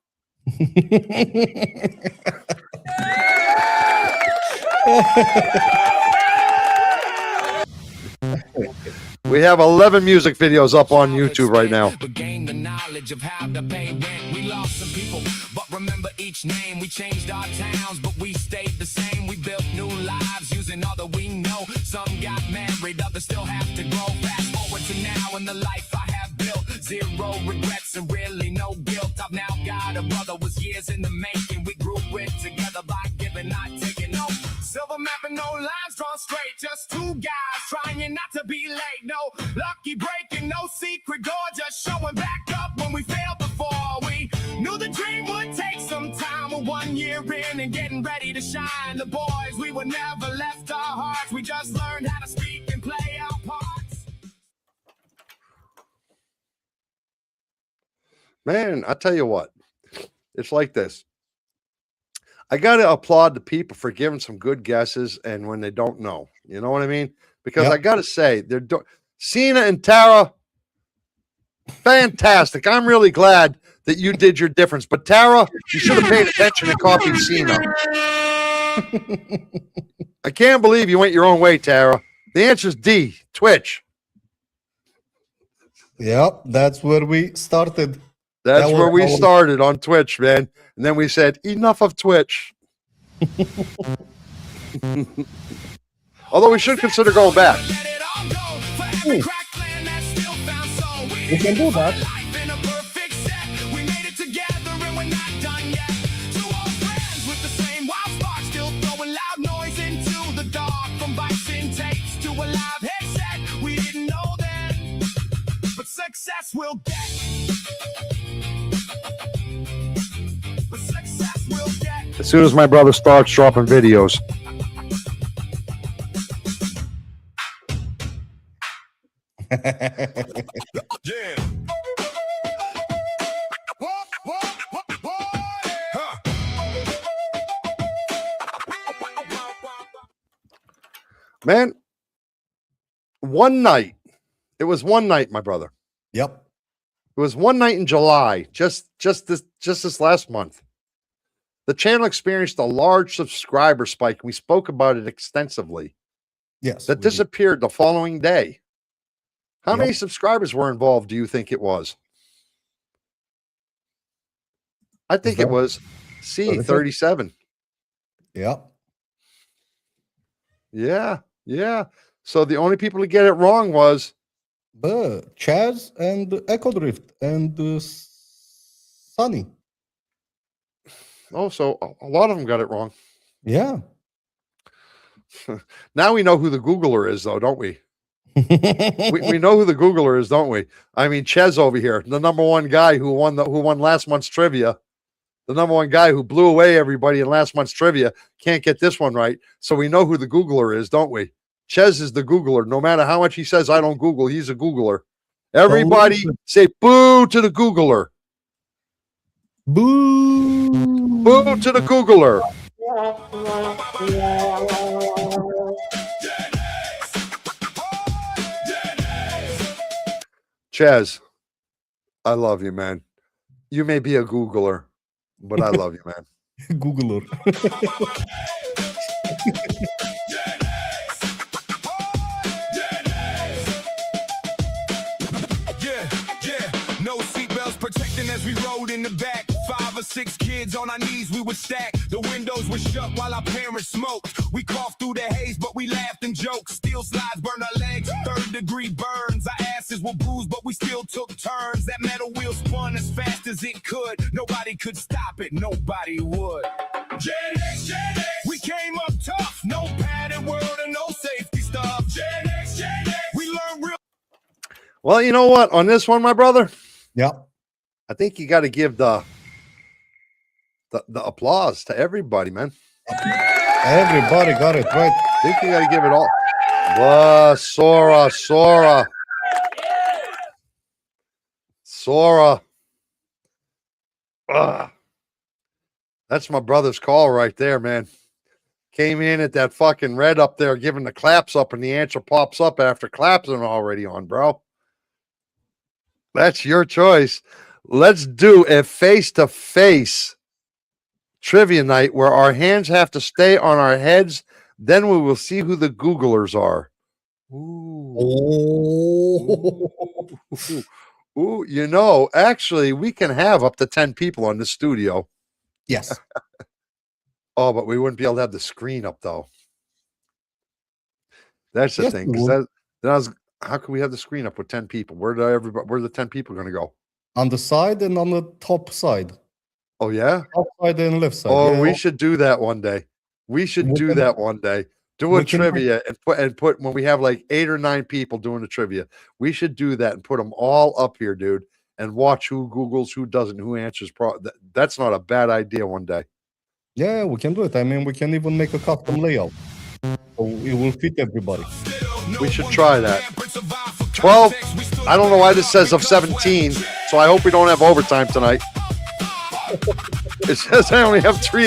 Speaker 1: We have 11 music videos up on YouTube right now.
Speaker 3: But gain the knowledge of how to pay rent. We lost some people, but remember each name. We changed our towns, but we stayed the same. We built new lives using all that we know. Some got married, others still have to grow. Fast forward to now in the life I have built. Zero regrets and really no guilt. I've now got a brother was years in the making. We grew it together by giving, not taking. No silver map and no lines drawn straight. Just two guys trying not to be late. No lucky break and no secret door. Just showing back up when we failed before. We knew the dream would take some time. We're 1 year in and getting ready to shine. The boys, we were never left our hearts. We just learned how to speak and play our parts.
Speaker 1: Man, I tell you what, it's like this. I got to applaud the people for giving some good guesses and when they don't know. You know what I mean? Because
Speaker 2: Yep.
Speaker 1: I got to say, Cena and Tara, fantastic. I'm really glad that you did your difference. But Tara, you should have paid attention and copied Cena. I can't believe you went your own way, Tara. The answer is D, Twitch.
Speaker 2: Yep, that's where we started.
Speaker 1: That's
Speaker 2: That was
Speaker 1: where we
Speaker 2: all-
Speaker 1: started on Twitch, man. And then we said, enough of Twitch. Although we should consider going back.
Speaker 3: Let it all go for every crack plan that still found soul.
Speaker 2: We can do that.
Speaker 3: Life in a perfect set. We made it together and we're not done yet. Two old friends with the same wild spark, still throwing loud noise into the dark. From bikes and tapes to a live headset. We didn't know then, but success will get. But success will get.
Speaker 1: As soon as my brother starts dropping videos.
Speaker 3: Yeah.
Speaker 1: Man, one night. It was one night, my brother.
Speaker 2: Yep.
Speaker 1: It was one night in July, just this last month. The channel experienced a large subscriber spike. We spoke about it extensively.
Speaker 2: Yes.
Speaker 1: That
Speaker 2: we did.
Speaker 1: disappeared the following day. How many
Speaker 2: Yep.
Speaker 1: subscribers were involved, do you think it was? I think it
Speaker 2: that-
Speaker 1: was C,
Speaker 2: 37?
Speaker 1: 37.
Speaker 2: Yep.
Speaker 1: Yeah. So the only people to get it wrong was
Speaker 2: But Chaz and Echo Drift and Sunny.
Speaker 1: so a lot of them got it wrong.
Speaker 2: Yeah.
Speaker 1: Now we know who the Googler is, though, don't we? We know who the Googler is, don't we? I mean, Ches over here, the number one guy who won last month's trivia, the number one guy who blew away everybody in last month's trivia, can't get this one right. So we know who the Googler is, don't we? Ches is the Googler. No matter how much he says I don't Google, he's a Googler. Everybody say boo to the Googler.
Speaker 2: Boo.
Speaker 1: Boo to the Googler. Ches, I love you, man. You may be a Googler, but I love you, man.
Speaker 2: Googler.
Speaker 3: Yeah. No seatbelts protecting as we rode in the back. 5 or 6 kids on our knees, we would stack. The windows were shut while our parents smoked. We coughed through the haze, but we laughed and joked. Steel slides burned our legs, 3rd-degree burns. Our asses were bruised, but we still took turns. That metal wheel spun as fast as it could. Nobody could stop it, nobody would. Gen X. We came up tough, no padded world and no safety stuff. Gen X. We learned real.
Speaker 1: Well, you know what? On this one, my brother,
Speaker 2: Yep.
Speaker 1: I think you got to give the applause to everybody, man.
Speaker 2: Everybody got it right.
Speaker 1: I think you got to give it all. Whoa, Sora. Ugh. That's my brother's call right there, man. Came in at that fucking red up there, giving the claps up, and the answer pops up after claps are already on, bro. That's your choice. Let's do a face-to-face trivia night where our hands have to stay on our heads. Then we will see who the Googlers are. Ooh.
Speaker 2: Oh.
Speaker 1: Ooh, you know, actually, we can have up to 10 people in the studio.
Speaker 2: Yes.
Speaker 1: Oh, but we wouldn't be able to have the screen up, though. That's the
Speaker 2: Yes,
Speaker 1: thing.
Speaker 2: we
Speaker 1: Because
Speaker 2: would.
Speaker 1: how can we have the screen up with 10 people? Where are the 10 people going to go?
Speaker 2: On the side and on the top side.
Speaker 1: Oh, yeah?
Speaker 2: Top side and left side.
Speaker 1: Oh,
Speaker 2: yeah.
Speaker 1: we should do that one day. We should
Speaker 2: We
Speaker 1: do
Speaker 2: can-
Speaker 1: that one day. Do a
Speaker 2: we can make-
Speaker 1: trivia and put when we have like 8 or 9 people doing the trivia. We should do that and put them all up here, dude, and watch who Googles, who doesn't, who answers. That's not a bad idea one day.
Speaker 2: Yeah, we can do it. I mean, we can even make a custom layout. So it will fit everybody.
Speaker 1: We should try that. 12. I don't know why this says of 17, so I hope we don't have overtime tonight. It says I only have 2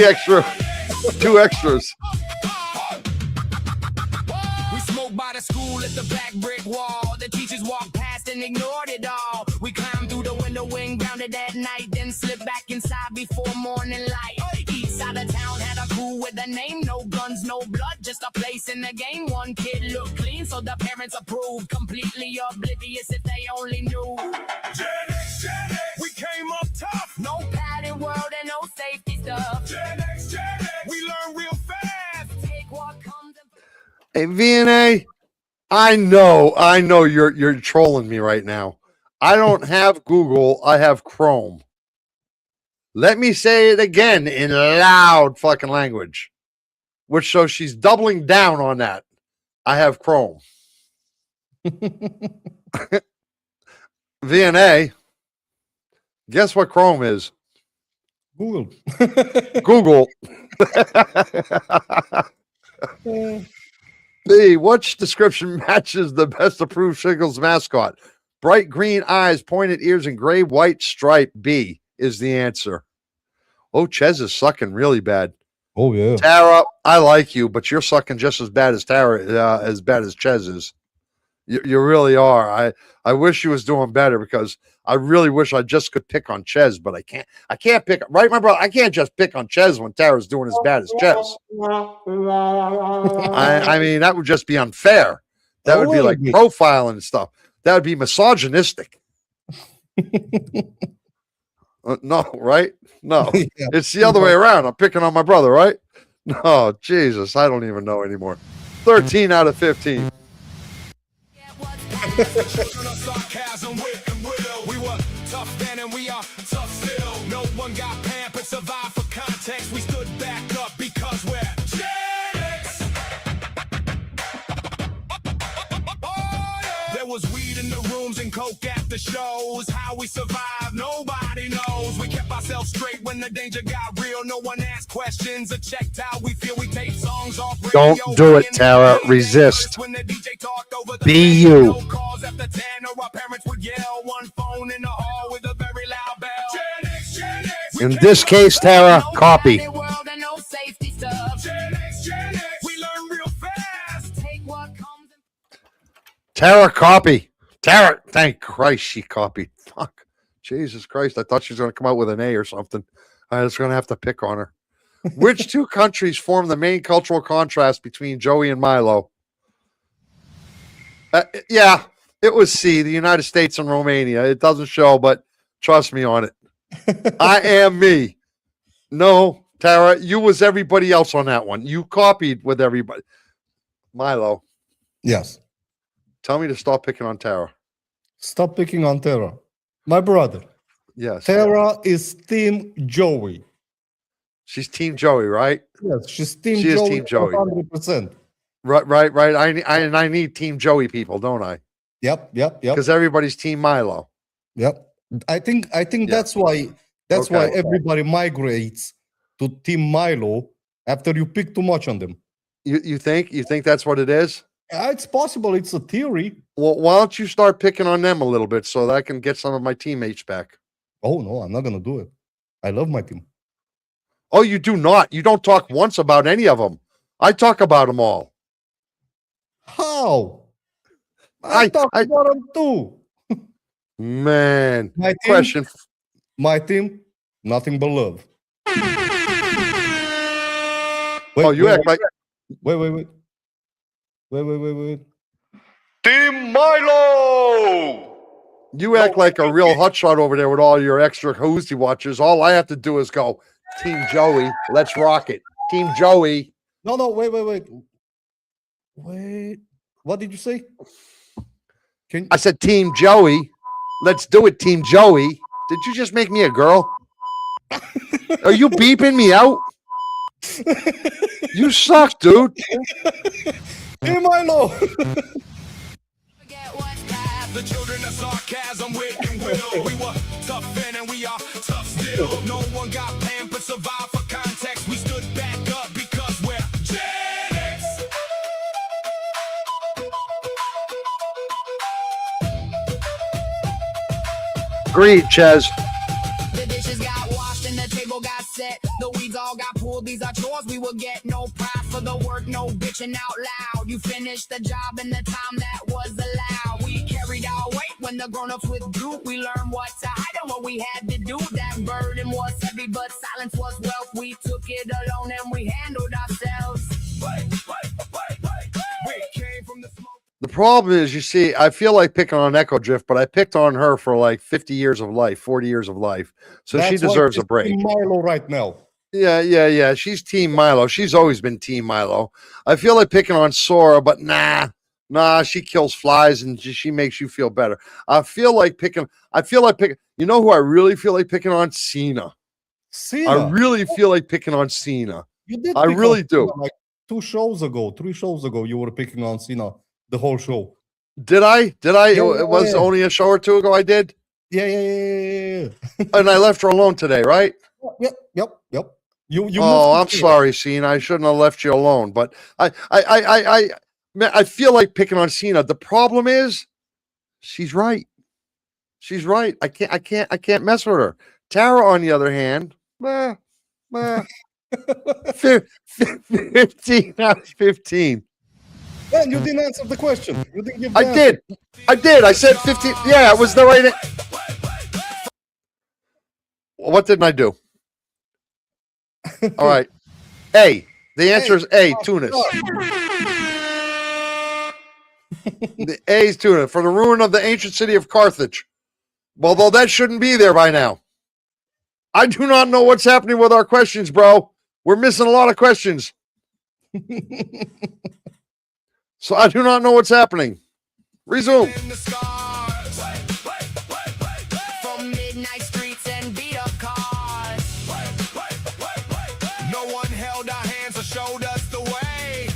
Speaker 1: extras.
Speaker 3: We smoked by the school at the back brick wall. The teachers walked past and ignored it all. We climbed through the window wing, grounded at night, then slipped back inside before morning light. East side of town had a crew with a name, no guns, no blood, just a place in the game. One kid looked clean, so the parents approved. Completely oblivious if they only knew. Gen X, we came up tough. No padded world and no safety stuff. Gen X, we learn real fast. Take what comes and...
Speaker 1: Hey, VNA, I know you're trolling me right now. I don't have Google, I have Chrome. Let me say it again in loud fucking language. Which shows she's doubling down on that. I have Chrome. VNA, guess what Chrome is?
Speaker 2: Google.
Speaker 1: Google. B, which description matches the best approved Shiggles mascot? Bright green eyes, pointed ears, and gray white stripe. B is the answer. Oh, Ches is sucking really bad.
Speaker 2: Oh, yeah.
Speaker 1: Tara, I like you, but you're sucking just as bad as Tara, as bad as Ches is. You really are. I wish you was doing better because I really wish I just could pick on Ches, but I can't. I can't pick, right, my brother? I can't just pick on Ches when Tara's doing as bad as Ches. I mean, that would just be unfair. That would be like profiling and stuff. That would be misogynistic. No, right? No,
Speaker 2: Yeah.
Speaker 1: it's the other way around. I'm picking on my brother, right? No, Jesus, I don't even know anymore. 13 out of 15.
Speaker 3: Sarcasm with and will. We were tough then and we are tough still. No one got pampered, survived for context. We stood back up because we're Gen X. There was weed in the rooms and coke at the shows. How we survived, nobody knows. We kept ourselves straight when the danger got real. No one asked questions or checked how we feel. We tape songs off radio.
Speaker 1: Don't do it, Tara. Resist.
Speaker 3: When the DJ talked over the
Speaker 1: Be
Speaker 3: radio,
Speaker 1: you.
Speaker 3: no calls after 10 or our parents would yell. One phone in the hall with a very loud bell. Gen X, Gen X.
Speaker 1: In this case, Tara, copy.
Speaker 3: We learn real fast. Take what comes and...
Speaker 1: Tara, copy. Tara, thank Christ she copied. Fuck. Jesus Christ. I thought she was going to come out with an A or something. I was going to have to pick on her. Which 2 countries form the main cultural contrast between Joey and Milo? Yeah, it was C, the United States and Romania. It doesn't show, but trust me on it. I am me. No, Tara, you was everybody else on that one. You copied with everybody. Milo,
Speaker 2: Yes.
Speaker 1: tell me to stop picking on Tara.
Speaker 2: Stop picking on Tara. My brother.
Speaker 1: Yes.
Speaker 2: Tara is Team Joey.
Speaker 1: She's Team Joey, right?
Speaker 2: Yes, she's Team
Speaker 1: She is
Speaker 2: Joey.
Speaker 1: Team Joey.
Speaker 2: 100%.
Speaker 1: Right. I need Team Joey people, don't I?
Speaker 2: Yep.
Speaker 1: Because everybody's Team Milo.
Speaker 2: Yep. I think
Speaker 1: Yeah.
Speaker 2: that's why
Speaker 1: Okay.
Speaker 2: everybody migrates to Team Milo after you pick too much on them.
Speaker 1: You think that's what it is?
Speaker 2: It's possible. It's a theory.
Speaker 1: Well, why don't you start picking on them a little bit so that I can get some of my teammates back?
Speaker 2: Oh no, I'm not gonna do it. I love my team.
Speaker 1: Oh, you do not. You don't talk once about any of them. I talk about them all.
Speaker 2: How? I talk
Speaker 1: I
Speaker 2: about them too.
Speaker 1: man.
Speaker 2: My team,
Speaker 1: Question.
Speaker 2: my team, nothing but love.
Speaker 1: Oh, you act like
Speaker 2: Wait.
Speaker 4: Team Milo!
Speaker 1: you act like a real hotshot over there with all your extra Whoosy watchers. All I have to do is go, Team Joey, let's rock it. Team Joey.
Speaker 2: No, wait. What did you say?
Speaker 1: I said Team Joey. Let's do it, Team Joey. Did you just make me a girl? Are you beeping me out? You suck, dude.
Speaker 2: Hey, Milo.
Speaker 3: The children of sarcasm with and will. We were tough then and we are tough still. No one got planned but survived for context. We stood back up because we're Gen X.
Speaker 1: Agreed, Ches.
Speaker 3: The dishes got washed and the table got set. The weeds all got pulled. These are chores we will get. No pride for the work, no bitching out loud. You finished the job in the time that was allowed. We carried our weight when the grown-ups withdrew. We learned what to hide and what we had to do. That burden was heavy, but silence was wealth. We took it alone and we handled ourselves. We came from the smoke.
Speaker 1: The problem is, you see, I feel like picking on Echo Drift, but I picked on her for like 50 years of life, 40 years of life. So she
Speaker 2: That's why
Speaker 1: deserves a
Speaker 2: she's
Speaker 1: break.
Speaker 2: Team Milo right now.
Speaker 1: Yeah. She's Team Milo. She's always been Team Milo. I feel like picking on Sora, but nah, she kills flies and she makes you feel better. I feel like picking, you know who I really feel like picking on? Cena.
Speaker 2: Cena.
Speaker 1: I really feel like picking on Cena.
Speaker 2: You did.
Speaker 1: I
Speaker 2: pick
Speaker 1: really
Speaker 2: on
Speaker 1: do.
Speaker 2: Cena, like 3 shows ago, you were picking on Cena the whole show.
Speaker 1: Did I?
Speaker 2: Yeah,
Speaker 1: It was only a show or two ago I did.
Speaker 2: Yeah.
Speaker 1: And I left her alone today, right?
Speaker 2: Yep. You
Speaker 1: Oh,
Speaker 2: moved
Speaker 1: I'm
Speaker 2: to
Speaker 1: sorry, Cena. I shouldn't have left you alone. But I feel like picking on Cena. The problem is, she's right. She's right. I can't mess with her. Tara, on the other hand, 15 out of 15.
Speaker 2: Man, you didn't answer the question. You didn't give the
Speaker 1: I
Speaker 2: answer.
Speaker 1: did. I said 15. Yeah, it was the right. What didn't I do? All right. A. The answer is A. Tunis. The A is Tunis for the ruin of the ancient city of Carthage. Although that shouldn't be there by now. I do not know what's happening with our questions, bro. We're missing a lot of questions. So I do not know what's happening. Resume.
Speaker 3: In the scars from midnight streets and beat up cars. No one held our hands or showed us the way.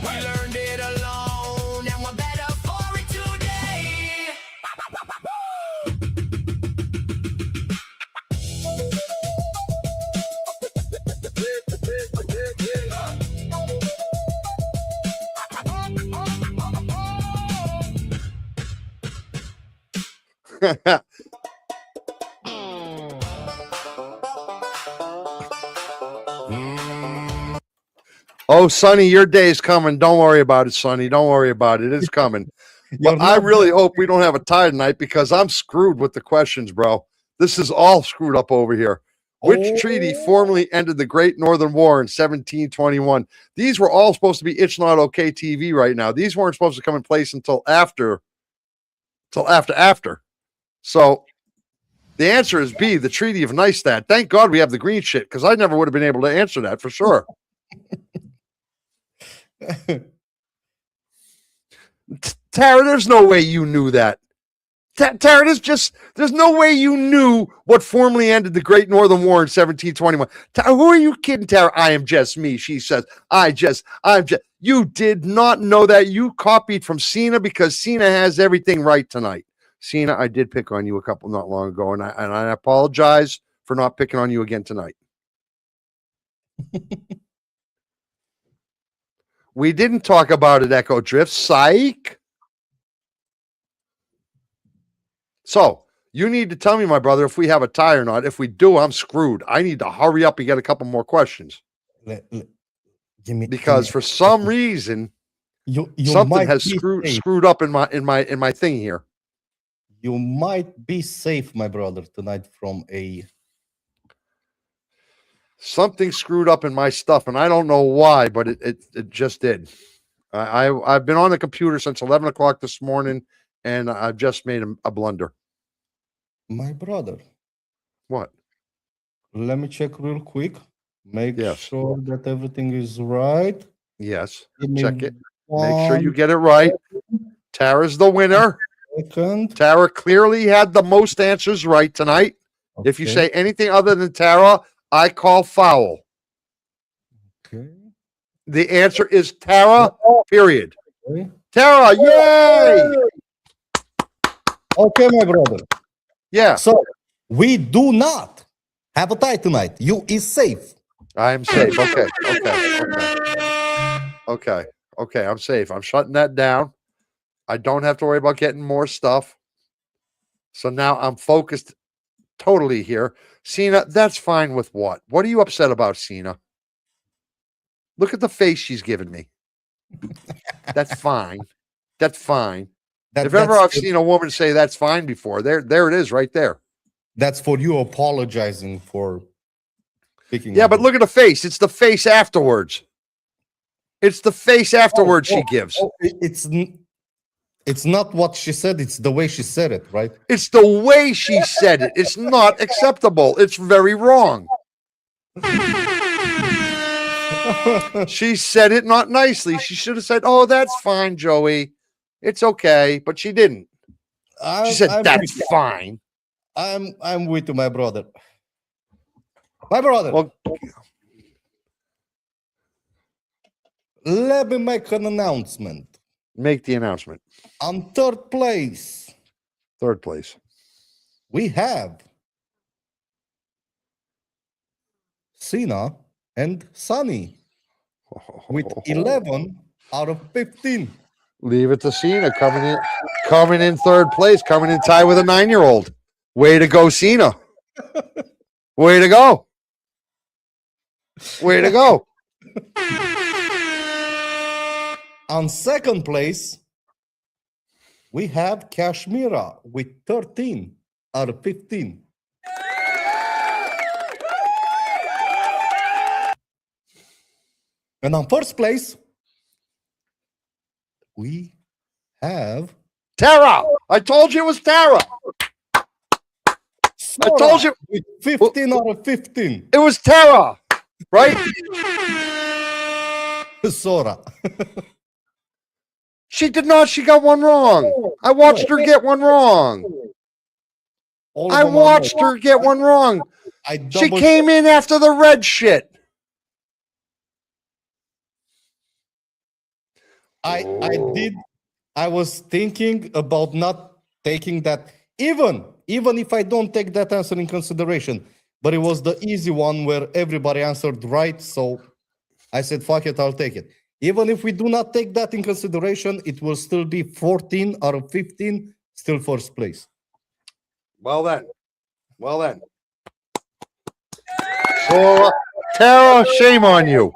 Speaker 3: We learned it alone and we're better for it today.
Speaker 1: Oh, Sonny, your day's coming. Don't worry about it, Sonny. Don't worry about it. It's coming. But I really hope we don't have a tie tonight because I'm screwed with the questions, bro. This is all screwed up over here. Which treaty formally ended the Great Northern War in 1721? These were all supposed to be It's Not Okay TV right now. These weren't supposed to come in place until after. So the answer is B, the Treaty of Neustadt. Thank God we have the green shit because I never would have been able to answer that for sure. Tara, there's no way you knew that. Tara, there's no way you knew what formally ended the Great Northern War in 1721. Tara, who are you kidding, Tara? I am just me, she says. I'm just. You did not know that. You copied from Cena because Cena has everything right tonight. Cena, I did pick on you a couple not long ago, and I apologize for not picking on you again tonight. We didn't talk about it, Echo Drift. Psych. So You need to tell me, my brother, if we have a tie or not. If we do, I'm screwed. I need to hurry up and get a couple more questions because for some reason
Speaker 2: you
Speaker 1: something
Speaker 2: might
Speaker 1: has
Speaker 2: be safe.
Speaker 1: screwed up in my thing here.
Speaker 2: You might be safe, my brother, tonight from a
Speaker 1: Something screwed up in my stuff, and I don't know why, but it just did. I've been on the computer since 11 o'clock this morning, and I've just made a blunder.
Speaker 2: my brother.
Speaker 1: What?
Speaker 2: Let me check real quick. Make
Speaker 1: Yes.
Speaker 2: sure that everything is right.
Speaker 1: Yes.
Speaker 2: Give me
Speaker 1: Check it. Make sure you
Speaker 2: 1
Speaker 1: get it right. Tara's the winner.
Speaker 2: second.
Speaker 1: Tara clearly had the most answers right tonight. If you
Speaker 2: Okay,
Speaker 1: say anything other than Tara, I call foul.
Speaker 2: okay,
Speaker 1: The answer is Tara, period.
Speaker 2: okay.
Speaker 1: Tara, yay!
Speaker 2: Okay, my brother.
Speaker 1: Yeah,
Speaker 2: So we do not have a tie tonight. You is safe.
Speaker 1: I'm safe. Okay, I'm safe. I'm shutting that down. I don't have to worry about getting more stuff. So now I'm focused totally here. Cena, that's fine with what? What are you upset about, Cena? Look at the face she's giving me. That's fine. That's fine. If ever I've seen a woman say that's fine before, there it is right there.
Speaker 2: That's for you apologizing for picking.
Speaker 1: Yeah,
Speaker 2: on
Speaker 1: but
Speaker 2: her.
Speaker 1: look at the face. It's the face afterwards. It's the face afterwards she gives.
Speaker 2: It's not what she said. It's the way she said it, right?
Speaker 1: It's the way she said it. It's not acceptable. It's very wrong. She said it not nicely. She should have said, "Oh, that's fine, Joey. It's okay," but she didn't. She said, "That's fine."
Speaker 2: I'm with you, my brother. My brother.
Speaker 1: Well,
Speaker 2: let me make an announcement.
Speaker 1: make the announcement.
Speaker 2: On third place,
Speaker 1: Third place.
Speaker 2: we have Cena and Sunny with 11 out of 15.
Speaker 1: Leave it to Cena coming in third place, coming in tie with a 9-year-old. Way to go, Cena. Way to go. Way to go.
Speaker 2: On second place, we have Kashmira with 13 out of 15. And on first place, we have
Speaker 1: Tara. I told you it was Tara. I told you
Speaker 2: with 15 out of 15.
Speaker 1: it was Tara. Right?
Speaker 2: Sora.
Speaker 1: She did not. She got one wrong. I watched her get one wrong.
Speaker 2: All of
Speaker 1: I
Speaker 2: them are
Speaker 1: watched
Speaker 2: wrong.
Speaker 1: her get one wrong.
Speaker 2: I
Speaker 1: She
Speaker 2: double
Speaker 1: came in after the red shit.
Speaker 2: I did. I was thinking about not taking that, even if I don't take that answer in consideration. But it was the easy one where everybody answered right, so I said, "Fuck it, I'll take it." Even if we do not take that in consideration, it will still be 14 out of 15, still first place.
Speaker 1: Well then. So, Tara, shame on you.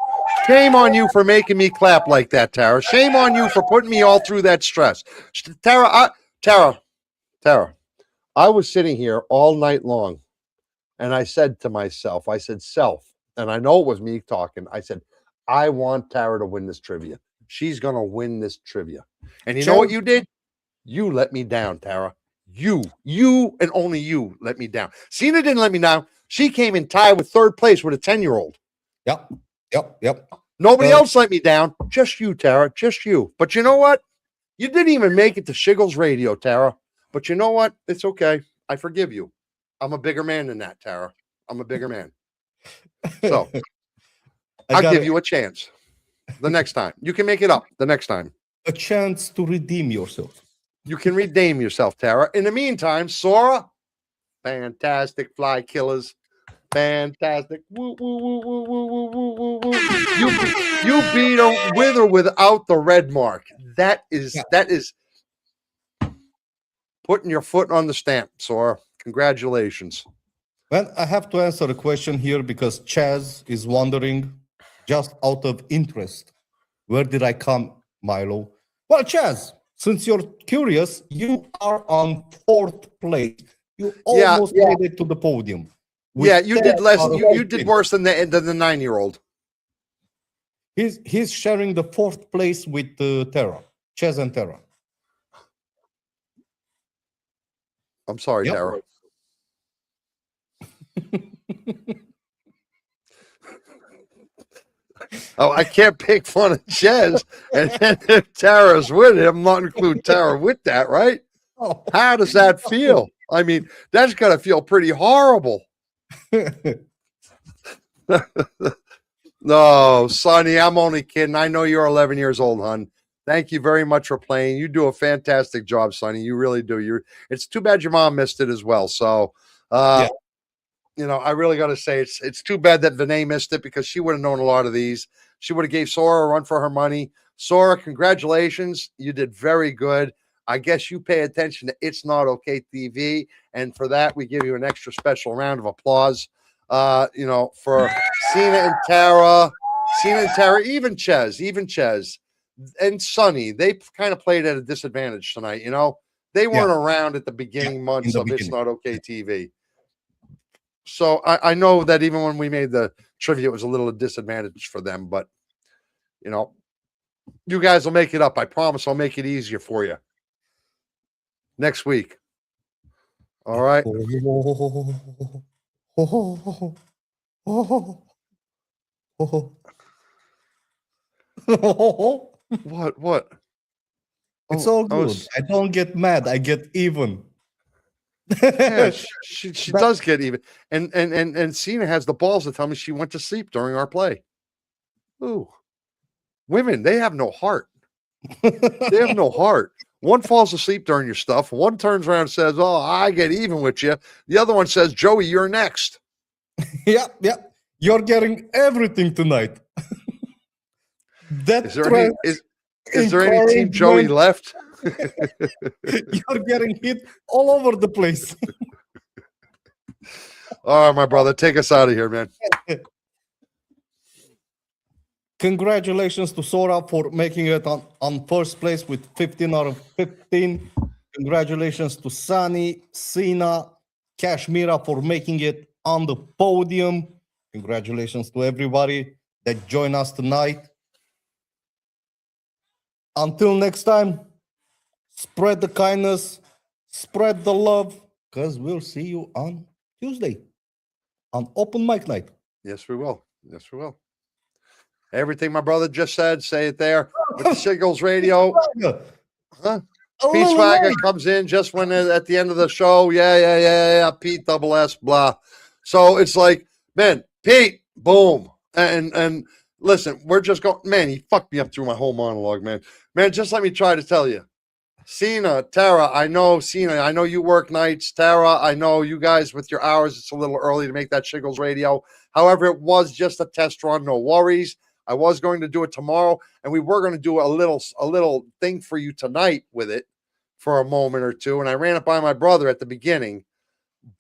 Speaker 1: Shame on you for making me clap like that, Tara. Shame on you for putting me all through that stress. Tara, I was sitting here all night long, and I said to myself, self, and I know it was me talking. I said, I want Tara to win this trivia. She's going to win this trivia. And you know what you did? You let me down, Tara. You and only you let me down. Cena didn't let me down. She came in tied with third place with a 10-year-old.
Speaker 2: Yep.
Speaker 1: Nobody else let me down. Just you, Tara. Just you. But you know what? You didn't even make it to Shiggles Radio, Tara. But you know what? It's okay. I forgive you. I'm a bigger man than that, Tara. I'm a bigger man. So I'll give you a chance the next time. You can make it up the next time.
Speaker 2: A chance to redeem yourself.
Speaker 1: You can redeem yourself, Tara. In the meantime, Sora, fantastic fly killers. Fantastic. Woo, woo, woo, woo, woo, woo, woo, woo. You beat them with or without the red mark. That is putting your foot on the stamp, Sora. Congratulations.
Speaker 2: Well, I have to answer the question here because Chaz is wondering, just out of interest, where did I come, Milo? Well, Chaz, since you're curious, you are on 4th place. You almost made it to the podium.
Speaker 1: Yeah, you did less. You did
Speaker 2: 15.
Speaker 1: worse than the 9-year-old.
Speaker 2: He's sharing the 4th place with Tara, Chaz and Tara.
Speaker 1: I'm sorry,
Speaker 2: Yep.
Speaker 1: Tara. Oh, I can't pick fun of Ches, and then if Tara's with him, not include Tara with that, right?
Speaker 2: Oh.
Speaker 1: How does that feel? I mean, that's got to feel pretty horrible. No, Sonny, I'm only kidding. I know you're 11 years old, hon. Thank you very much for playing. You do a fantastic job, Sonny. You really do. It's too bad your mom missed it as well. So, you know, I really got to say it's too bad that Vinay missed it because she would have known a lot of these. She would have gave Sora a run for her money. Sora, congratulations. You did very good. I guess you pay attention to It's Not Okay TV. And for that, we give you an extra special round of applause. You know, for Cena and Tara, even Ches, and Sonny. They kind of played at a disadvantage tonight. You know, they weren't around at the beginning months of It's Not Okay TV. So I know that even when we made the trivia, it was a little disadvantage for them. But, you know, you guys will make it up. I promise I'll make it easier for you next week. All right. What?
Speaker 2: It's all good. I don't get mad. I get even.
Speaker 1: Yeah, she does get even. And Cena has the balls to tell me she went to sleep during our play. Ooh. Women, they have no heart. They have no heart. One falls asleep during your stuff. One turns around and says, "Oh, I get even with you." The other one says, "Joey, you're next."
Speaker 2: Yeah. You're getting everything tonight.
Speaker 1: Is there any Team Joey left?
Speaker 2: You're getting hit all over the place.
Speaker 1: All right, my brother, take us out of here, man.
Speaker 2: Congratulations to Sora for making it on first place with 15 out of 15. Congratulations to Sunny, Cena, Kashmira for making it on the podium. Congratulations to everybody that joined us tonight. Until next time, spread the kindness, spread the love, because we'll see you on Tuesday on open mic night.
Speaker 1: Yes, we will. Yes, we will. Everything my brother just said, say it there. With the Signals Radio. Huh? Pete Swagger comes in just when at the end of the show. Yeah. Pete double S, blah. So it's like, man, Pete, boom. And listen, we're just going, man, he fucked me up through my whole monologue, man. Man, just let me try to tell you. Cena, Tara, I know you work nights. Tara, I know you guys with your hours, it's a little early to make that Shiggles Radio. However, it was just a test run, no worries. I was going to do it tomorrow, and we were going to do a little thing for you tonight with it for a moment or two, and I ran it by my brother at the beginning.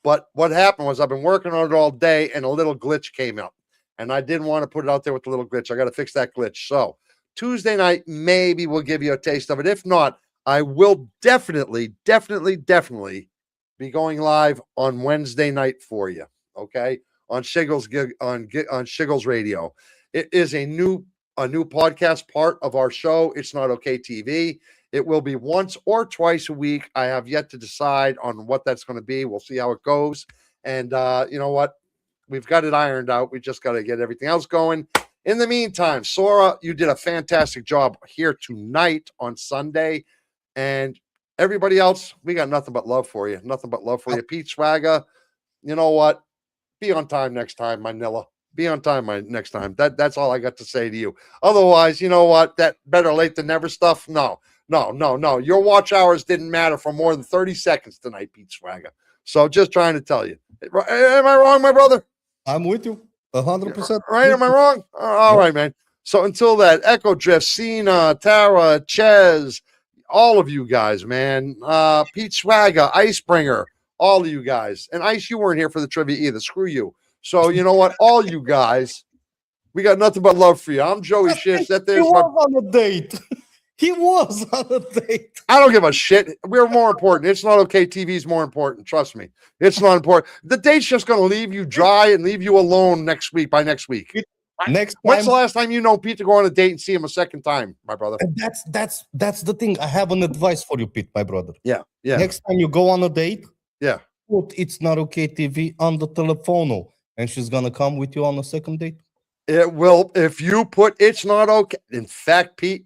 Speaker 1: But what happened was I've been working on it all day, and a little glitch came up, and I didn't want to put it out there with the little glitch. I got to fix that glitch. So Tuesday night, maybe we'll give you a taste of it. If not, I will definitely be going live on Wednesday night for you. Okay, on Shiggles on Shiggles Radio. It is a new podcast part of our show. It's Not Okay TV. It will be once or twice a week. I have yet to decide on what that's going to be. We'll see how it goes. And you know what? We've got it ironed out. We just got to get everything else going. In the meantime, Sora, you did a fantastic job here tonight on Sunday. And everybody else, we got nothing but love for you. Nothing but love for you. Pete Swagger, you know what? Be on time next time, Manila. Be on time next time. That's all I got to say to you. Otherwise, you know what? That better late than never stuff. No. Your watch hours didn't matter for more than 30 seconds tonight, Pete Swagger. So just trying to tell you. Am I wrong, my brother?
Speaker 2: I'm with you. 100%.
Speaker 1: Right? Am I wrong? All right, man. So until that, Echo Drift, Cena, Tara, Ches, all of you guys, man. Pete Swagger, Icebringer, all of you guys. And Ice, you weren't here for the trivia either. Screw you. So you know what? All you guys, we got nothing but love for you. I'm Joey Shish. That
Speaker 2: He
Speaker 1: there's
Speaker 2: was
Speaker 1: my.
Speaker 2: on a date. He was on a date.
Speaker 1: I don't give a shit. We're more important. It's not okay. TV is more important. Trust me. It's not important. The date's just going to leave you dry and leave you alone next week. By next week.
Speaker 2: Next
Speaker 1: When's
Speaker 2: time,
Speaker 1: the last time you know Pete to go on a date and see him a second time, my brother?
Speaker 2: and that's the thing. I have an advice for you, Pete, my brother.
Speaker 1: Yeah. Yeah.
Speaker 2: Next time you go on a date,
Speaker 1: Yeah.
Speaker 2: put It's Not Okay TV on the telephone, and she's gonna come with you on a second date.
Speaker 1: It will if you put It's Not Okay. In fact, Pete,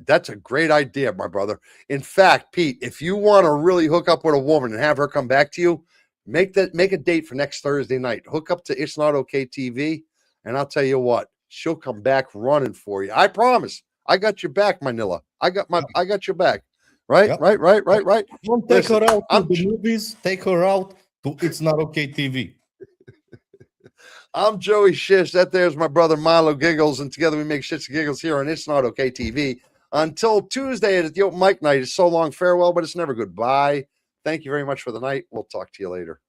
Speaker 1: that's a great idea, my brother. In fact, Pete, if you want to really hook up with a woman and have her come back to you, make a date for next Thursday night. Hook up to It's Not Okay TV, and I'll tell you what, she'll come back running for you. I promise. I got your back, Manila. I got your back. Right,
Speaker 2: Yep.
Speaker 1: right.
Speaker 2: Don't take
Speaker 1: Listen,
Speaker 2: her out to
Speaker 1: I'm
Speaker 2: the movies. Take her out to It's Not Okay TV.
Speaker 1: I'm Joey Shish. That there's my brother Milo Giggles, and together we make shits and giggles here on It's Not Okay TV. Until Tuesday at the open mic night. It's so long farewell, but it's never goodbye. Thank you very much for the night. We'll talk to you later.